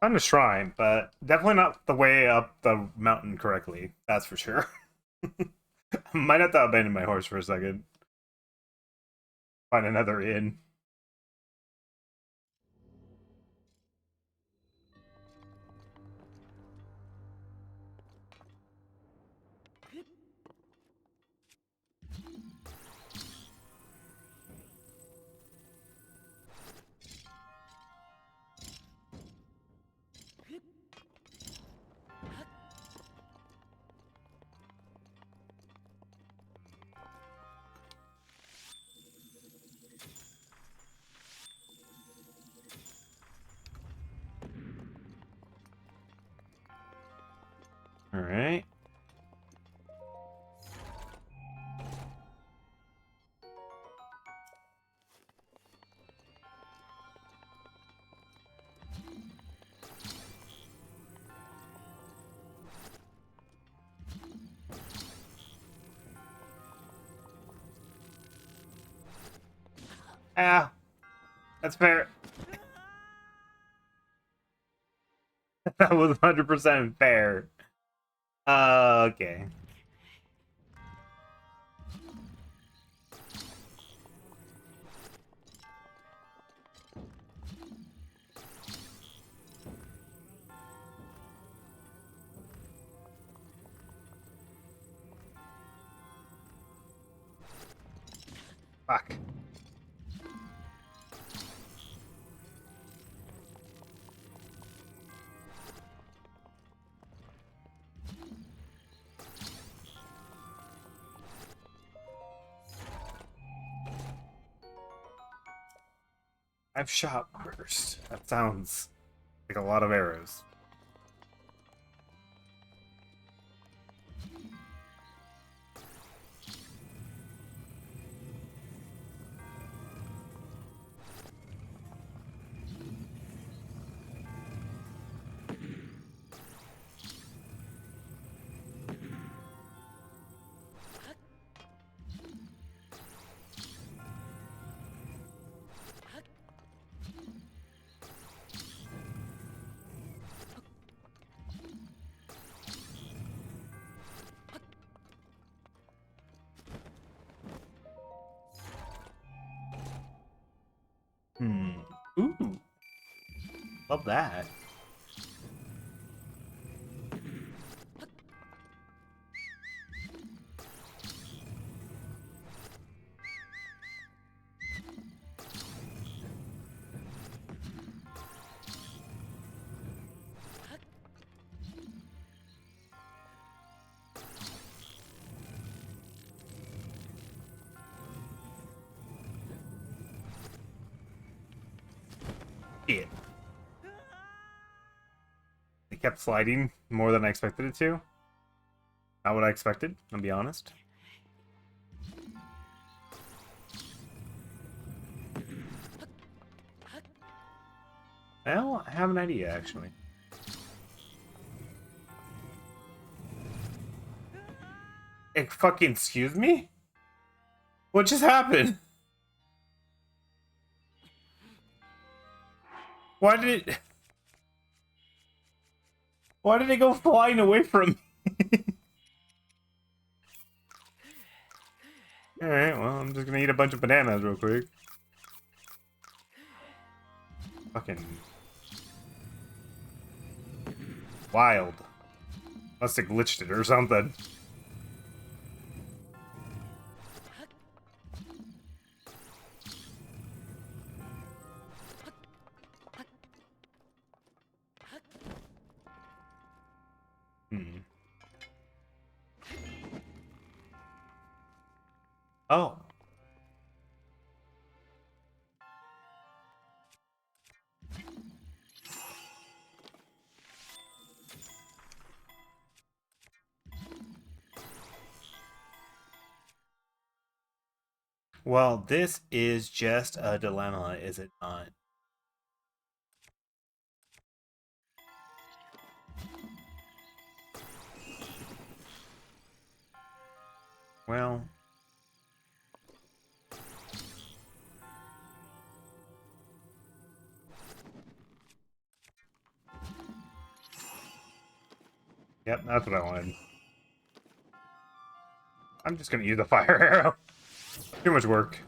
Found a shrine, but definitely not the way up the mountain correctly. That's for sure. Might have to abandon my horse for a second. Find another inn. Alright. Ah, that's fair. That was 100% fair. Okay. Fuck. I've shot burst. That sounds like a lot of arrows. Ooh. Love that. Shit. It kept sliding more than I expected it to. Not what I expected, I'll be honest. Well, I have an idea, actually. Fucking excuse me? What just happened? Why did it... Why did it go flying away from me? Alright, well, I'm just gonna eat a bunch of bananas real quick. Fucking... wild. Must have glitched it or something. Oh. Well, this is just a dilemma, is it not? Well... Yep, that's what I wanted. I'm just gonna use the fire arrow. Too much work.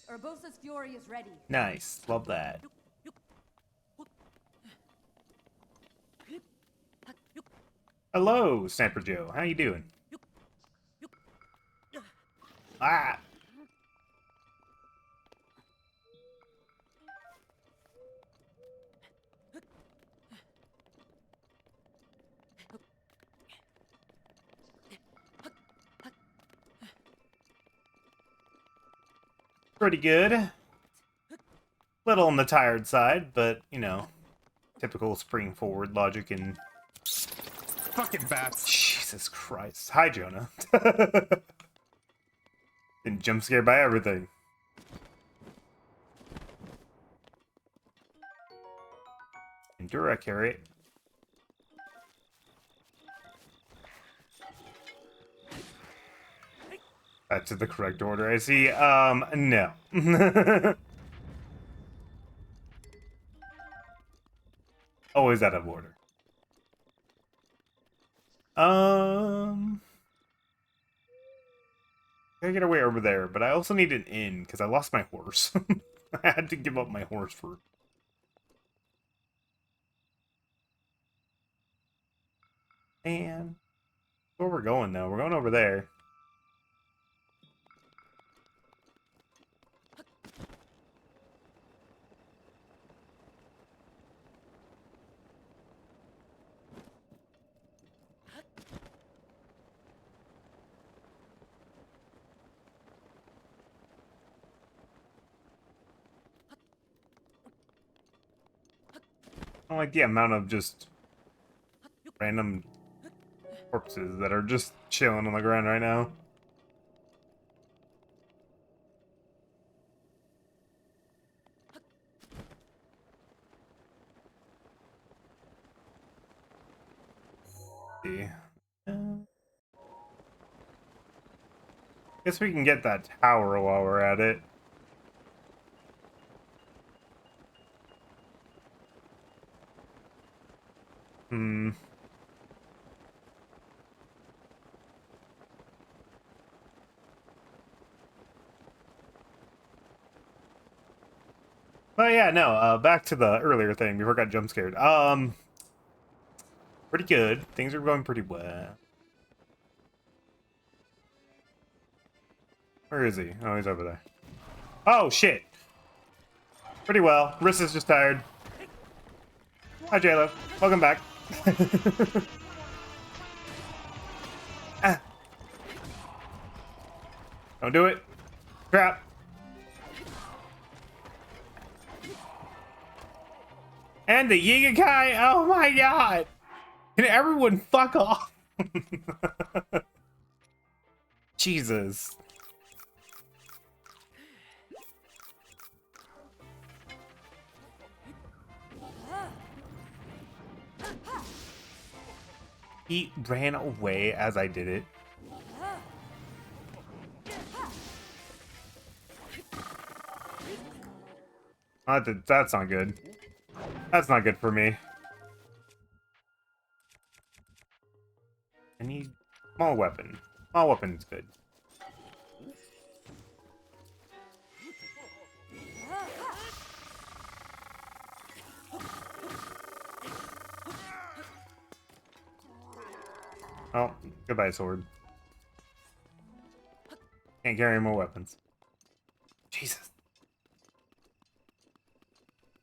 Urbosa's fury is ready. Nice, love that. Hello, Sniper Joe. How you doing? Ah! Pretty good. little on the tired side, but, you know, typical spring forward logic and... Fucking bats. Jesus Christ. Hi, Jonah. Been jump scared by everything. Endura carry. Back to the correct order, I see. No. Always out of order. Gotta get away over there, but I also need an inn, because I lost my horse. I had to give up my horse for... Man. Where we're going now? We're going over there. I don't like the amount of just random corpses that are just chilling on the ground right now. See. Guess we can get that tower while we're at it. But yeah, no, back to the earlier thing before I got jump scared. Pretty good. Things are going pretty well. Where is he? Oh, he's over there. Oh, shit. Pretty well. Rissa's just tired. Hi, JLo. Welcome back. Ah. Don't do it. Crap. And the Yigakai. Oh my god. Can everyone fuck off? Jesus. He ran away as I did it. That's not good. That's not good for me. I need small weapon. Small weapon's good. Oh, goodbye, sword. Can't carry more weapons. Jesus.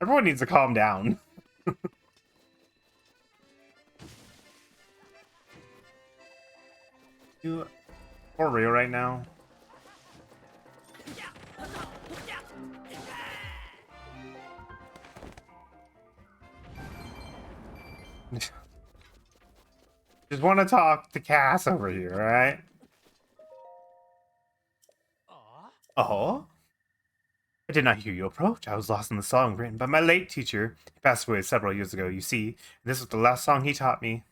Everyone needs to calm down. You for real right now? Just want to talk to Cass over here, alright? Oh? I did not hear you approach. I was lost in the song written by my late teacher. He passed away several years ago, you see. This was the last song he taught me.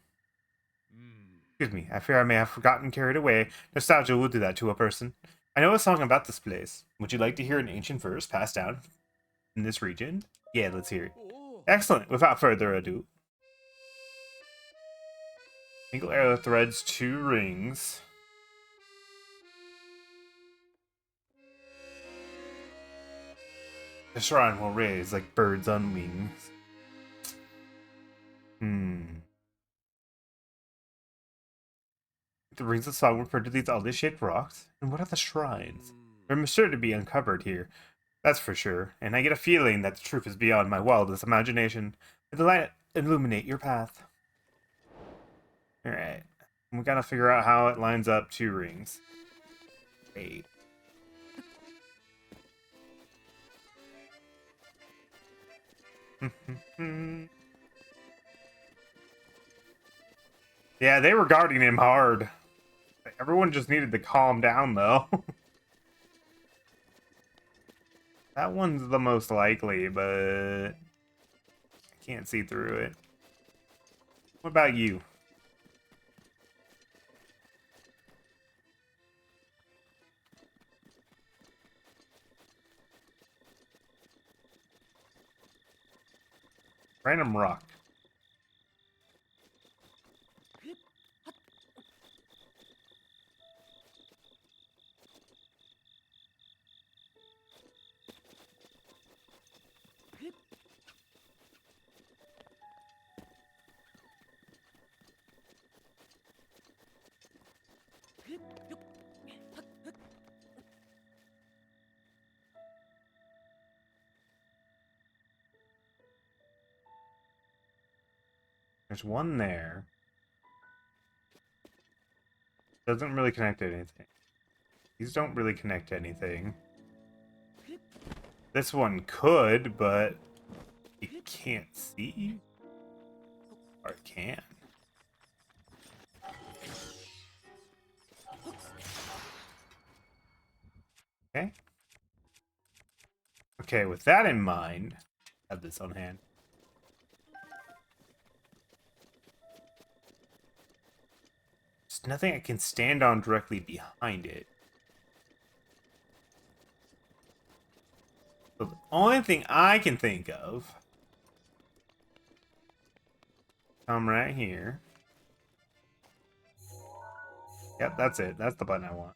Excuse me, I fear I may have forgotten, carried away. Nostalgia will do that to a person. I know a song about this place. Would you like to hear an ancient verse passed down in this region? Yeah, let's hear it. Excellent. Without further ado. Single arrow threads 2 rings. The shrine will raise like birds on wings. The rings of song refer to these oddly shaped rocks. And what are the shrines? They're sure to be uncovered here. That's for sure. And I get a feeling that the truth is beyond my wildest imagination. May the light illuminate your path. Alright. We gotta figure out how it lines up 2 rings. 8. Yeah, they were guarding him hard. Everyone just needed to calm down, though. That one's the most likely, but I can't see through it. What about you? Random rock. There's one there. Doesn't really connect to anything. These don't really connect to anything. This one could, but it can't see. Or it can. Okay. Okay, with that in mind, I have this on hand. There's nothing I can stand on directly behind it. So the only thing I can think of, come right here. Yep, that's it. That's the button I want.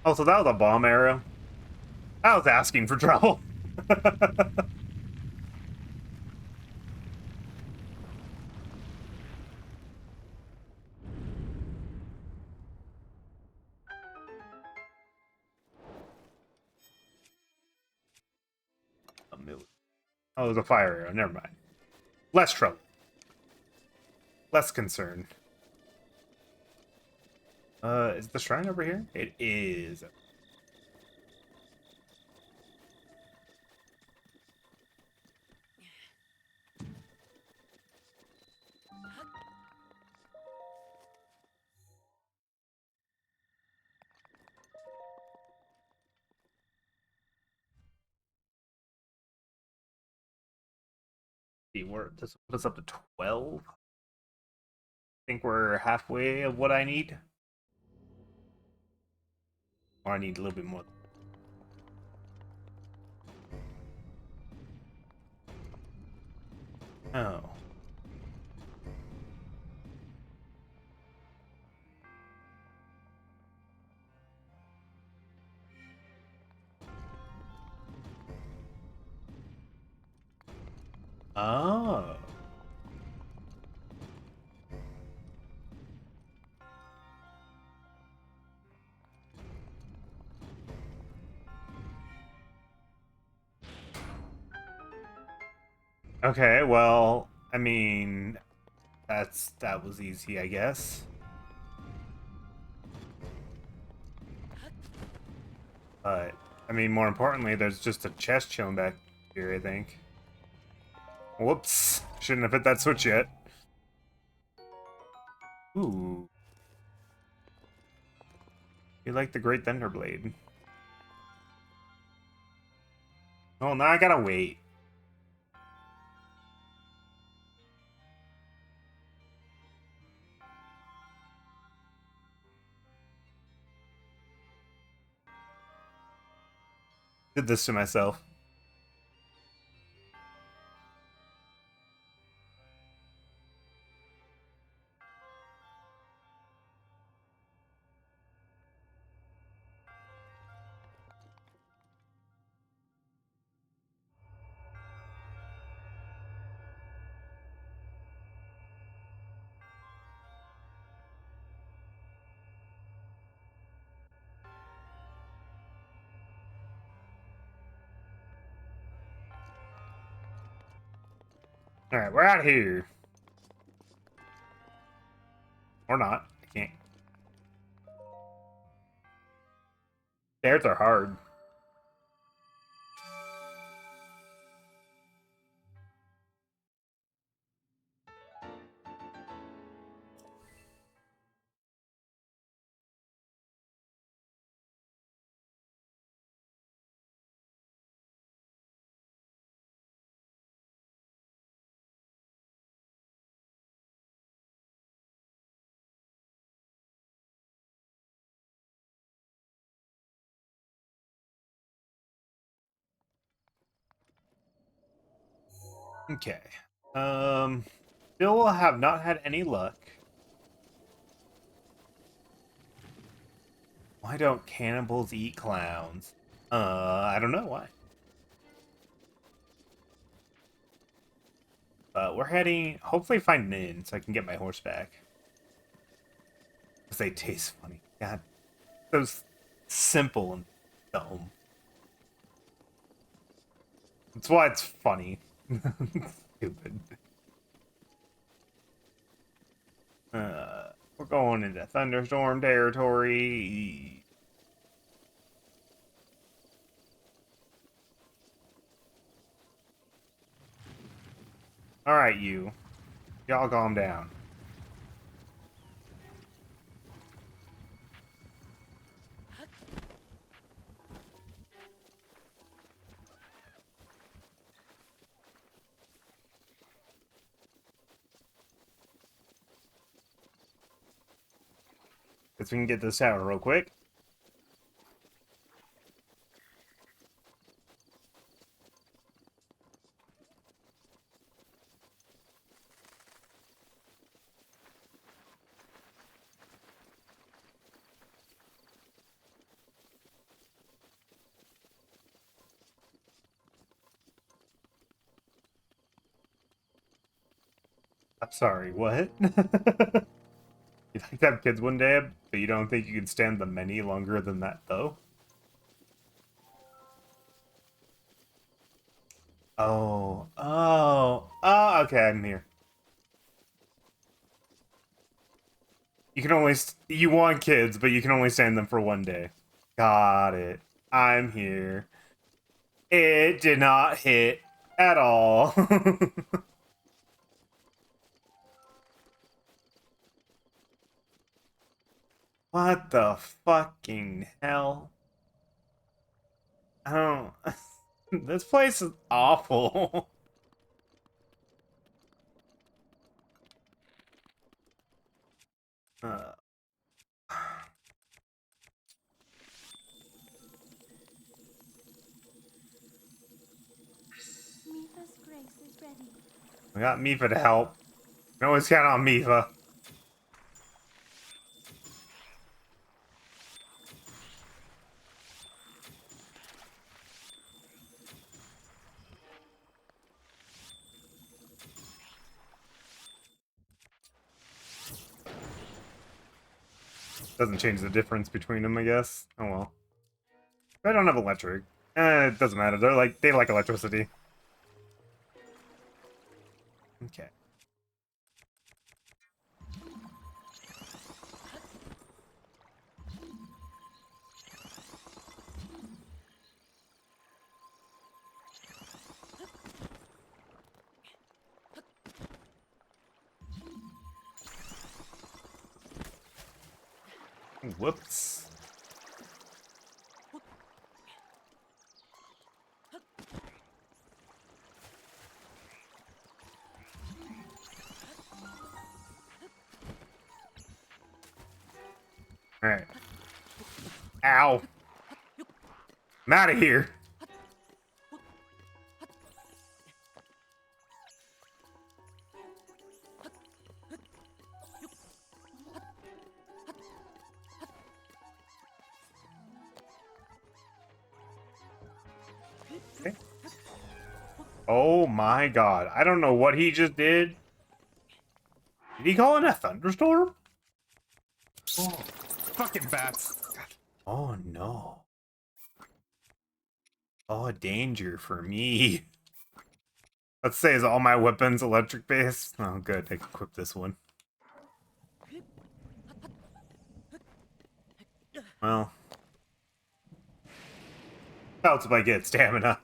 Oh, so that was a bomb arrow. I was asking for trouble. Oh, it was a fire arrow. Never mind. Less trouble. Less concern. Is the shrine over here? It is. See, this put us up to 12. I think we're halfway of what I need. Or I need a little bit more. Oh. Oh. Okay, well, I mean, that was easy, I guess. But I mean, more importantly, there's just a chest chilling back here, I think. Whoops. Shouldn't have hit that switch yet. Ooh. You like the Great Thunderblade. Oh, now I gotta wait. Did this to myself. Alright, we're out here. Or not. I can't. Stairs are hard. Okay. Still have not had any luck. Why don't cannibals eat clowns? I don't know why. But we're heading, hopefully find an inn so I can get my horse back. Because they taste funny. God, so simple and dumb. That's why it's funny. Stupid. We're going into thunderstorm territory. Alright, you. Y'all calm down. Guess we can get this out real quick. I'm sorry, what? You like to have kids one day, but you don't think you can stand them any longer than that, though? Oh, okay, I'm here. You can only, you want kids, but you can only stand them for one day. Got it. I'm here. It did not hit at all. What the fucking hell? I don't... This place is awful. Uh, Mifa's grace is ready. we got Mifa to help. You can always count on Mifa. Doesn't change the difference between them, I guess. Oh well. I don't have electric. It doesn't matter. They like electricity. Okay. Whoops. Alright. Ow. I'm out of here. Okay. Oh my god. I don't know what he just did. Did he call in a thunderstorm? Oh, fucking bats. Oh no. Oh, danger for me. Let's say, is all my weapons electric based? Oh, good. I can equip this one. Well, Helps if I get stamina.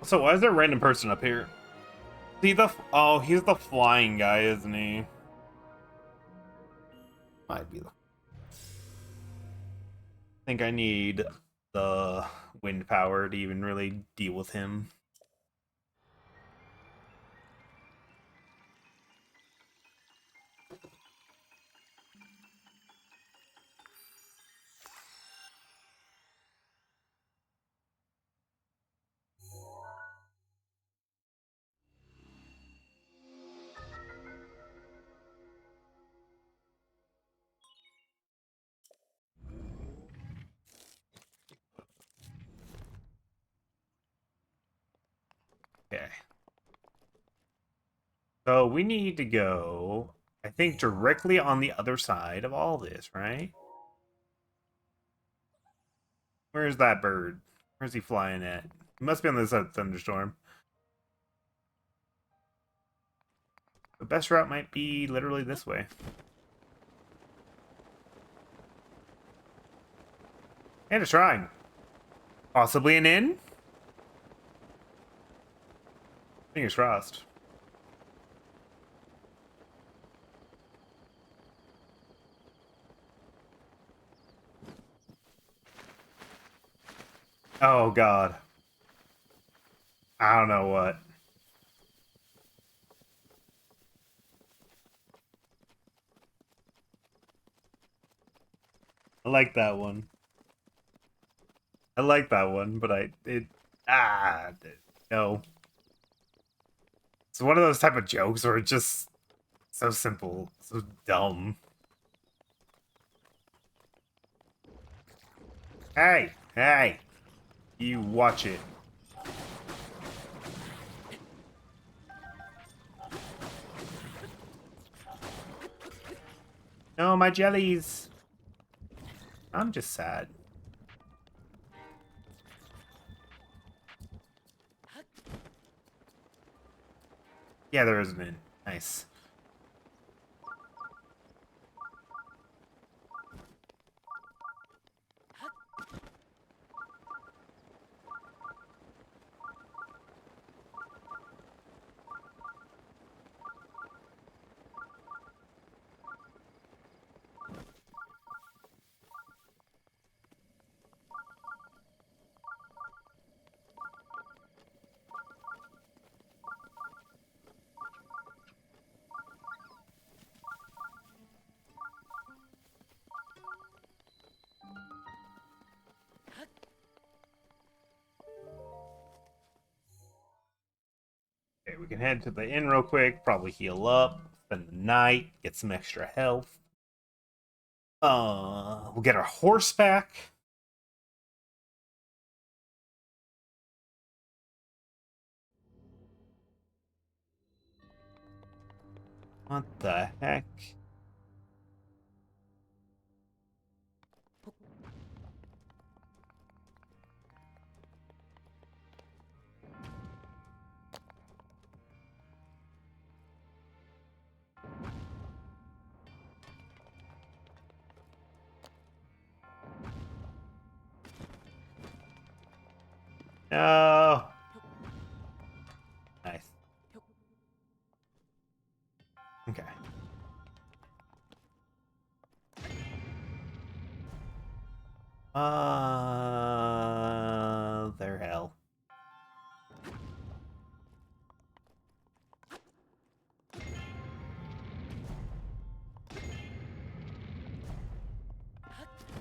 So why is there a random person up here? See the oh, he's the flying guy, isn't he? Might be the. I think I need the wind power to even really deal with him. Okay. So we need to go, I think, directly on the other side of all this, right? Where's that bird? Where's he flying at? He must be on this side of the thunderstorm. The best route might be literally this way. And a shrine. Possibly an inn? Fingers crossed. Oh god. I don't know what. I like that one. I like that one, but no. It's one of those type of jokes where it's just so simple, so dumb. Hey, hey, you watch it. No, my jellies. I'm just sad. Yeah, there is an inn. Nice. Okay, we can head to the inn real quick, probably heal up, spend the night, get some extra health. We'll get our horse back. What the heck? No. Nice. Okay. Their hell.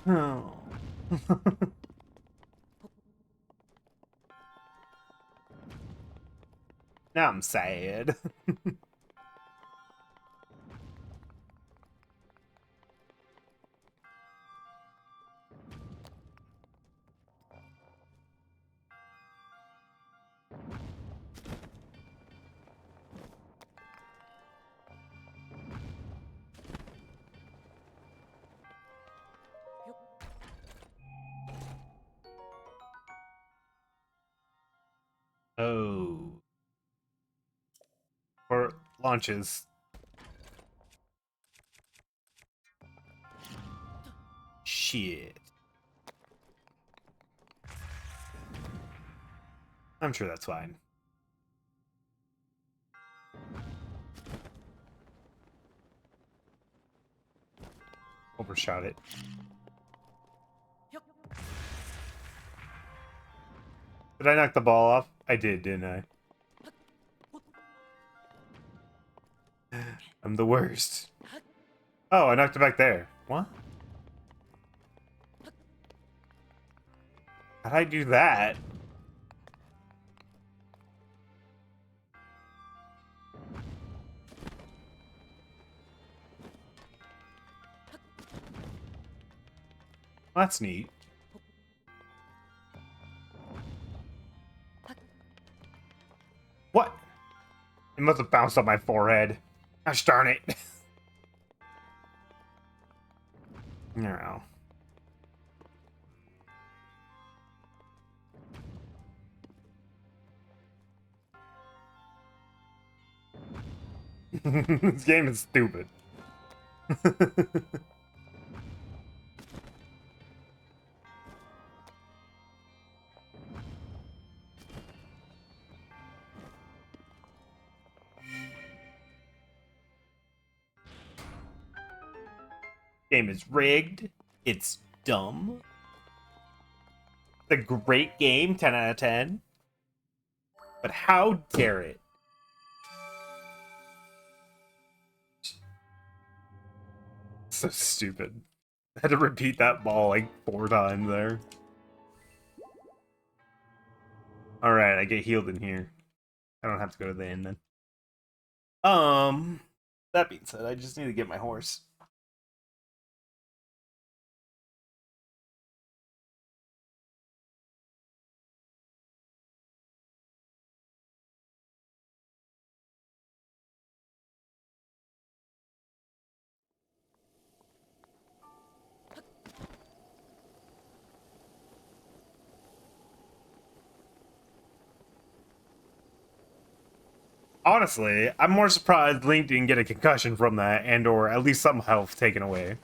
Oh. Now I'm sad. Oh. Or launches. Shit. I'm sure that's fine. Overshot it. Did I knock the ball off? I did, didn't I? I'm the worst. Oh, I knocked it back there. What? How'd I do that? That's neat. What? It must have bounced off my forehead. Gosh darn it. No. This game is stupid. Game is rigged. It's dumb. It's a great game, 10 out of 10. But how dare it? So stupid. I had to repeat that ball like 4 times there. Alright, I get healed in here. I don't have to go to the inn then. That being said, I just need to get my horse. Honestly, I'm more surprised Link didn't get a concussion from that, and or at least some health taken away.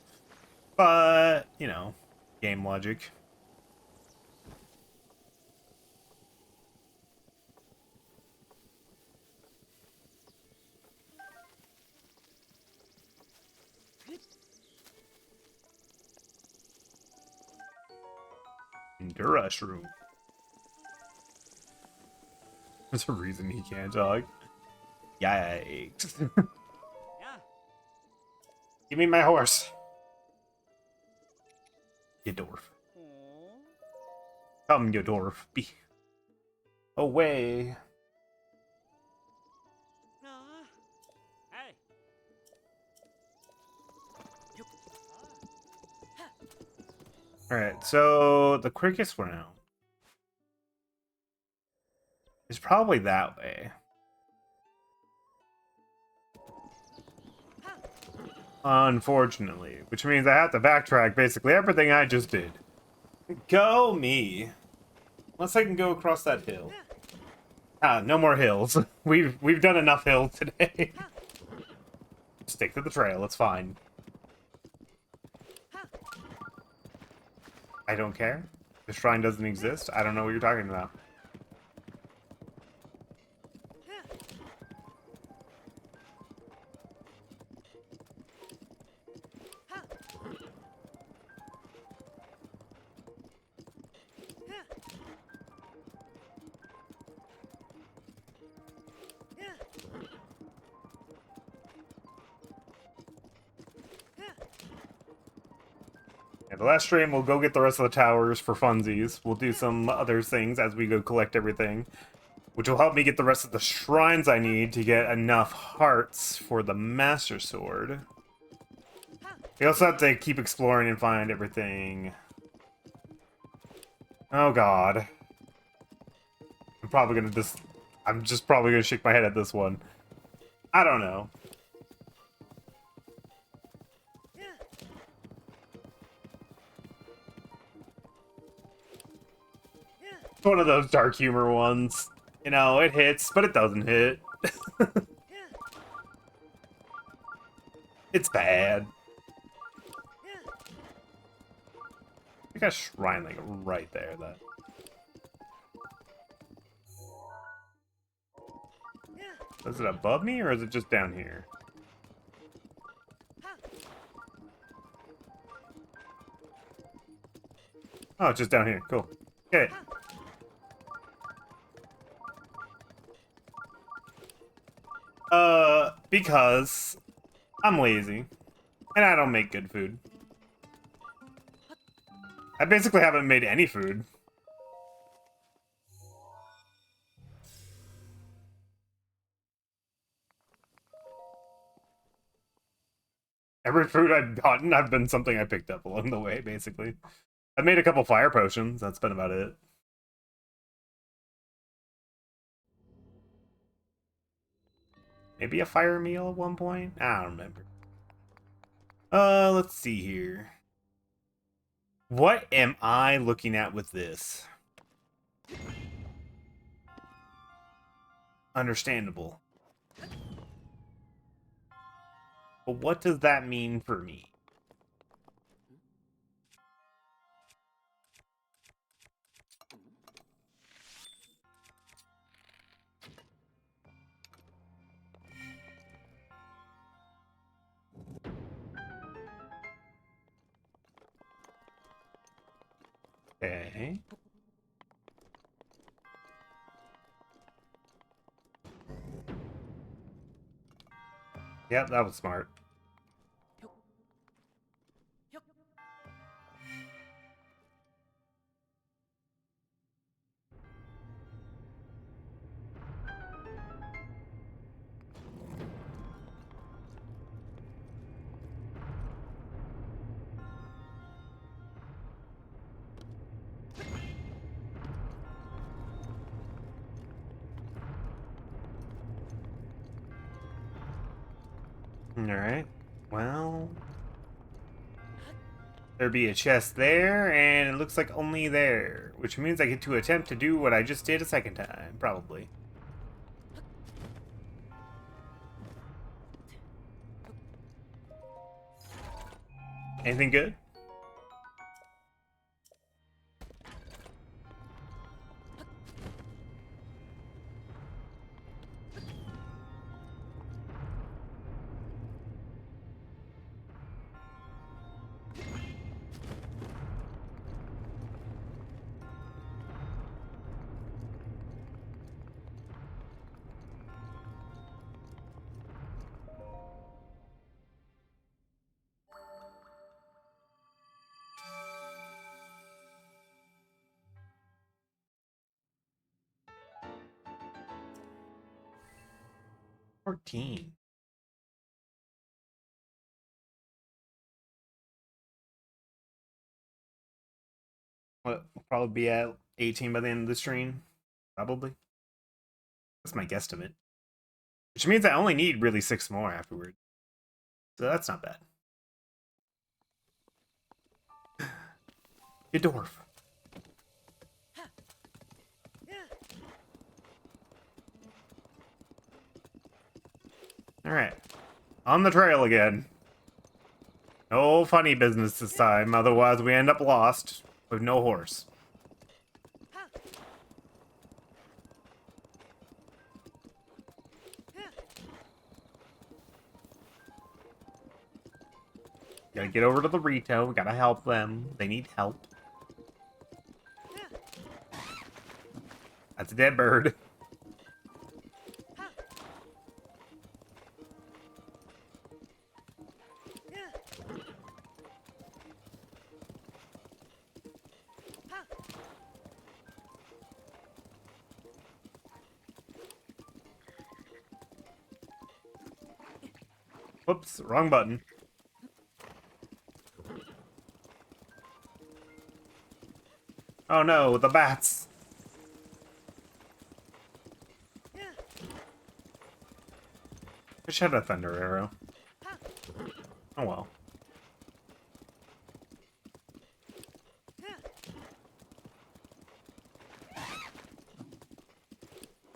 But, you know, game logic. Endurance room. There's a reason he can't talk. Yikes. Yeah. Give me my horse. You dwarf. Come, you dwarf. Be away. Hey. Alright, so the quickest route is probably that way. Unfortunately, which means I have to backtrack basically everything I just did. Go me. Unless I can go across that hill. Ah, no more hills. We've done enough hills today. Stick to the trail, it's fine. I don't care. The shrine doesn't exist. I don't know what you're talking about. Yeah, the last stream, we'll go get the rest of the towers for funsies. We'll do some other things as we go collect everything, which will help me get the rest of the shrines I need to get enough hearts for the Master Sword. We also have to keep exploring and find everything. Oh god. I'm just probably gonna shake my head at this one. I don't know. It's one of those dark humor ones. You know, it hits, but it doesn't hit. It's bad. I got a shrine like right there, though. Is it above me, or is it just down here? Oh, it's just down here. Cool. Okay. Because I'm lazy. And I don't make good food. I basically haven't made any food. Every food I've gotten, I've been something I picked up along the way, basically. I've made a couple fire potions, that's been about it. Maybe a fire meal at one point? I don't remember. Let's see here. What am I looking at with this? Understandable. But what does that mean for me? Okay. Yep, that was smart. Alright. Well... there'd be a chest there, and it looks like only there. Which means I get to attempt to do what I just did a second time, probably. Anything good? $14. What, we'll probably be at 18 by the end of the stream? Probably. That's my guesstimate. Which means I only need really 6 more afterward. So that's not bad. You dwarf. Alright. On the trail again. No funny business this time, otherwise we end up lost with no horse. Gotta get over to the Rito, we gotta help them. They need help. That's a dead bird. Whoops, wrong button. Oh no, the bats. I should have a thunder arrow. Oh well.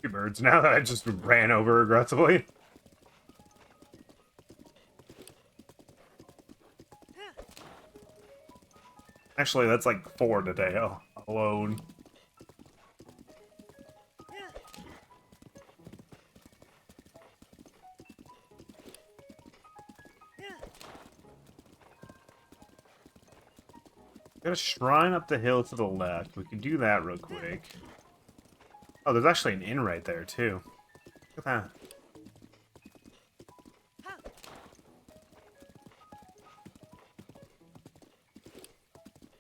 two birds now that I just ran over aggressively. Actually, that's like 4 today alone. Got a shrine up the hill to the left. We can do that real quick. Oh, there's actually an inn right there, too. Look at that.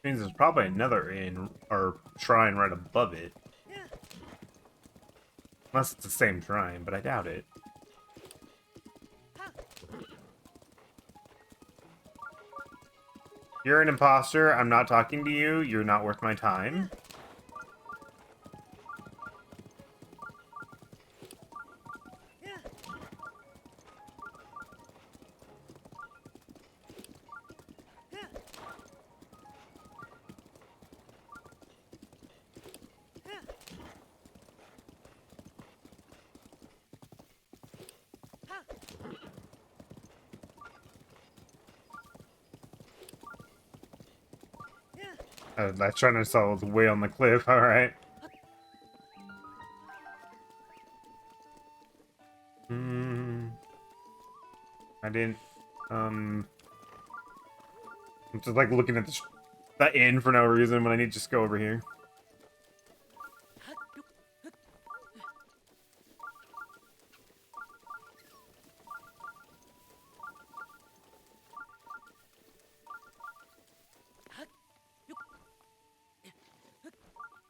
Means there's probably another inn or shrine right above it. Unless it's the same shrine, but I doubt it. You're an imposter. I'm not talking to you. You're not worth my time. That China saw was way on the cliff. All right. I didn't. I'm just like looking at the inn for no reason when I need to just go over here.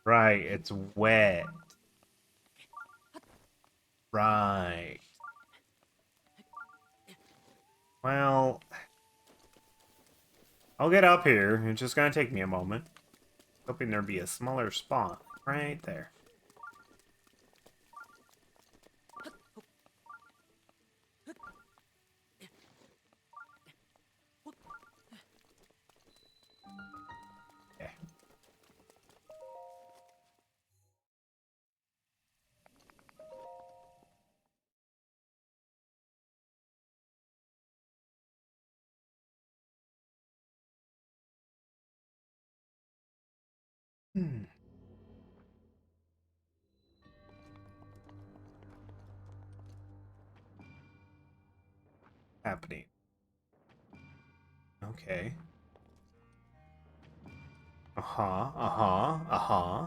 Right, it's wet. Right. Well, I'll get up here. It's just gonna take me a moment. Hoping there'd be a smaller spot right there. Okay. Happening. Okay. Uh-huh, uh-huh, uh-huh.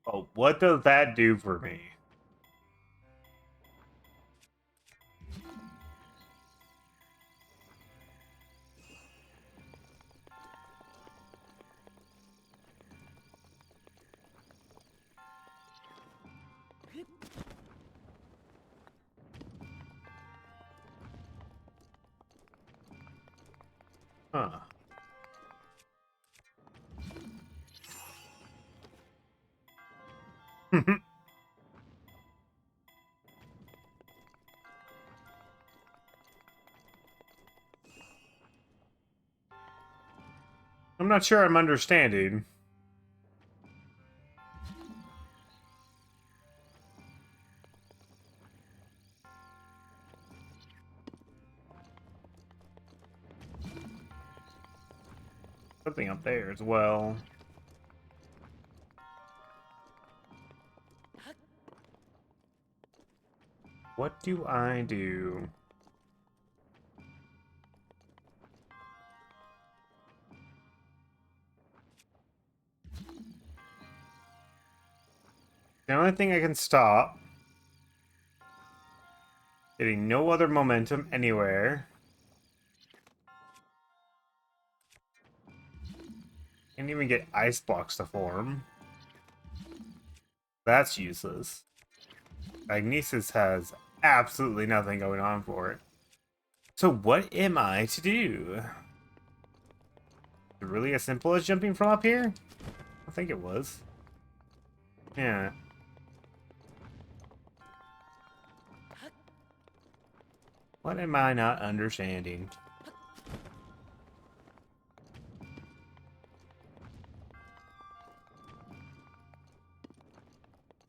Oh, what does that do for me? Huh. I'm not sure I'm understanding. Something up there as well. What do I do? The only thing I can stop. Getting no other momentum anywhere. Can't even get ice blocks to form. That's useless. Magnesis has absolutely nothing going on for it. So what am I to do? Is it really as simple as jumping from up here? I think it was. Yeah. What am I not understanding?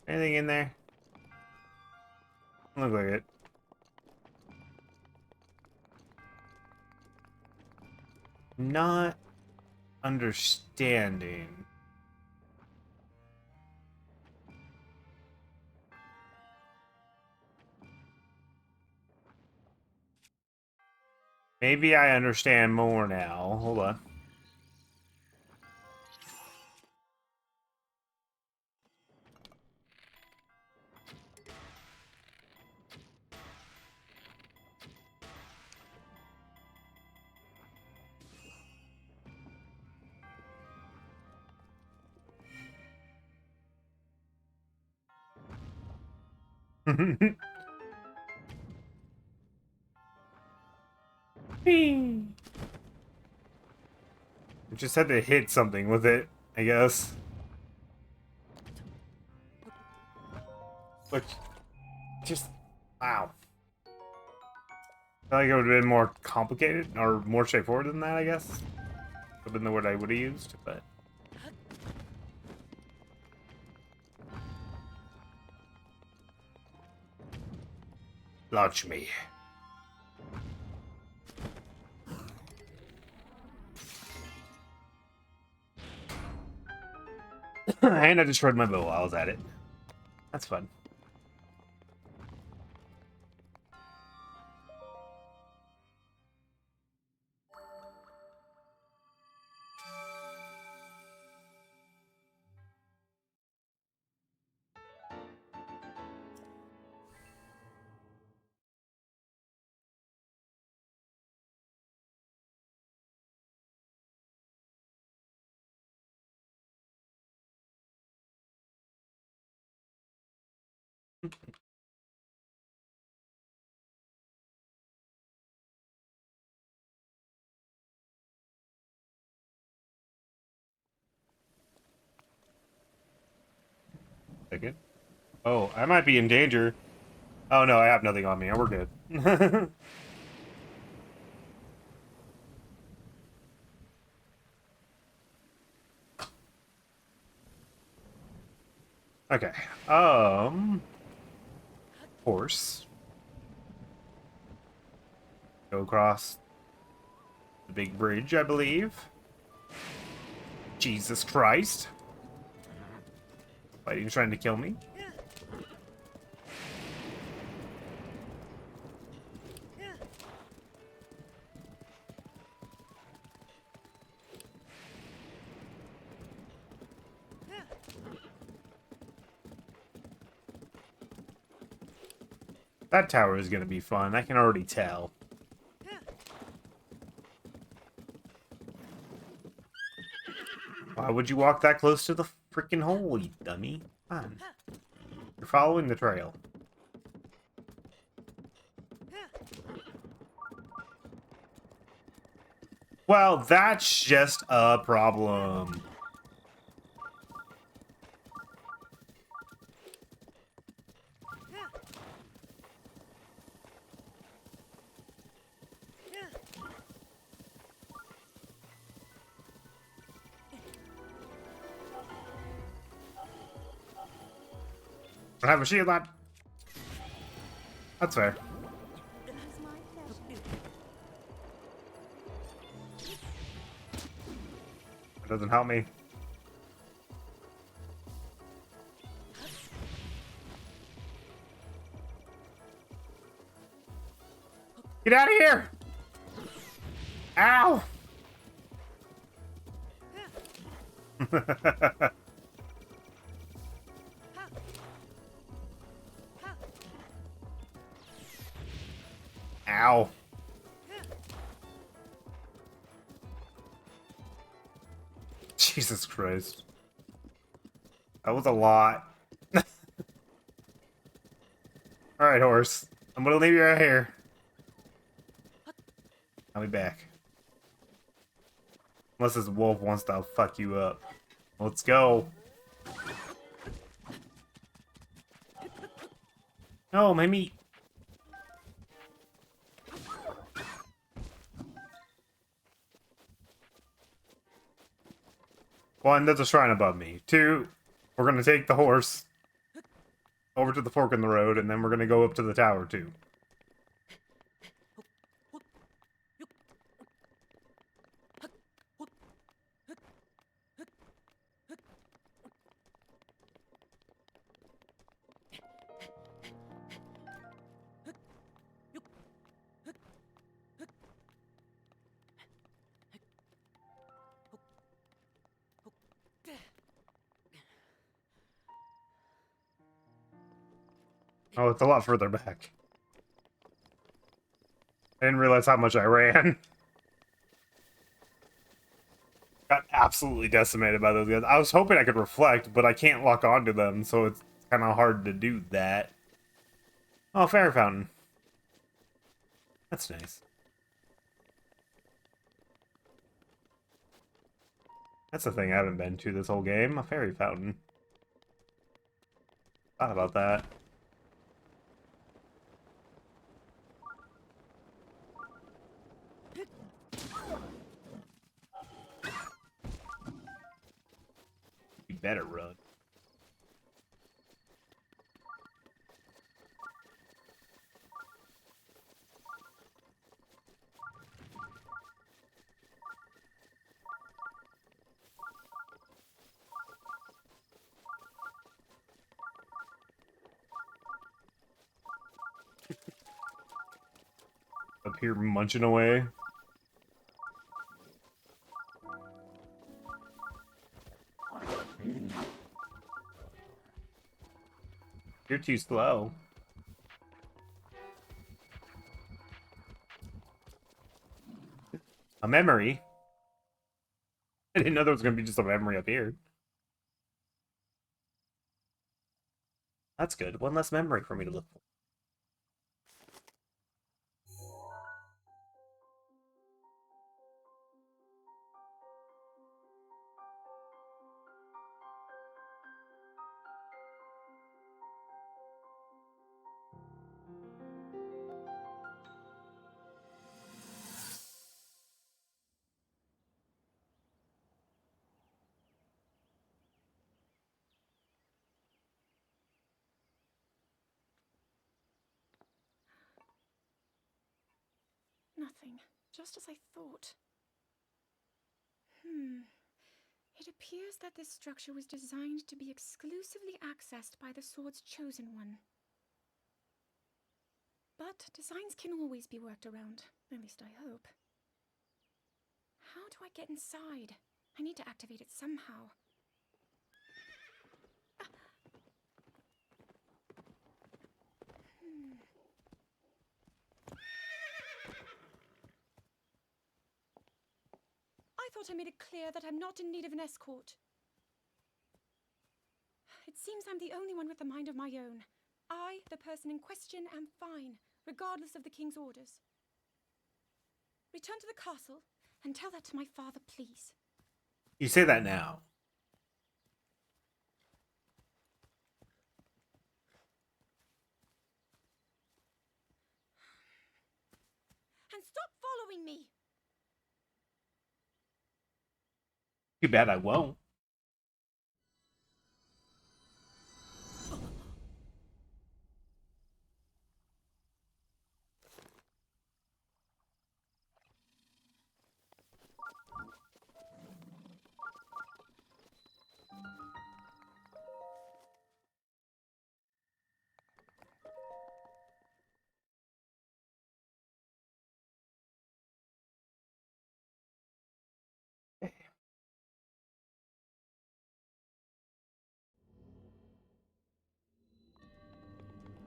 Anything in there? Look like it. Not understanding. Maybe I understand more now. Hold on. Whee! I just had to hit something with it, I guess. Which, just, wow. I feel like it would have been more complicated, or more straightforward than that, I guess. Would have been the word I would have used, but... Launch me. And I destroyed my bow while I was at it. That's fun. Second. Oh, I might be in danger. Oh no, I have nothing on me. We're good. Okay. Horse. Go across the big bridge, I believe. Jesus Christ. Fighting, trying to kill me. That tower is gonna be fun. I can already tell. Why would you walk that close to the freaking hole, you dummy? Come on. You're following the trail. Well, that's just a problem. I have a shield on. That's fair. It's my pleasure. It doesn't help me. Get out of here! Ow! Ow. Jesus Christ. That was a lot. Alright, horse. I'm gonna leave you right here. I'll be back. Unless this wolf wants to fuck you up. Let's go. No, my meat. 1, there's a shrine above me. 2, we're gonna take the horse over to the fork in the road, and then we're gonna go up to the tower, too. Oh, it's a lot further back. I didn't realize how much I ran. Got absolutely decimated by those guys. I was hoping I could reflect, but I can't lock onto them, so it's kind of hard to do that. Oh, fairy fountain. That's nice. That's the thing I haven't been to this whole game, a fairy fountain. Thought about that. You better run. Up here munching away. You're too slow. A memory? I didn't know there was going to be just a memory up here. That's good. One less memory for me to look for. Nothing. Just as I thought. It appears that this structure was designed to be exclusively accessed by the sword's chosen one. But designs can always be worked around. At least I hope. How do I get inside? I need to activate it somehow. I thought I made it clear that I'm not in need of an escort. It seems I'm the only one with a mind of my own. I, the person in question, am fine, regardless of the king's orders. Return to the castle and tell that to my father, please. You say that now. And stop following me! Too bad I won't.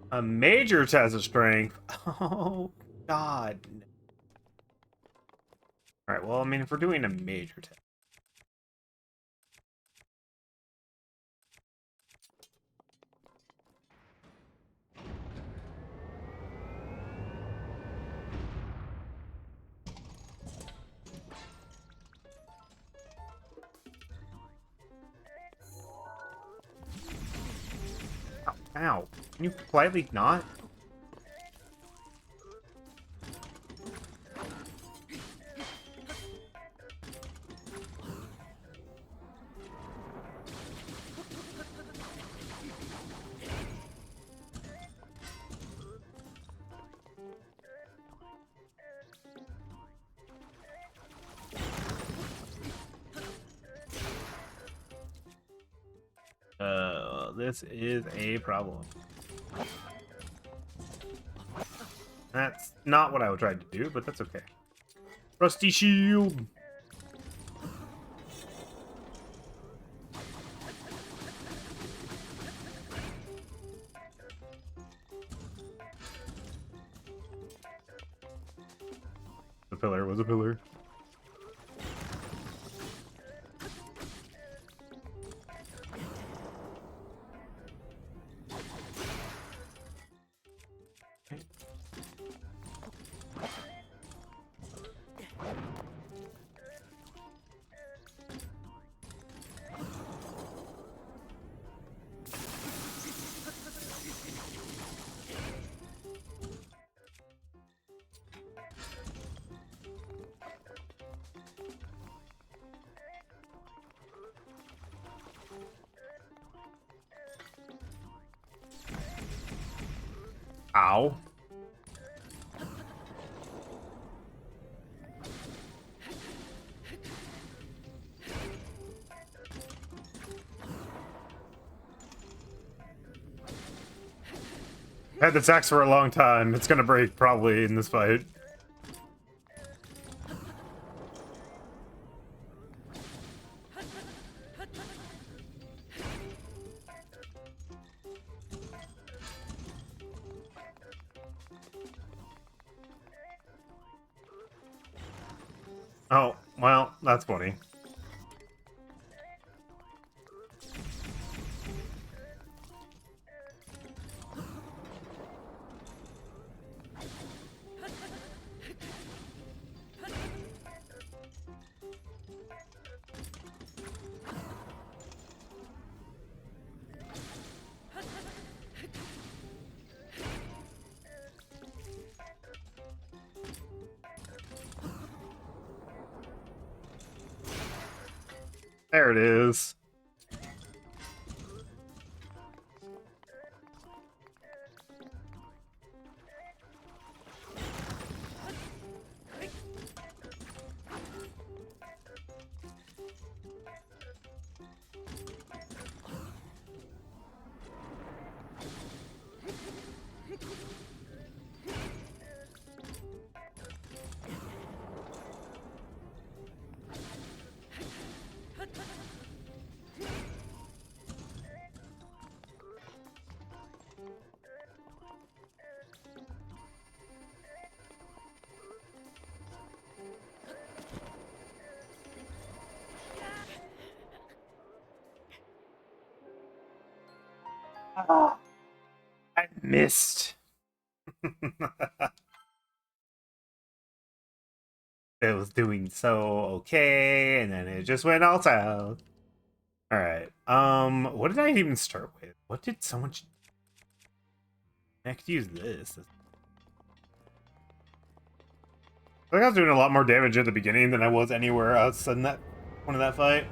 A major test of strength. Oh, God. Alright, well, I mean, if we're doing a major test. Ow, ow. Can you politely not? this is a problem. That's not what I would try to do, but that's okay. Rusty shield. The pillar was a pillar. Ow. Had this axe for a long time. It's gonna break probably in this fight. Oh, well, that's funny. There it is. I missed. It was doing so okay, and then it just went all south. All right. What did I even start with? What did so much? I could use this. I think I was doing a lot more damage at the beginning than I was anywhere else in that one of that fight.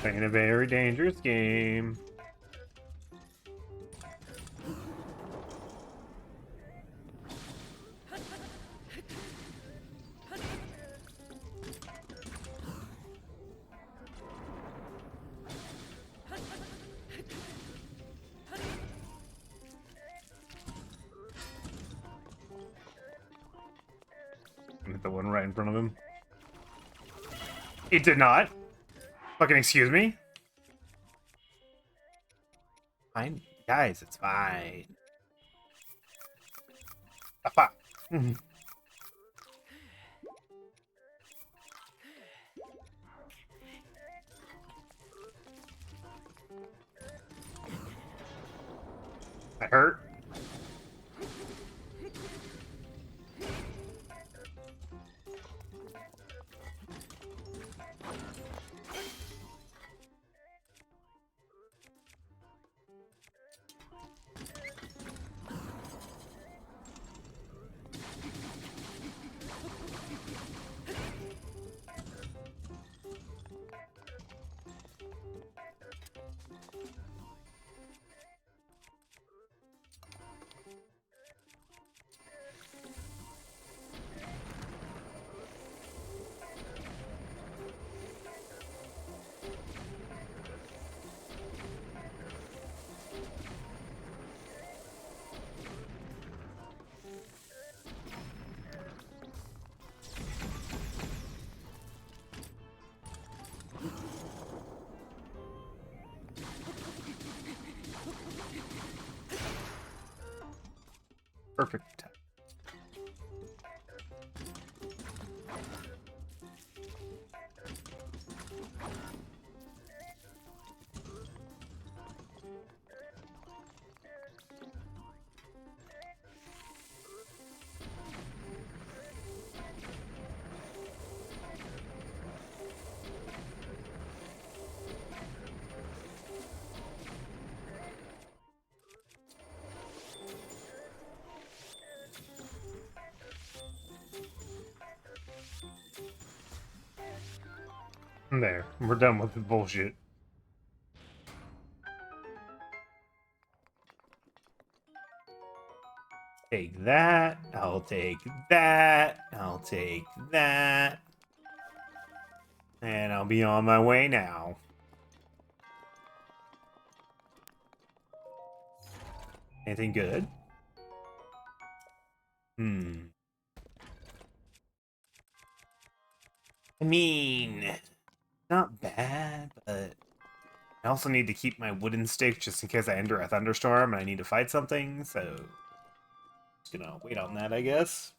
Playing a very dangerous game. Hit the one right in front of him. It did not. Fucking excuse me? Fine. Guys, it's fine. Ah, fuck. That hurt. Perfect. There. We're done with the bullshit. Take that. I'll take that. I'll take that. And I'll be on my way now. Anything good? I mean, not bad, but I also need to keep my wooden stick just in case I enter a thunderstorm and I need to fight something, so just gonna wait on that, I guess.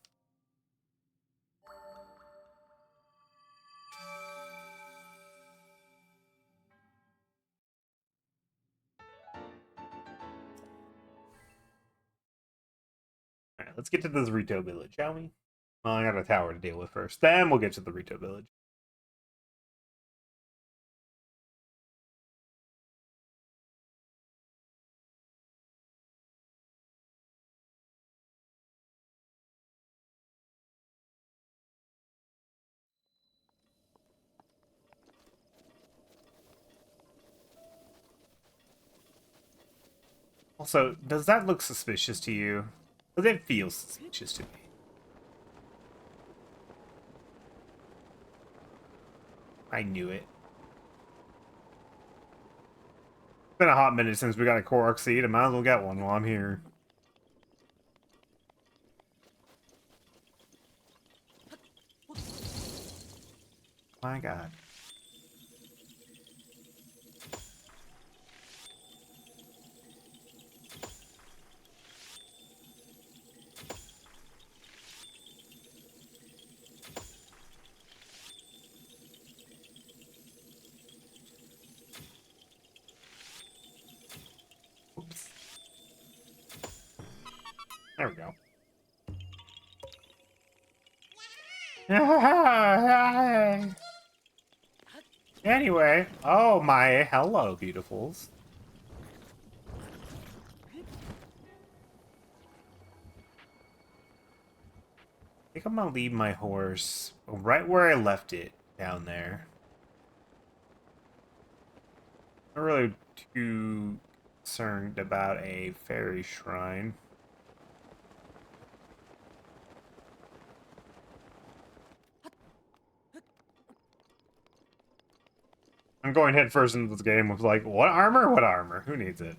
Alright, let's get to this Rito village, shall we? Well, I got a tower to deal with first. Then we'll get to the Rito village. Also, does that look suspicious to you? Does it feel suspicious to me? I knew it. It's been a hot minute since we got a Korok seed. I might as well get one while I'm here. My god. Oops. There we go. Anyway, oh my, hello, beautifuls. I think I'm gonna leave my horse right where I left it, down there. Not really too concerned about a fairy shrine. I'm going head first into this game with like, what armor? What armor? Who needs it?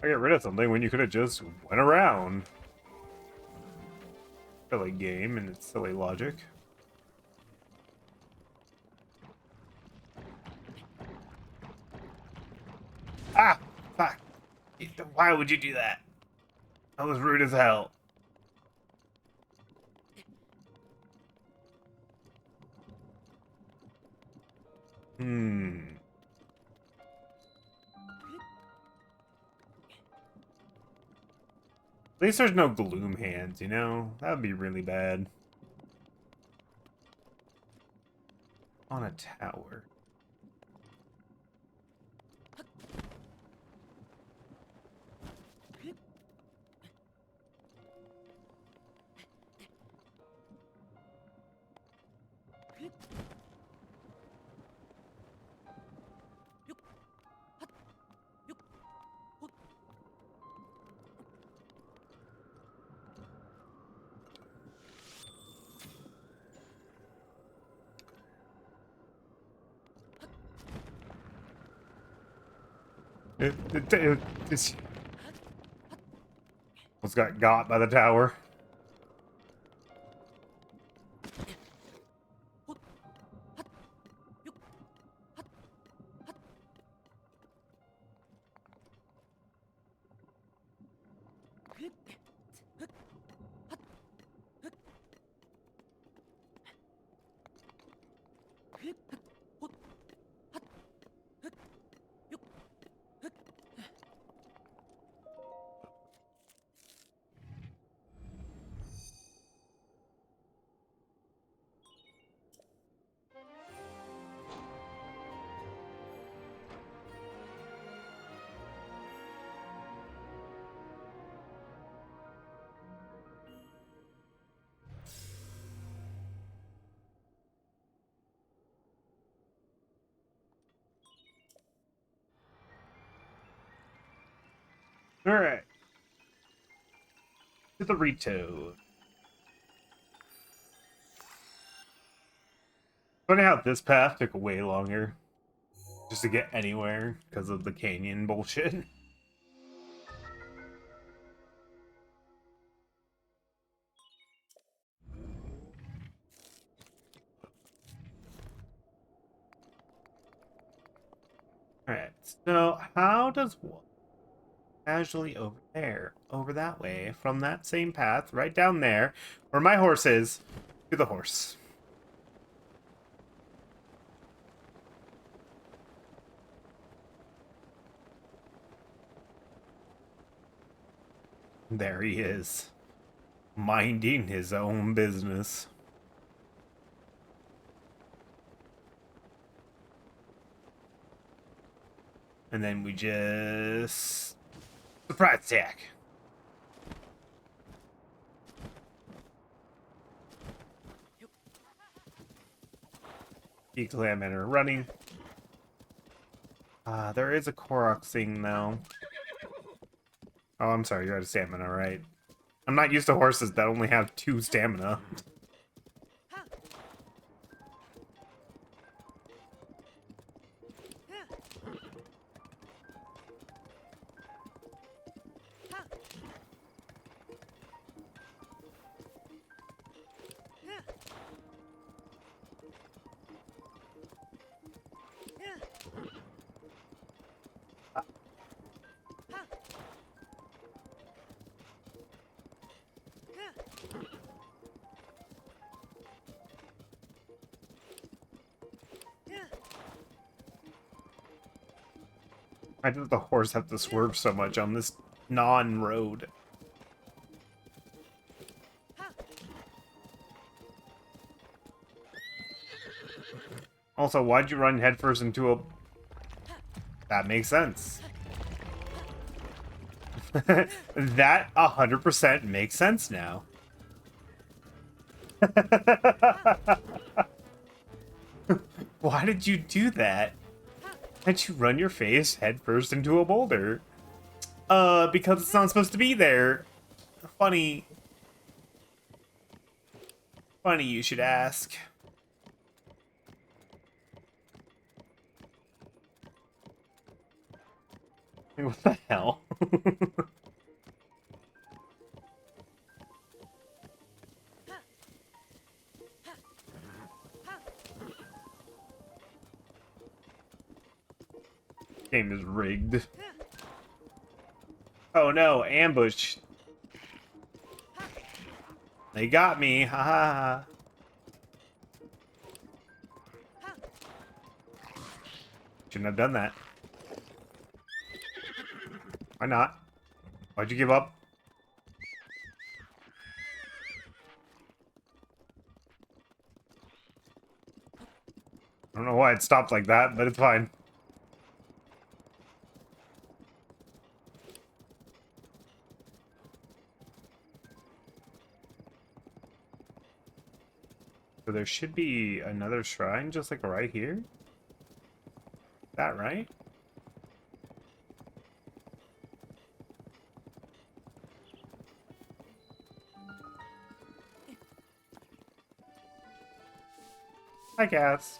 I get rid of something when you could have just went around. Silly game and its silly logic. Ah! Fuck! Why would you do that? That was rude as hell. At least there's no gloom hands, you know? That would be really bad. On a tower. It's almost got by the tower. Alright. To the Rito. Funny how this path took way longer. Just to get anywhere because of the canyon bullshit. Alright, so how does one casually over there, over that way, from that same path, right down there, where my horse is, to the horse? There he is, minding his own business. And then we just... surprise attack. Keep Glamour running. There is a Korok thing, though. Oh, I'm sorry, you're out of stamina, right? I'm not used to horses that only have 2 stamina. Why does the horse have to swerve so much on this non-road? Also, why'd you run headfirst into a... That makes sense. That 100% makes sense now. Why did you do that? Why'd you run your face headfirst into a boulder? Because it's not supposed to be there. Funny. Funny you should ask. What the hell? Game is rigged. Oh no, ambush. They got me. Ha ha ha. Shouldn't have done that. Why not? Why'd you give up? I don't know why it stopped like that, but it's fine. So there should be another shrine just like right here. Is that right? I guess.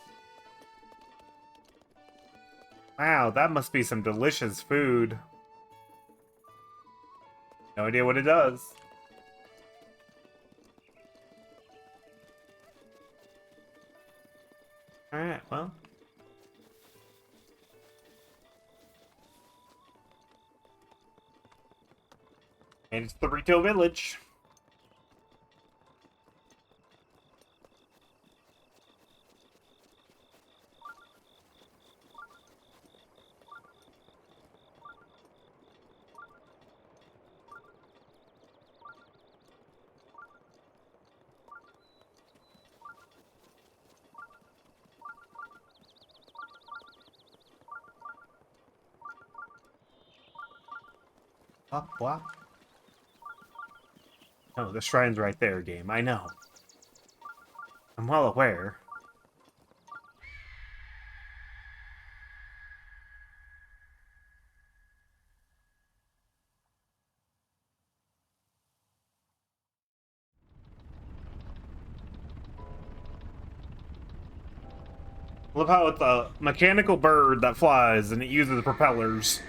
Wow, that must be some delicious food. No idea what it does. Alright, well. And it's the retail village. What? Oh, the shrine's right there, game. I know. I'm well aware. Love how it's a mechanical bird that flies and it uses propellers.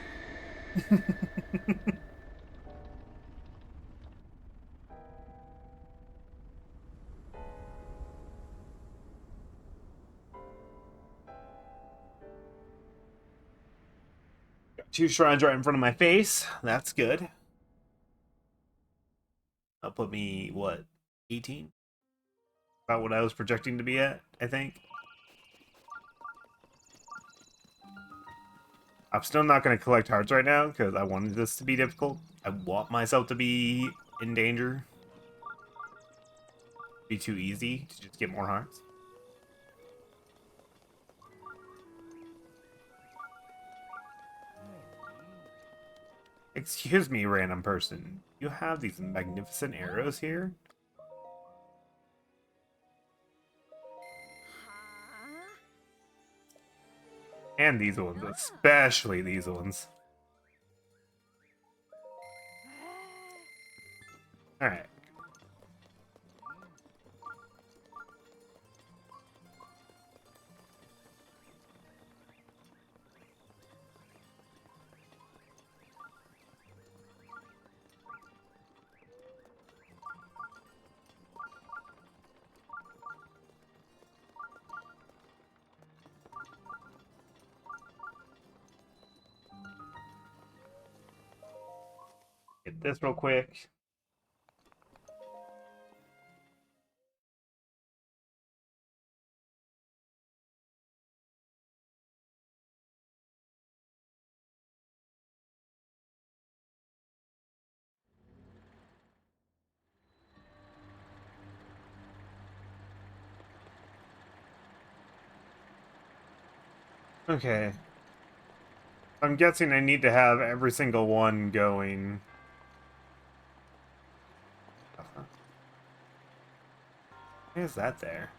Got two shrines right in front of my face. That's good. That'll put me, what, 18? About what I was projecting to be at, I think. I'm still not going to collect hearts right now because I wanted this to be difficult. I want myself to be in danger. Be too easy to just get more hearts. Excuse me, random person. You have these magnificent arrows here? And these ones, especially these ones. Alright. Get this real quick. Okay. I'm guessing I need to have every single one going. Why is that there?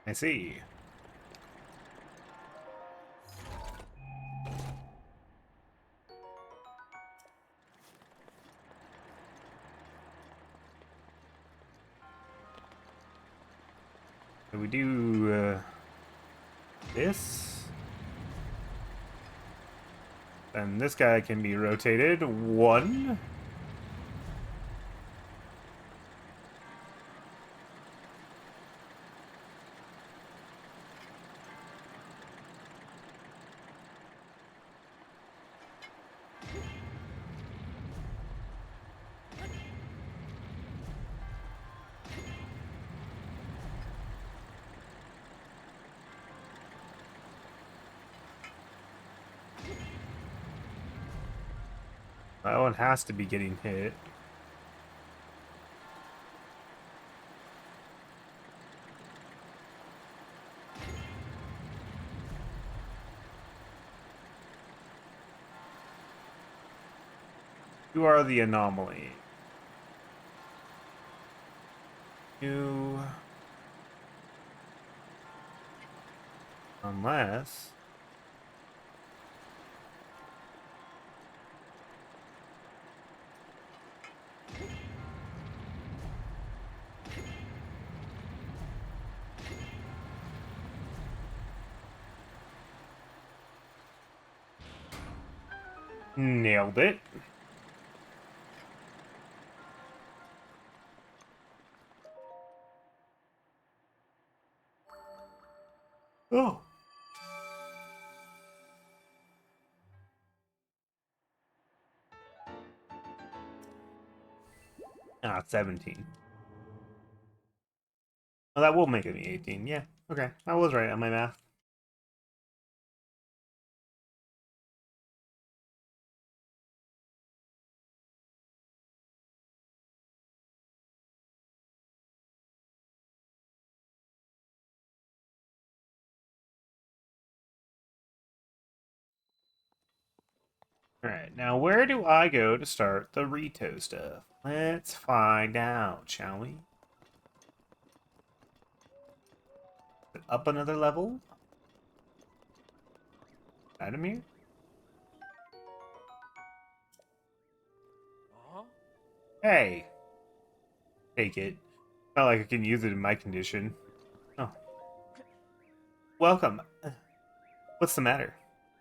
I see. So we do this. Then this guy can be rotated. 1. That one has to be getting hit. You are the anomaly. You... Unless... Nailed it. Oh. Ah, 17. Well, that will make it 18. Yeah. Okay. I was right on my math. Alright, now where do I go to start the Rito stuff? Let's find out, shall we? Up another level? Adamir? Hey! Take it. Not like I can use it in my condition. Oh. Welcome. What's the matter?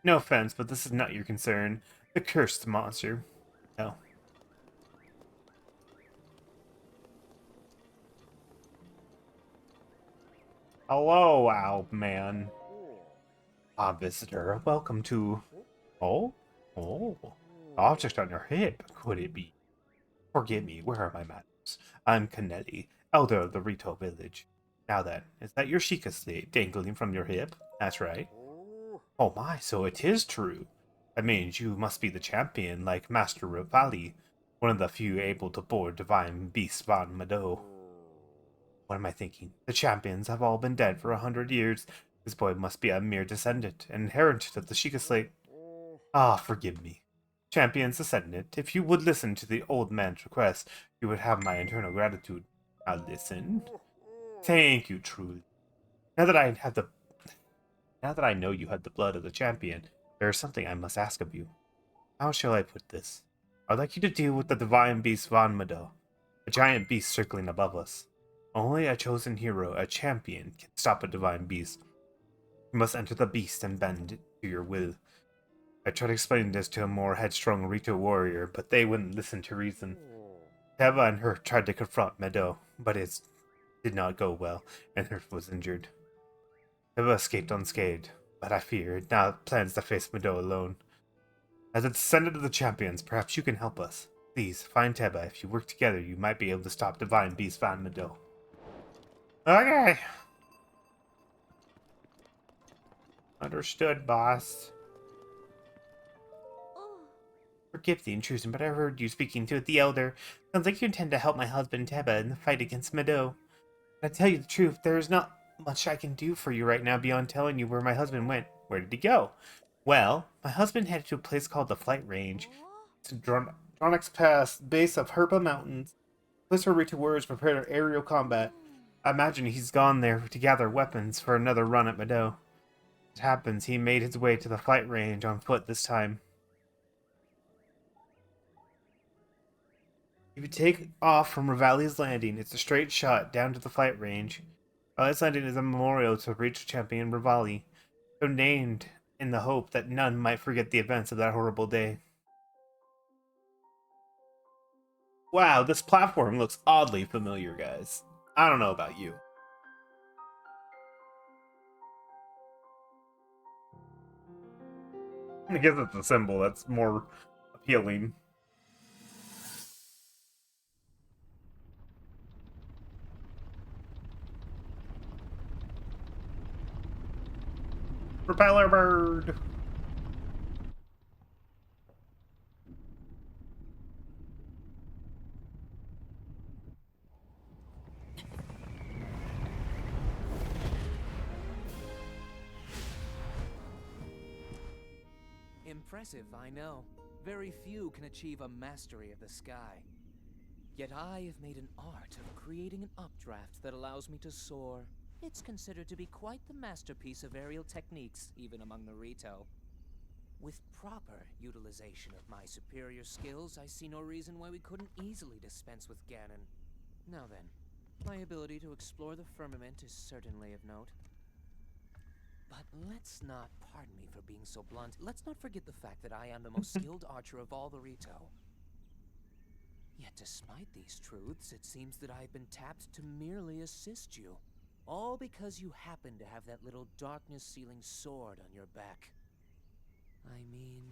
No offense, but this is not your concern. The cursed monster. No. Hello, owl man. Ah, visitor. Welcome to... Oh? Oh. Object on your hip. Could it be? Forgive me, where are my manners? I'm Kennedy, elder of the Rito village. Now then, is that your Sheikah slate dangling from your hip? That's right. Oh my, so it is true. That means you must be the champion, like Master Rivali, one of the few able to board divine beasts von Mado. What am I thinking? The champions have all been dead for 100 years. This boy must be a mere descendant, an inheritant of the Sheikah slate. Ah, forgive me. Champion's descendant, if you would listen to the old man's request, you would have my eternal gratitude. Now listen. Thank you, truly. Now that I have the Now that I know you have the blood of the champion, there is something I must ask of you. How shall I put this? I'd like you to deal with the divine beast Von Mado, a giant beast circling above us. Only a chosen hero, a champion, can stop a divine beast. You must enter the beast and bend to your will. I tried explaining this to a more headstrong Rito warrior, but they wouldn't listen to reason. Teva and her tried to confront Meadow, but it did not go well, and her was injured. Teva escaped unscathed, but I fear it now plans to face Meadow alone. As a descendant of the champions, perhaps you can help us. Please, find Teba. If you work together, you might be able to stop Divine Beast Van Meadow. Okay. Understood, boss. Forgive the intrusion, but I heard you speaking to the Elder. Sounds like you intend to help my husband Teba in the fight against Meadow. I tell you the truth, there is not much I can do for you right now beyond telling you where my husband went. Where did he go? Well, my husband headed to a place called the Flight Range. It's a Dronix Pass, base of Herpa Mountains. Place where Rita warriors prepare aerial combat. I imagine he's gone there to gather weapons for another run at Meadow. It happens he made his way to the Flight Range on foot this time. If you take off from Rivali's Landing, it's a straight shot down to the Flight Range. This landing is a memorial to breach champion Rivali, so named in the hope that none might forget the events of that horrible day. Wow, this platform looks oddly familiar, guys. I don't know about you. I guess it's a symbol that's more appealing. Propeller bird! Impressive, I know. Very few can achieve a mastery of the sky. Yet I have made an art of creating an updraft that allows me to soar. It's considered to be quite the masterpiece of aerial techniques, even among the Rito. With proper utilization of my superior skills, I see no reason why we couldn't easily dispense with Ganon. Now then, my ability to explore the firmament is certainly of note. But let's not, pardon me for being so blunt, let's not forget the fact that I am the most skilled archer of all the Rito. Yet despite these truths, it seems that I've been tapped to merely assist you. All because you happen to have that little darkness-sealing sword on your back. I mean,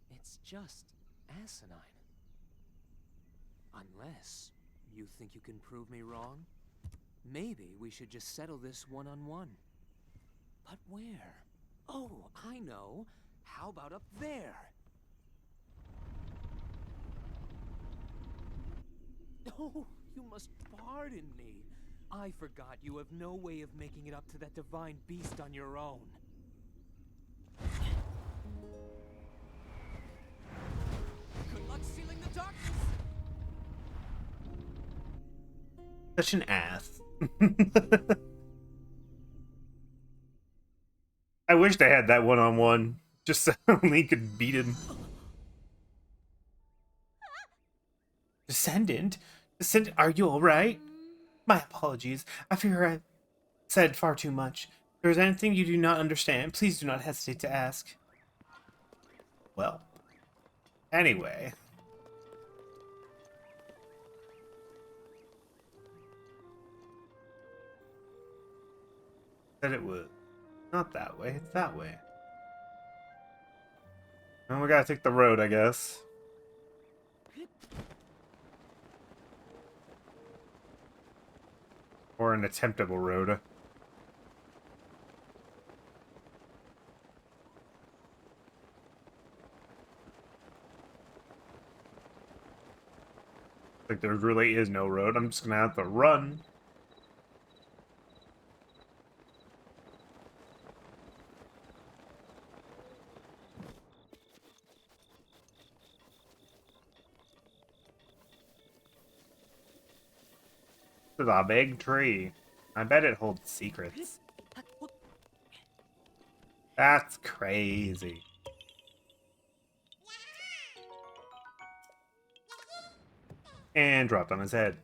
it's just asinine. Unless you think you can prove me wrong? Maybe we should just settle this one-on-one. But where? Oh, I know. How about up there? Oh, you must pardon me. I forgot you have no way of making it up to that divine beast on your own. Good luck sealing the darkness! Such an ass. I wish they had that one-on-one, just so Link could beat him. Descendant? Descendant, are you alright? My apologies. I fear I said far too much. If there is anything you do not understand, please do not hesitate to ask. Well, anyway. Said it was not that way, it's that way. Well, we gotta take the road, I guess. Or an attemptable road. Like there really is no road. I'm just gonna have to run. This is a big tree. I bet it holds secrets. That's crazy. And dropped on his head.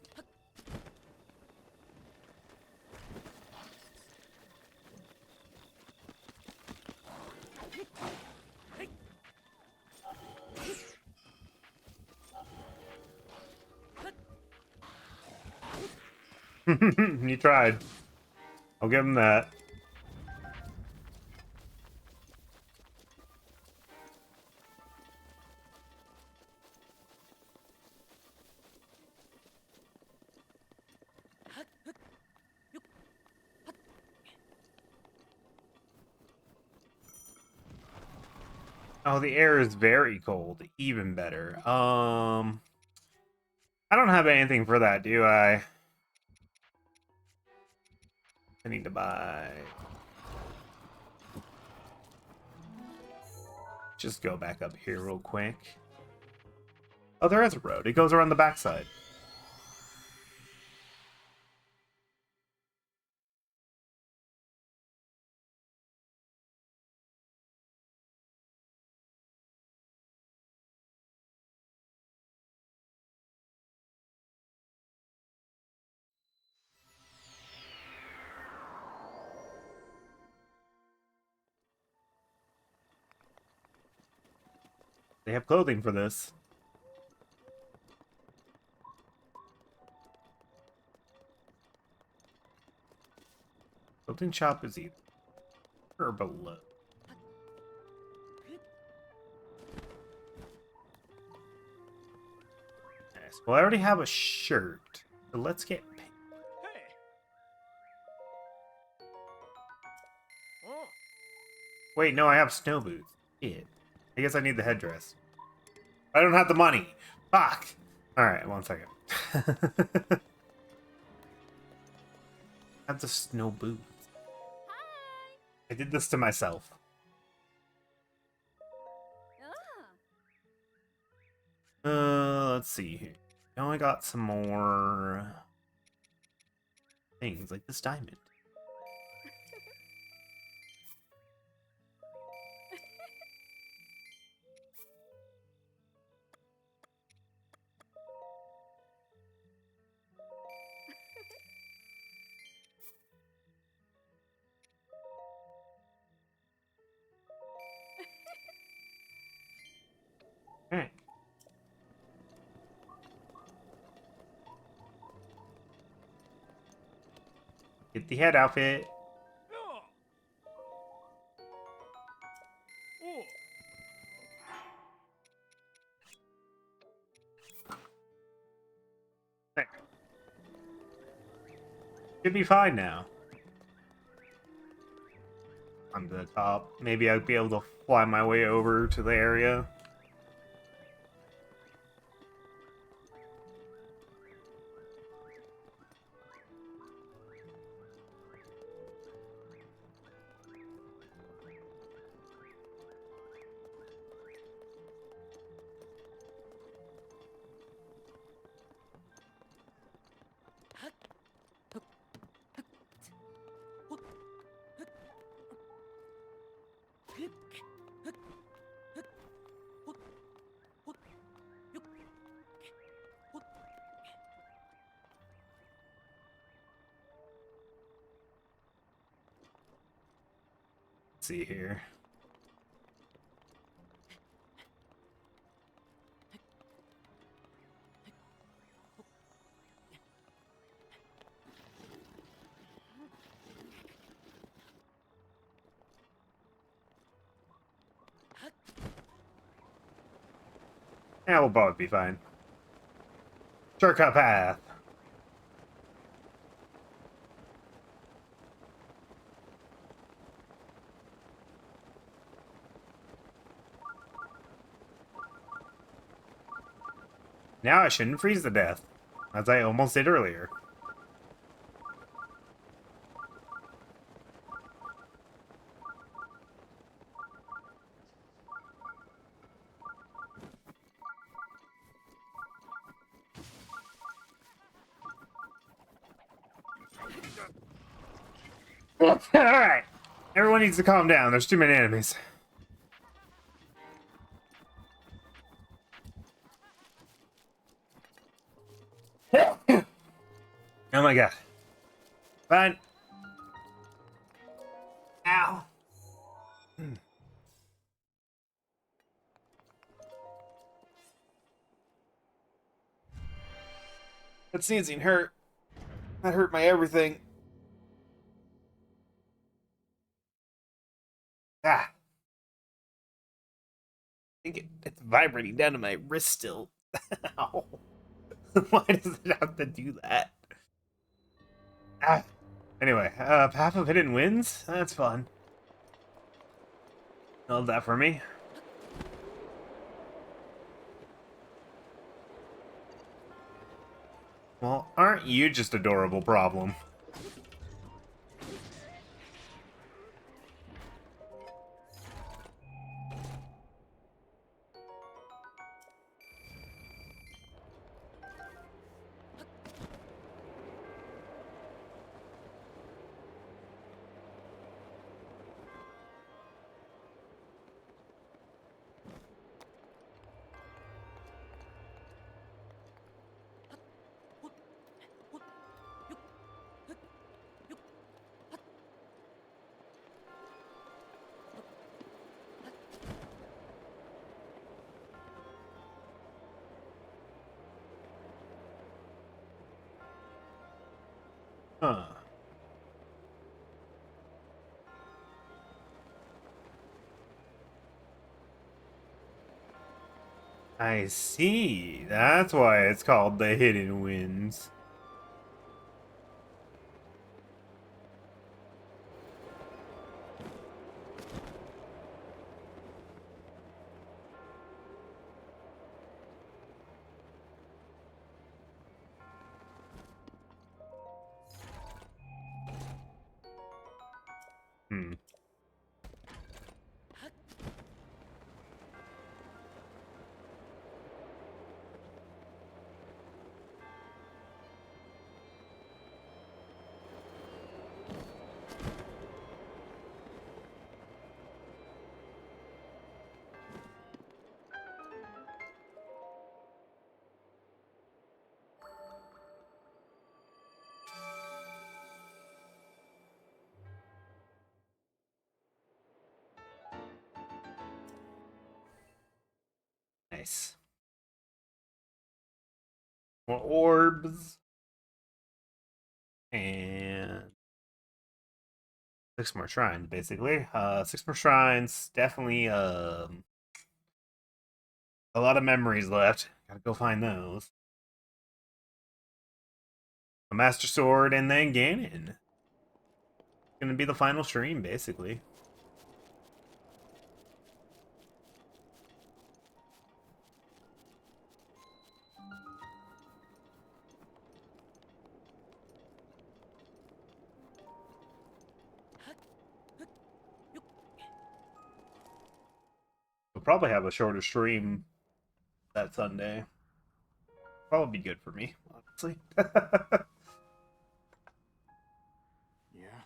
He tried. I'll give him that. Oh, the air is very cold. Even better. I don't have anything for that, do I? I need to buy. Just go back up here real quick. Oh, there is a road. It goes around the backside. They have clothing for this. Clothing shop is either or below. Nice. Well, I already have a shirt, so let's get paid. Wait, no, I have snow boots. Shit. I guess I need the headdress. I don't have the money. Fuck. All right, 1 second. I have the snow boots. I did this to myself. Let's see here. Now I got some more things like this diamond. Alright. Get the head outfit. There. Should be fine now. On the top. Maybe I'd be able to fly my way over to the area. Let's see here. Yeah, we'll both be fine. Shortcut path. Now I shouldn't freeze to death, as I almost did earlier. Alright. Everyone needs to calm down. There's too many enemies. Oh my god. Fine. Ow. That sneezing hurt. That hurt my everything. Ah. I think it's vibrating down to my wrist still. Ow. Why does it have to do that? Ah. Anyway, Path of Hidden Winds? That's fun. Held that for me. Well, aren't you just adorable problem? Huh. I see. That's why it's called the Hidden Winds. Hmm. Nice. More orbs. And 6 more shrines, basically. 6 more shrines. Definitely a lot of memories left. Gotta go find those. A Master Sword and then Ganon. Gonna be the final stream, basically. We'll probably have a shorter stream that Sunday. Probably be good for me, honestly. Yeah?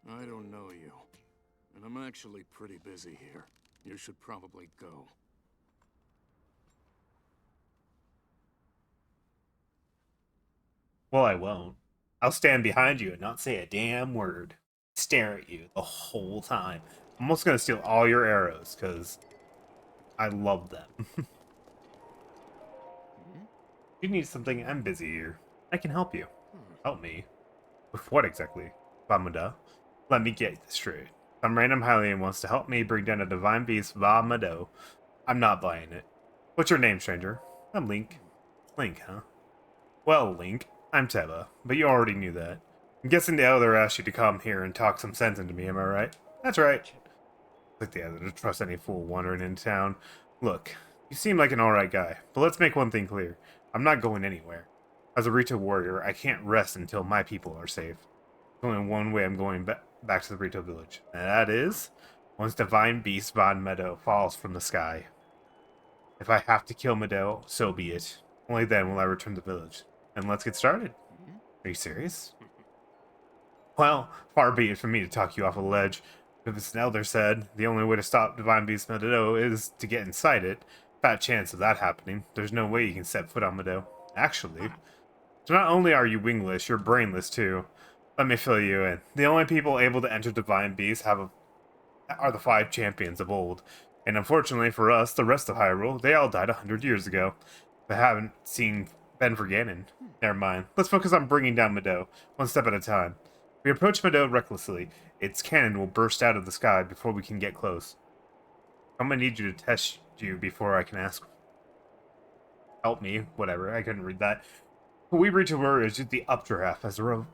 I don't know you. And I'm actually pretty busy here. You should probably go. Well, I won't. I'll stand behind you and not say a damn word. Stare at you the whole time. I'm almost gonna steal all your arrows, because I love them. You need something, I'm busy here. I can help you. Help me? With what exactly? Vamada? Let me get this straight. Some random Hylian wants to help me bring down a divine beast, Vamado. I'm not buying it. What's your name, stranger? I'm Link. Link, huh? Well, Link, I'm Teba, but you already knew that. I'm guessing the Elder asked you to come here and talk some sense into me, am I right? That's right. Like the Elder to trust any fool wandering into town. Look, you seem like an alright guy, but let's make one thing clear. I'm not going anywhere. As a Rito warrior, I can't rest until my people are safe. There's only one way I'm going back to the Rito village, and that is once Divine Beast Von Meadow falls from the sky. If I have to kill Meadow, so be it. Only then will I return to the village. And let's get started. Are you serious? Well, far be it from me to talk you off a ledge. If it's an elder said, the only way to stop Divine Beast Meadow is to get inside it. Fat chance of that happening. There's no way you can set foot on Meadow. Actually. So not only are you wingless, you're brainless too. Let me fill you in. The only people able to enter Divine Beast are the 5 champions of old. And unfortunately for us, the rest of Hyrule, they all died 100 years ago. They haven't seen Ben for Ganon. Never mind. Let's focus on bringing down Meadow, one step at a time. If we approach Meadow recklessly, its cannon will burst out of the sky before we can get close. I'm gonna need you to test you before I can ask. Help me, whatever. I couldn't read that. What we reach over is just the updraft as a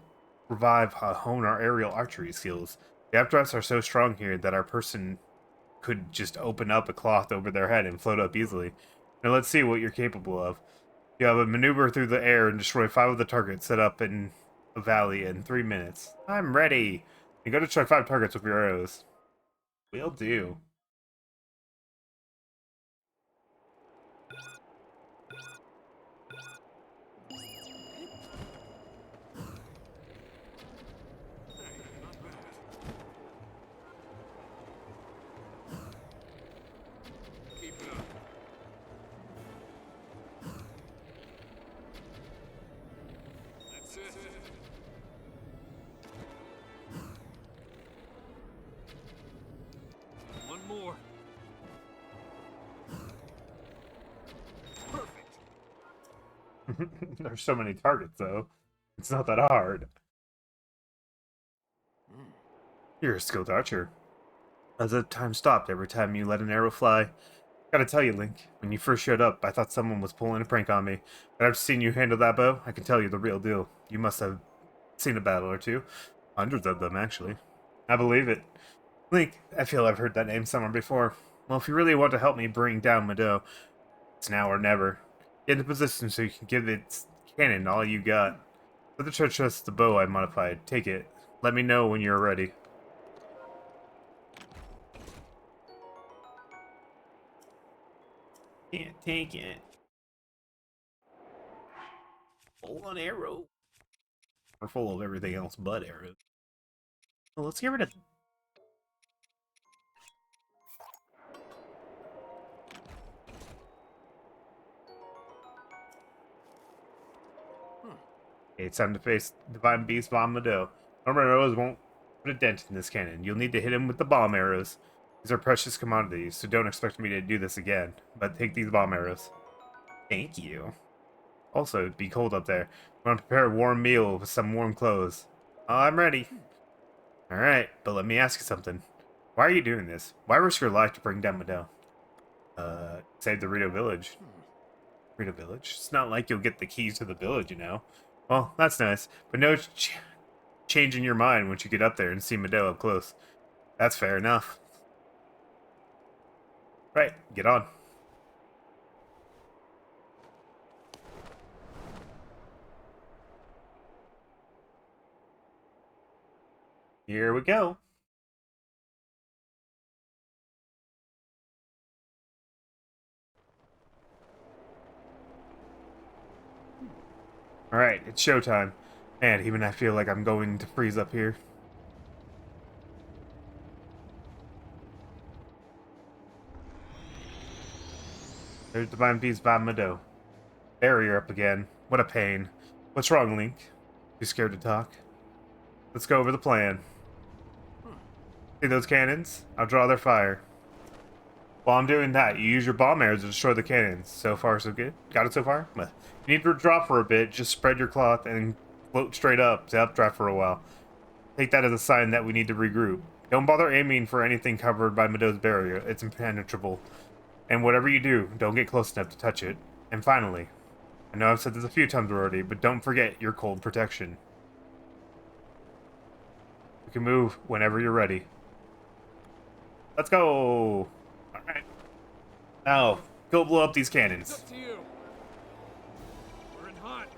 revive hone our aerial archery skills. The updrafts are so strong here that our person could just open up a cloth over their head and float up easily. Now let's see what you're capable of. You have a maneuver through the air and destroy 5 of the targets set up in a valley in 3 minutes. I'm ready. You go to try 5 targets with your arrows. Will do. Keep it up. That's it. One more. There's so many targets, though. It's not that hard. You're a skilled archer. As the time stopped every time you let an arrow fly. Gotta tell you, Link, when you first showed up, I thought someone was pulling a prank on me. But after seeing you handle that bow, I can tell you're the real deal. You must have seen a battle or two. Hundreds of them, actually. I believe it. Link, I feel I've heard that name somewhere before. Well, if you really want to help me bring down Mado, it's now or never. Get in position so you can give its cannon all you got. Let the church trust the bow I modified. Take it. Let me know when you're ready. Can't take it. Full on arrow. We're full of everything else but arrows. Well, let's get rid of. Okay, it's time to face Divine Beast Bomb Mado. Normal arrows won't put a dent in this cannon. You'll need to hit him with the bomb arrows. These are precious commodities, so don't expect me to do this again. But take these bomb arrows. Thank you. Also, it'd be cold up there. I want to prepare a warm meal with some warm clothes. I'm ready. Alright, but let me ask you something. Why are you doing this? Why risk your life to bring down Mado? Save the Rito village. Rito village? It's not like you'll get the keys to the village, you know. Well, that's nice, but no change in your mind once you get up there and see Mado up close. That's fair enough. Right, get on. Here we go. Alright, it's showtime. Man, even I feel like I'm going to freeze up here. There's Divine Beast by Mado. Barrier up again. What a pain. What's wrong, Link? You scared to talk? Let's go over the plan. See those cannons? I'll draw their fire. While I'm doing that, you use your bomb arrows to destroy the cannons. So far, so good. Got it so far? You need to drop for a bit. Just spread your cloth and float straight up to updraft for a while. Take that as a sign that we need to regroup. Don't bother aiming for anything covered by Mado's barrier. It's impenetrable. And whatever you do, don't get close enough to touch it. And finally, I know I've said this a few times already, but don't forget your cold protection. You can move whenever you're ready. Let's go! Alright. Now, go blow up these cannons. It's up to you. We're in hot.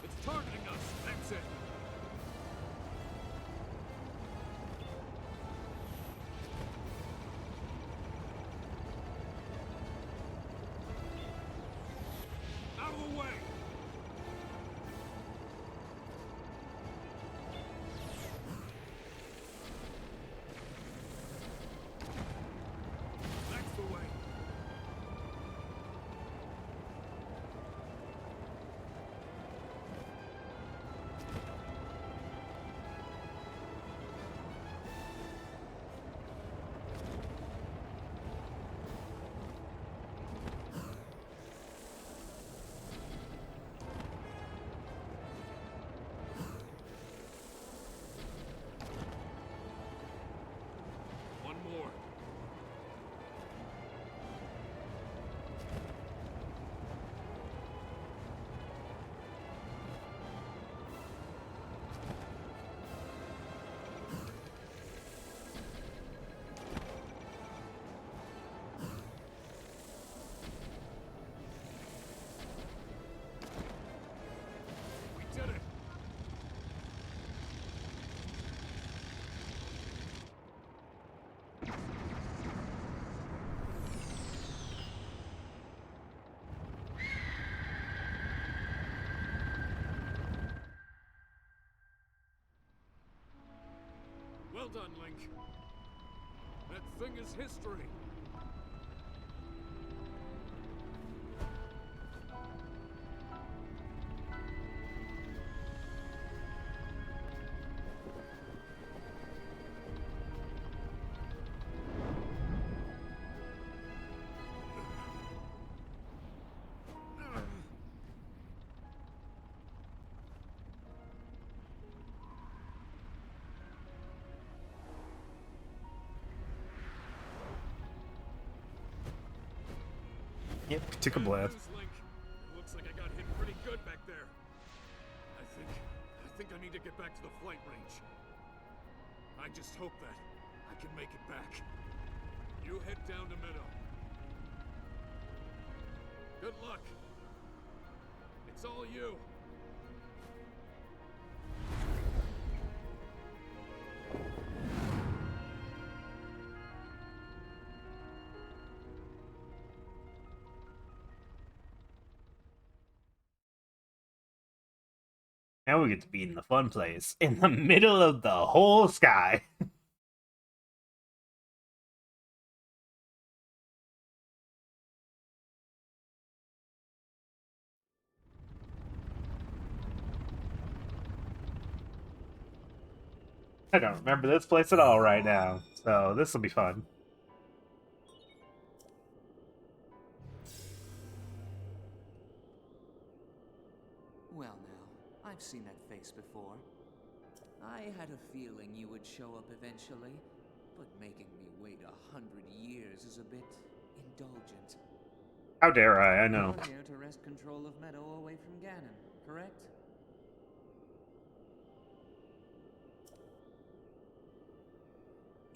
It's targeting us. That's it. Well done, Link. That thing is history. Yep, took a Bad blast. news, Link. It looks like I got hit pretty good back there. I think I need to get back to the flight range. I just hope that I can make it back. You head down to Meadow. Good luck. It's all you. Now we get to be in the fun place, in the middle of the whole sky. I don't remember this place at all right now, so this will be fun. Well now, I've seen that face before. I had a feeling you would show up eventually, but making me wait 100 years is a bit indulgent. How dare I know. You're here to wrest control of Meadow away from Ganon, correct?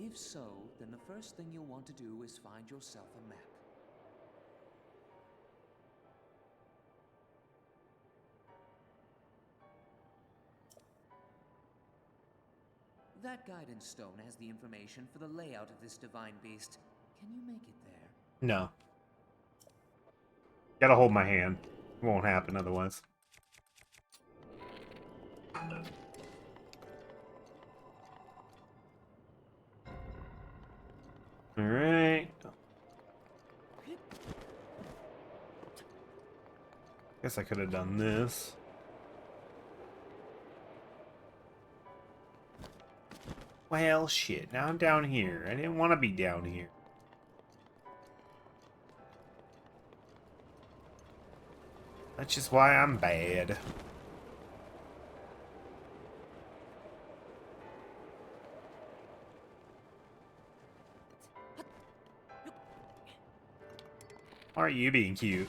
If so, then the first thing you'll want to do is find yourself a map. That guidance stone has the information for the layout of this divine beast. Can you make it there? No. Gotta hold my hand. It won't happen otherwise. Alright. Guess I could have done this. Well, shit. Now I'm down here. I didn't want to be down here. That's just why I'm bad. Why are you being cute?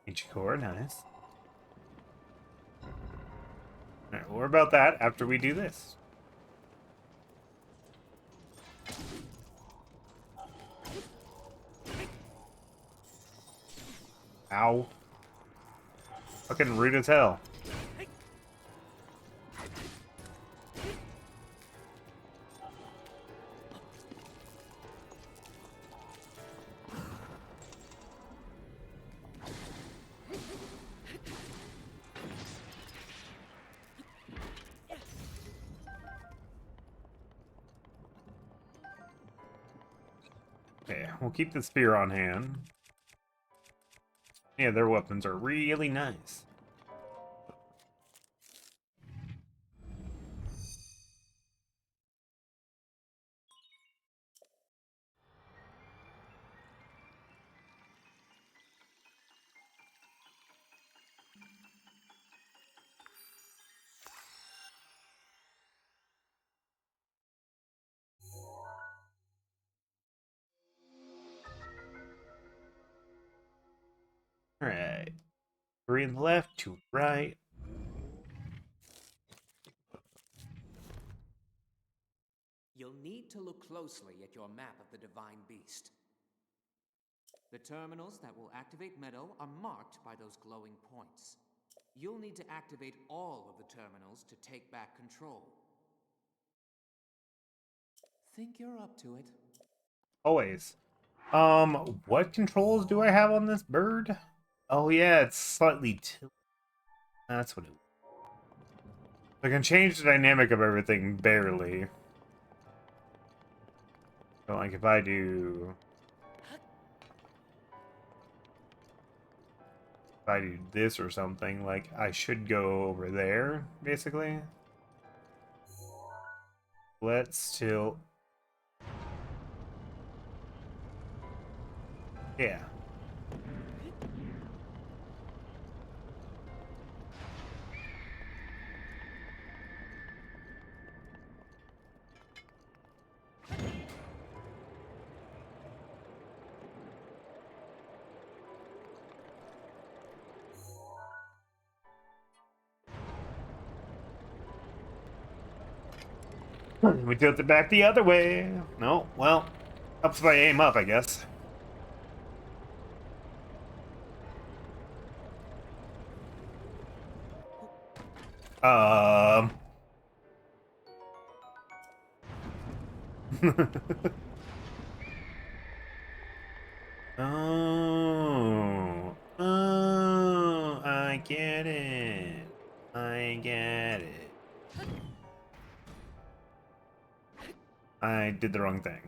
Ancient core, nice. Alright, well, we're about that after we do this. Ow. Fucking rude as hell. Okay, we'll keep the spear on hand. Yeah, their weapons are really nice. Alright. 3 on the left, 2 on the right. You'll need to look closely at your map of the Divine Beast. The terminals that will activate Meadow are marked by those glowing points. You'll need to activate all of the terminals to take back control. Think you're up to it? Always. What controls do I have on this bird? Oh yeah, it's slightly tilted. That's what it was. I can change the dynamic of everything barely. So like if I do this or something, like I should go over there, basically. Let's still... Yeah. We tilt it back the other way. No, well, helps if I aim up, I guess. Um. Oh, I get it. I get it. I did the wrong thing.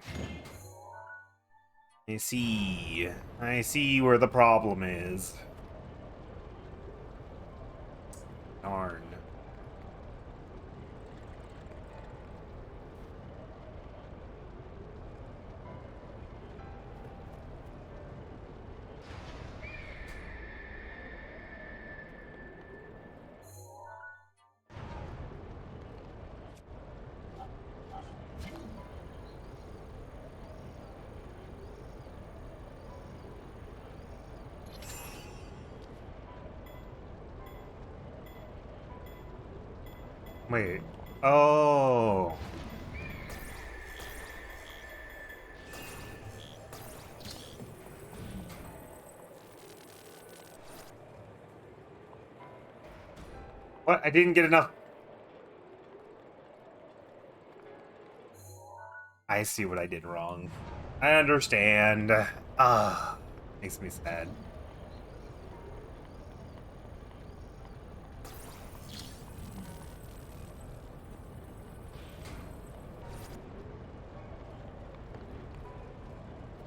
I see. I see where the problem is. Darn. Wait. Oh. What? I didn't get enough. I see what I did wrong. I understand. Ah, makes me sad.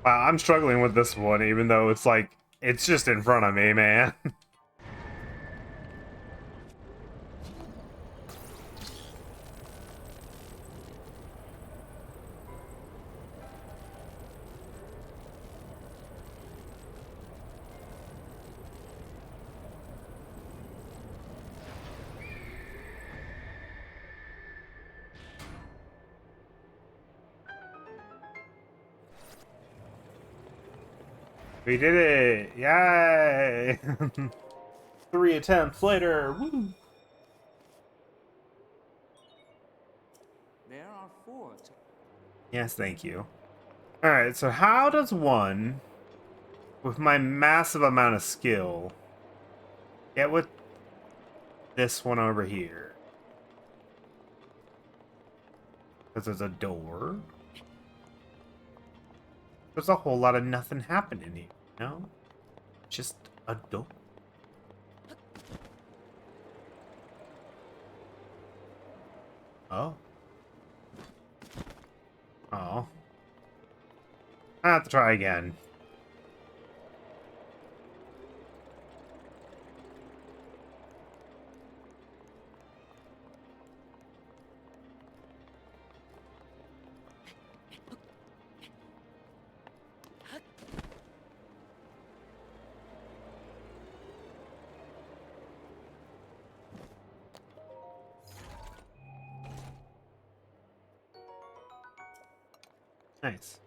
Wow, I'm struggling with this one, even though it's like, it's just in front of me, man. We did it! Yay! 3 attempts later! Woo! There are 4. Yes, thank you. Alright, so how does one, with my massive amount of skill, get with this one over here? Because there's a door. There's a whole lot of nothing happening here, you know? Just a door. Oh. Oh. I have to try again. Nice.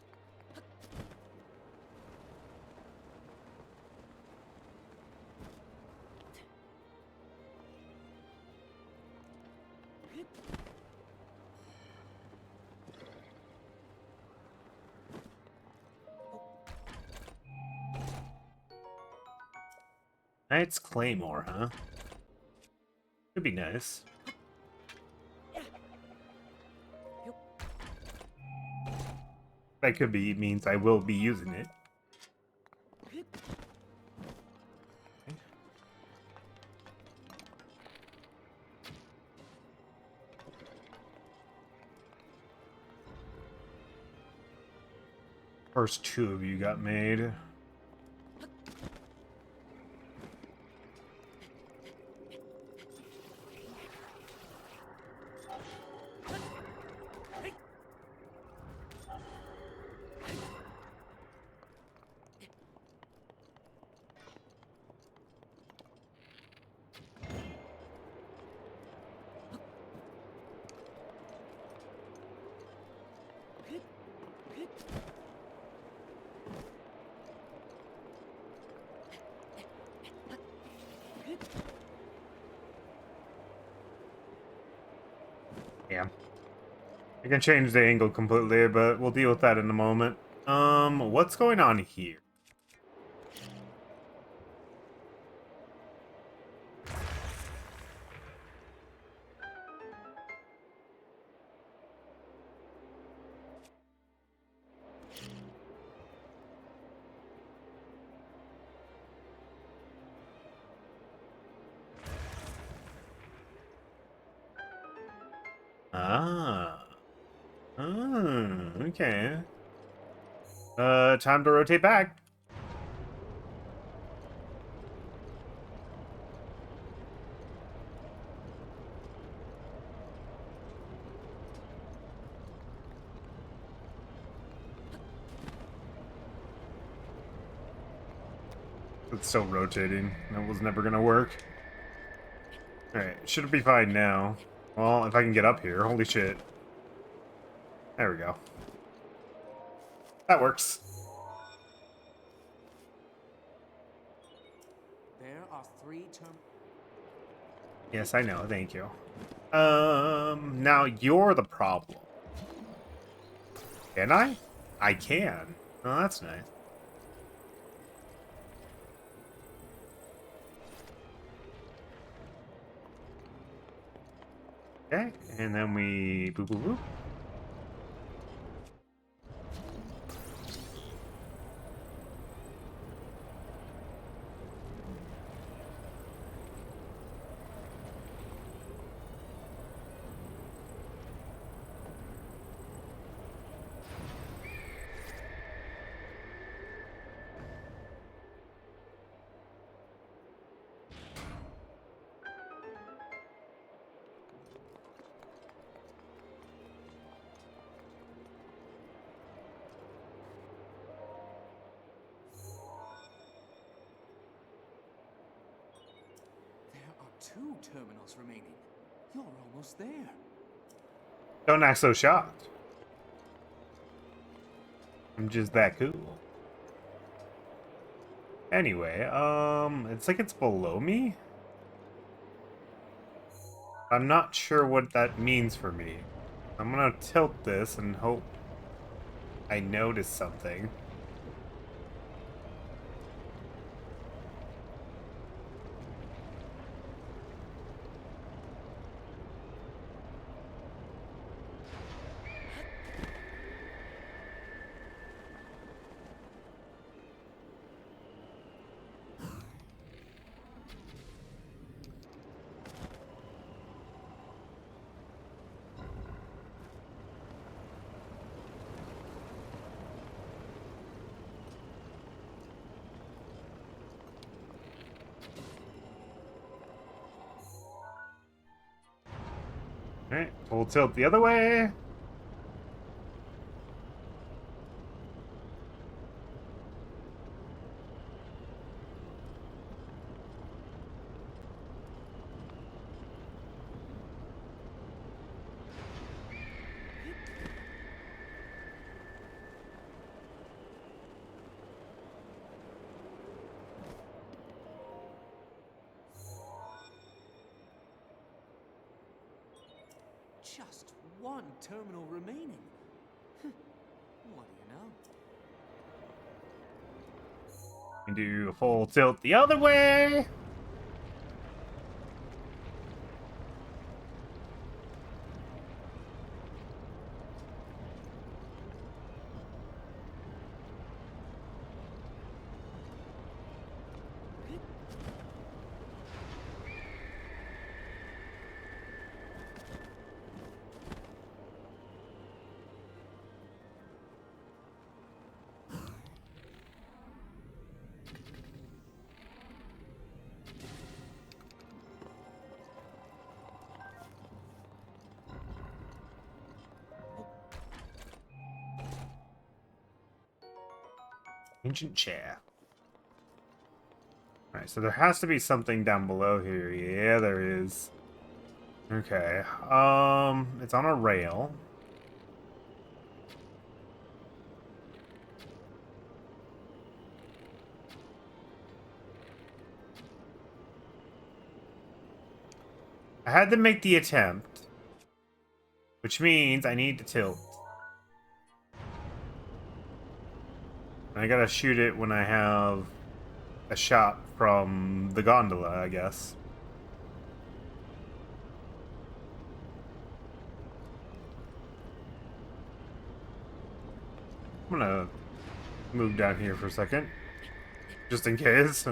Knight's Claymore, huh? Could be nice. That could be means I will be using it. First two of you got made. Yeah. I can change the angle completely, but we'll deal with that in a moment. What's going on here? Ah. Okay. Time to rotate back. It's still rotating. That was never gonna work. Alright, should be fine now. Well, if I can get up here. Holy shit. There we go. That works. There are 3 Yes, I know. Thank you. Now you're the problem. Can I? I can. Oh, that's nice. Okay, and then we boop boop boop. There are 2 terminals remaining. You're almost there. Don't act so shocked. I'm just that cool. Anyway, it's like it's below me. I'm not sure what that means for me. I'm gonna tilt this and hope I notice something. Alright, full tilt the other way. Just 1 terminal remaining. What do you know? And do a full tilt the other way. Ancient chair. Alright, so there has to be something down below here. Yeah, there is. Okay. It's on a rail. I had to make the attempt, which means I need to tilt. I gotta shoot it when I have a shot from the gondola, I guess. I'm gonna move down here for a second, just in case.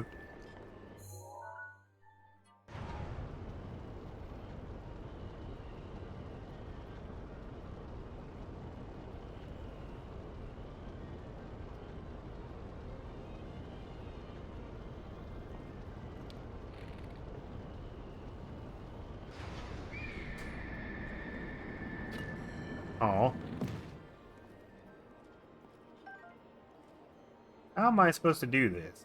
Oh. How am I supposed to do this?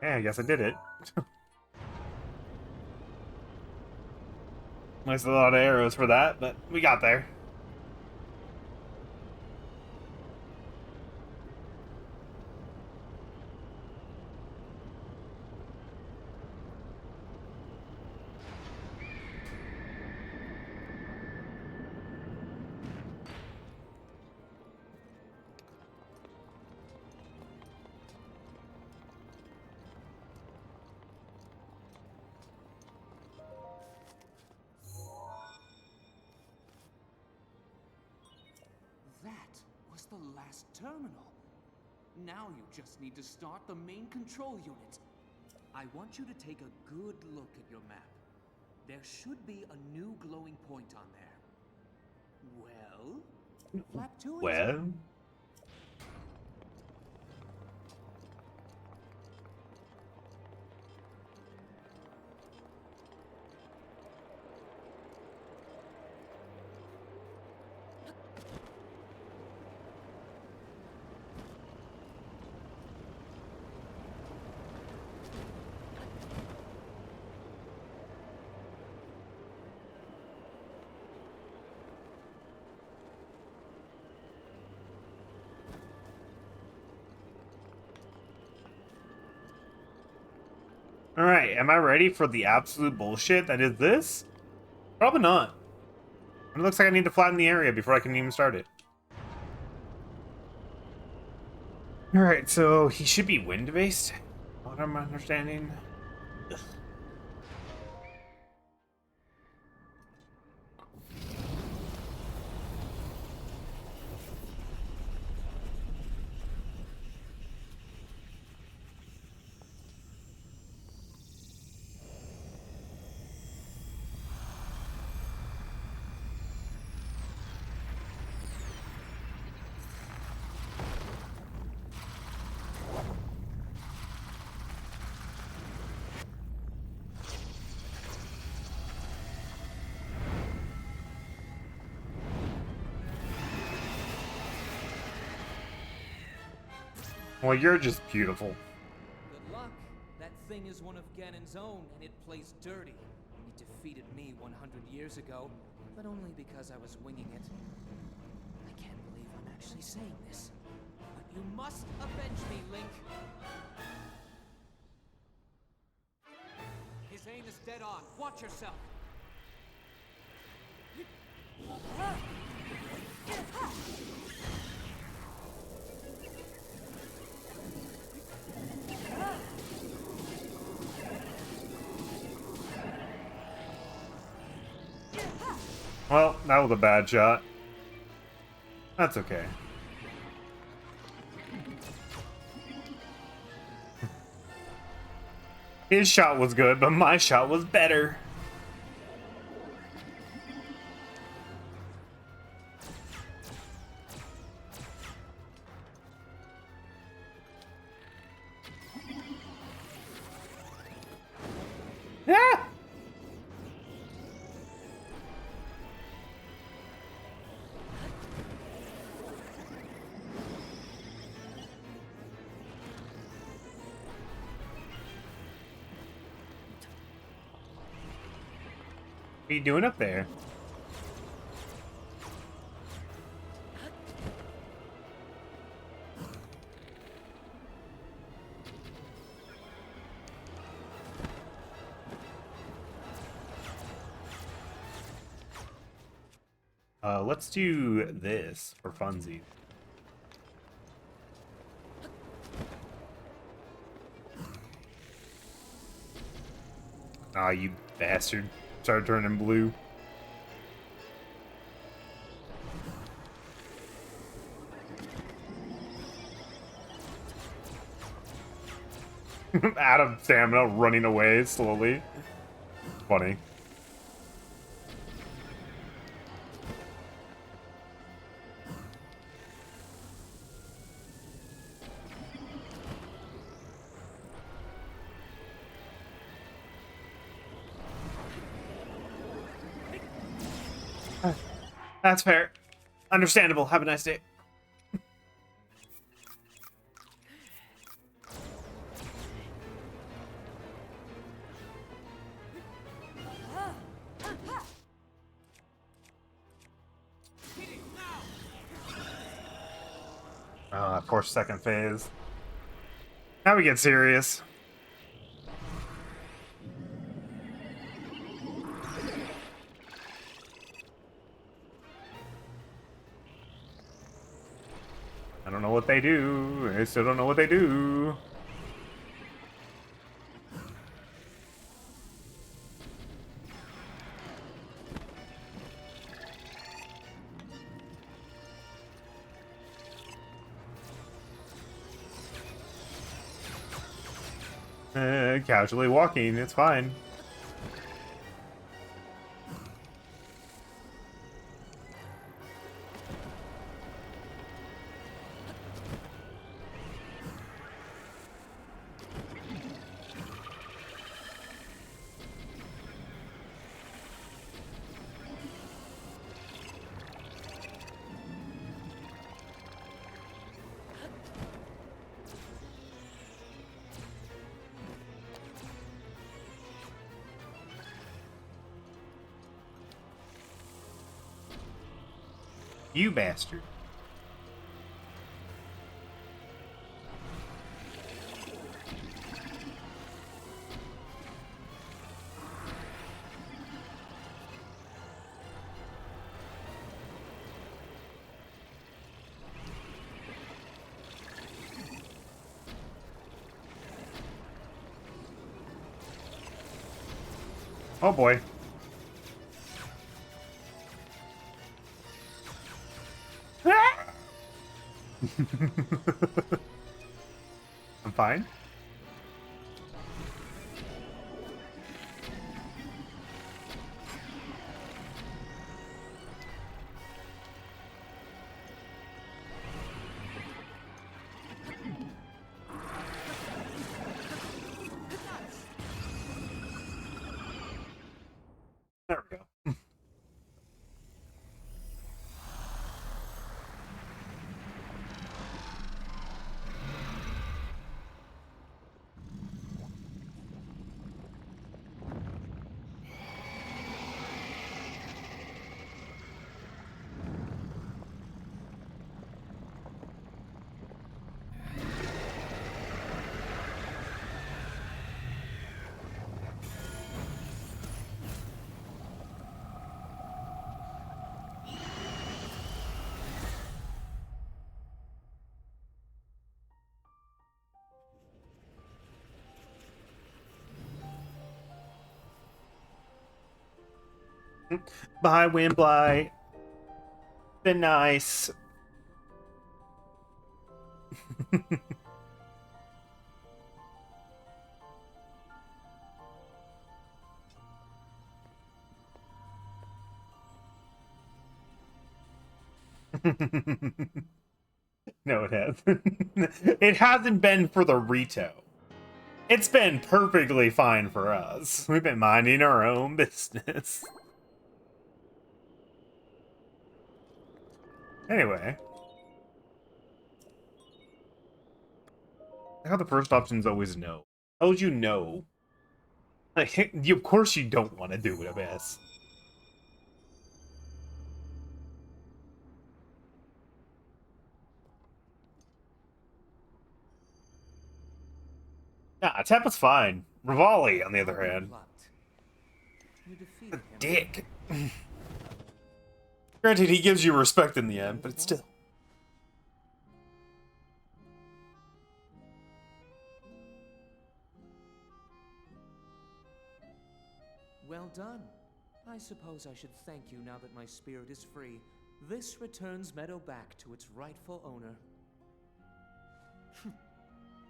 Yeah, I guess I did it. Nice, a lot of arrows for that, but we got there. That was the last terminal. Now you just need to start the main control unit. I want you to take a good look at your map. There should be a new glowing point on there. Well, flap to it. Well, alright, am I ready for the absolute bullshit that is this? Probably not. It looks like I need to flatten the area before I can even start it. Alright, so he should be wind-based? What am I understanding? Ugh. Well, you're just beautiful. Good luck. That thing is one of Ganon's own, and it plays dirty. It defeated me 100 years ago, but only because I was winging it. I can't believe I'm actually saying this, but you must avenge me, Link. His aim is dead on. Watch yourself. Well, that was a bad shot. That's okay. His shot was good, but my shot was better. Ah! What are you doing up there? Let's do this for funsies. Ah, you bastard. Started turning blue. Out of stamina, running away slowly. Funny. That's fair. Understandable. Have a nice day. Of course, second phase. Now we get serious. I don't know what they do. I still don't know what they do. Casually walking, it's fine. You bastard. Oh boy. I'm fine. There we go. Bye, Windblight. Been nice. No, it hasn't. It hasn't been for the Rito. It's been perfectly fine for us. We've been minding our own business. Anyway. How the first option is always no. How would you know? Like, of course you don't want to do it, Abyss. Nah, Tappa's fine. Rivali, on the other hand. You defeated him. Dick. Granted, he gives you respect in the end, but it's still... Well done. I suppose I should thank you now that my spirit is free. This returns Meadow back to its rightful owner.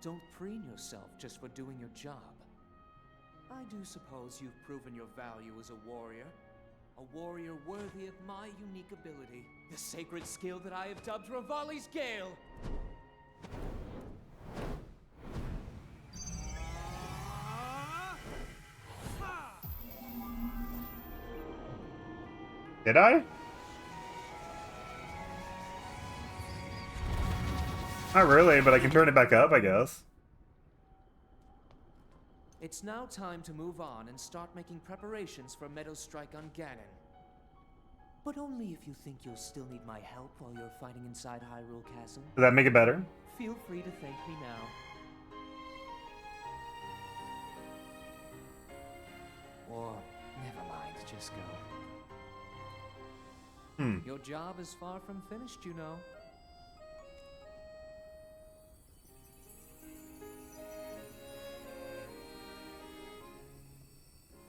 Don't preen yourself just for doing your job. I do suppose you've proven your value as a warrior. A warrior worthy of my unique ability. The sacred skill that I have dubbed Rivali's Gale. Did I? Not really, but I can turn it back up, I guess. It's now time to move on and start making preparations for Meadow's strike on Ganon. But only if you think you'll still need my help while you're fighting inside Hyrule Castle. Does that make it better? Feel free to thank me now. Or, never mind, just go. Your job is far from finished, you know.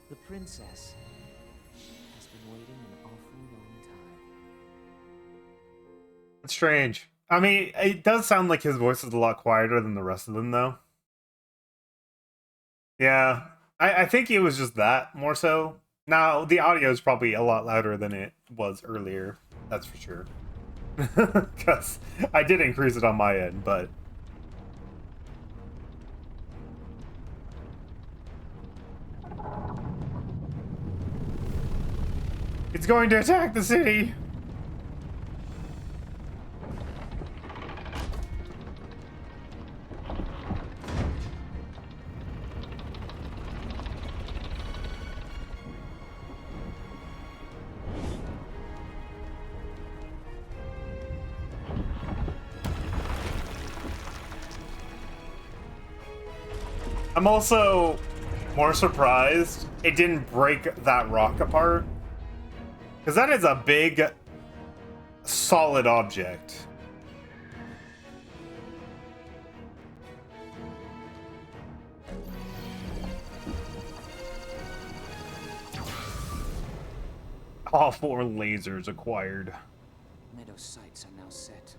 The princess has been waiting an awfully long time. It's strange. I mean, it does sound like his voice is a lot quieter than the rest of them, though. Yeah, I think it was just that, more so. Now, the audio is probably a lot louder than it was earlier. That's for sure. Because I did increase it on my end, but... It's going to attack the city! I'm also more surprised it didn't break that rock apart. Because that is a big, solid object. All 4 lasers acquired. Meadow's sights are now set.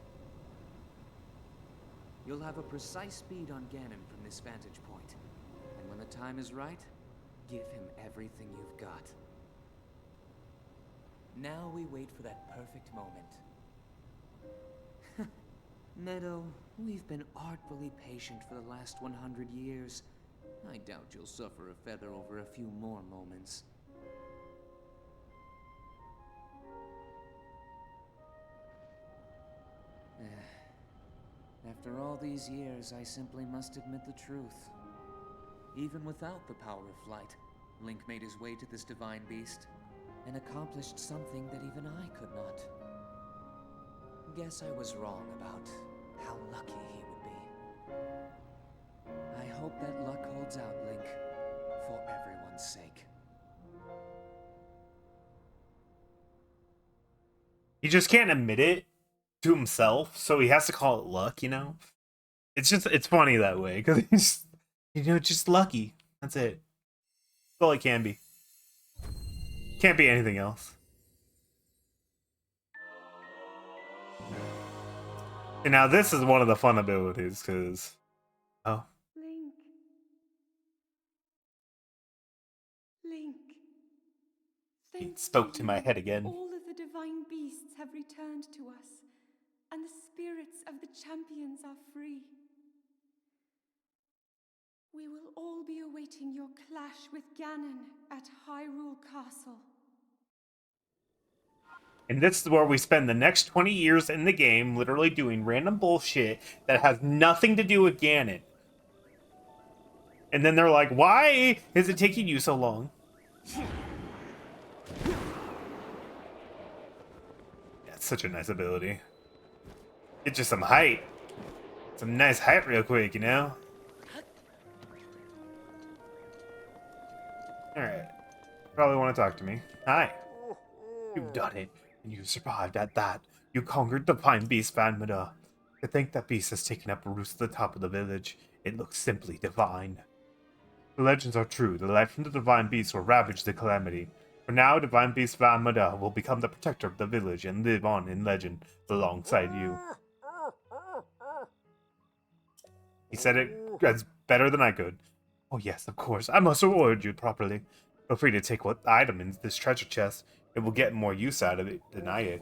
You'll have a precise speed on Ganon from this vantage point. And when the time is right, give him everything you've got. Now we wait for that perfect moment. Meadow, we've been artfully patient for the last 100 years. I doubt you'll suffer a feather over a few more moments. After all these years, I simply must admit the truth. Even without the power of flight, Link made his way to this divine beast and accomplished something that even I could not. Guess I was wrong about how lucky he would be. I hope that luck holds out, Link, for everyone's sake. He just can't admit it to himself, so he has to call it luck, you know? It's funny that way, because he's, just lucky. That's it. That's all it can be. Can't be anything else. And now this is one of the fun abilities, because... Oh. Link. Link. He Thanks spoke to you. my head again. All of the divine beasts have returned to us. and the spirits of the champions are free. We will all be awaiting your clash with Ganon at Hyrule Castle. And this is where we spend the next 20 years in the game literally doing random bullshit that has nothing to do with Ganon. And then they're like, why is it taking you so long? That's such a nice ability. Get you some height. Some nice height real quick, you know? Alright. Probably want to talk to me. Hi. You've done it, and you survived at that. You conquered the Divine Beast Vanmada. To think that beast has taken up roost at the top of the village, it looks simply divine. The legends are true. The light from the Divine Beast will ravage the calamity. For now, Divine Beast Vanmada will become the protector of the village and live on in legend alongside you. He said it as better than I could. Oh yes, of course. I must reward you properly. Feel free to take what item in this treasure chest. It will get more use out of it than I did.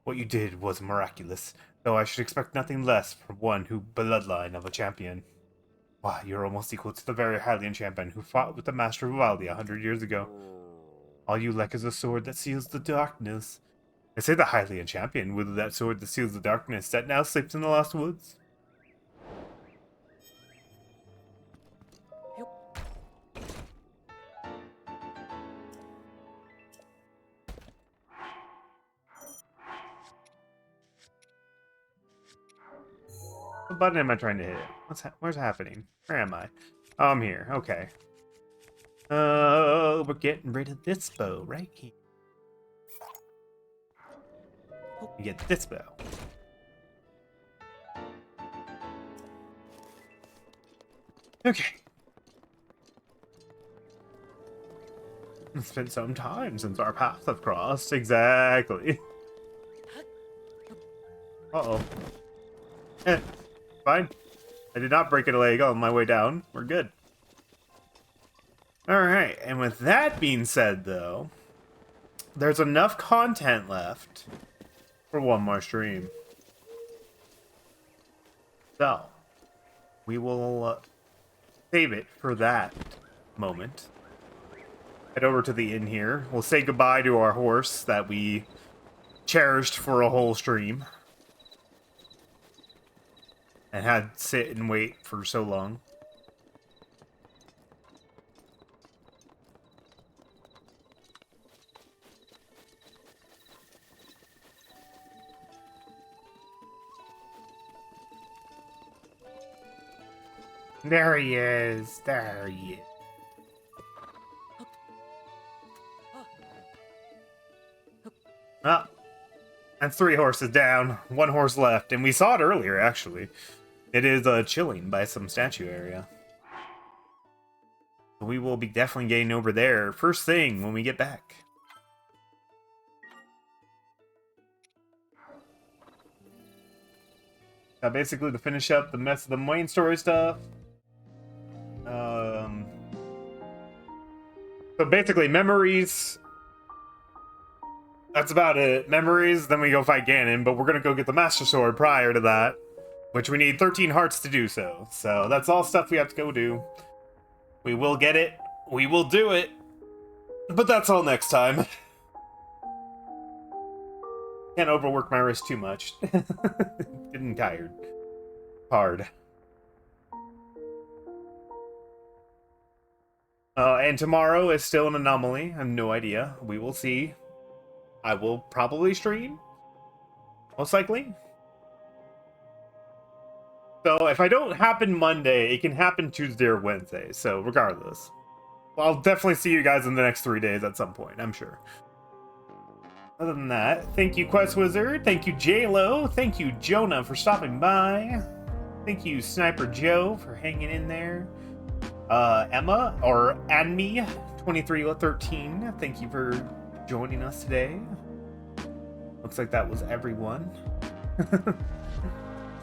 What you did was miraculous, though I should expect nothing less from one who bloodline of a champion. Why, you're almost equal to the very Hylian champion who fought with the Master Vivaldi 100 years ago. All you lack is a sword that seals the darkness. They say the Hylian champion wielded that sword that seals the darkness that now sleeps in the Lost Woods. What button am I trying to hit? Where's happening? Where am I? Oh, I'm here. Okay. We're getting rid of this bow right here. We get this bow. Okay. It's been some time since our paths have crossed. Exactly. Uh-oh. Fine. I did not break a leg on my way down. We're good. Alright, and with that being said, though, there's enough content left for one more stream. So, we will save it for that moment. Head over to the inn here. We'll say goodbye to our horse that we cherished for a whole stream. And had sit and wait for so long. There he is. There he is. Oh, that's 3 horses down. 1 horse left. And we saw it earlier, actually. It is chilling by some statue area. We will be definitely getting over there first thing when we get back. Basically to finish up the mess of the main story stuff. So basically memories. That's about it. Memories, then we go fight Ganon, but we're gonna go get the Master Sword prior to that. Which we need 13 hearts to do so. So that's all stuff we have to go do. We will get it. We will do it. But that's all next time. Can't overwork my wrist too much. Getting tired. Hard. And tomorrow is still an anomaly. I have no idea. We will see. I will probably stream. Most likely. So if I don't happen Monday, it can happen Tuesday or Wednesday. So regardless, well, I'll definitely see you guys in the next 3 days at some point, I'm sure. Other than that, thank you Quest Wizard, thank you JLo, thank you Jonah for stopping by, thank you Sniper Joe for hanging in there, Emma or Anme2313, thank you for joining us today. Looks like that was everyone.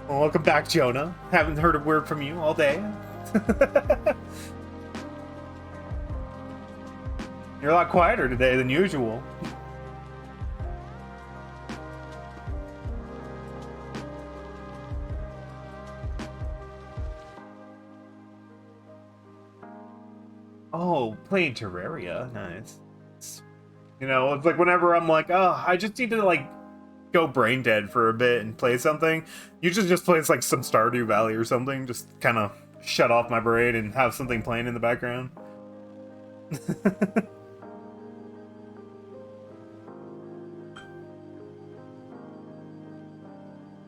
Well, welcome back, Jonah. Haven't heard a word from you all day. You're a lot quieter today than usual. Oh, playing Terraria. Nice. You know, it's like whenever I'm like, oh, I just need to like go brain dead for a bit and play something. Usually just plays like some Stardew Valley or something. Just kind of shut off my brain and have something playing in the background.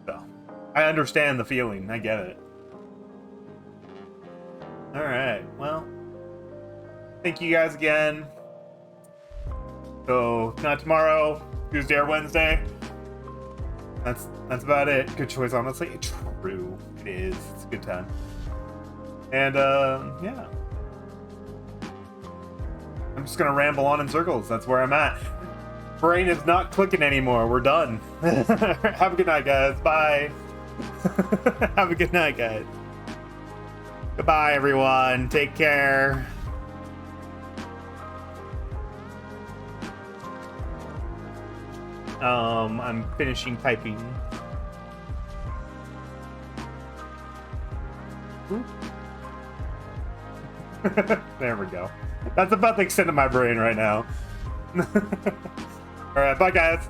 So, I understand the feeling. I get it. Alright, well. Thank you guys again. So, not tomorrow, Tuesday or Wednesday. That's about it. Good choice, honestly. True. It is. It's a good time. And, yeah. I'm just gonna ramble on in circles. That's where I'm at. Brain is not clicking anymore. We're done. Have a good night, guys. Bye. Have a good night, guys. Goodbye, everyone. Take care. I'm finishing typing. There we go. That's about the extent of my brain right now. Alright, bye guys.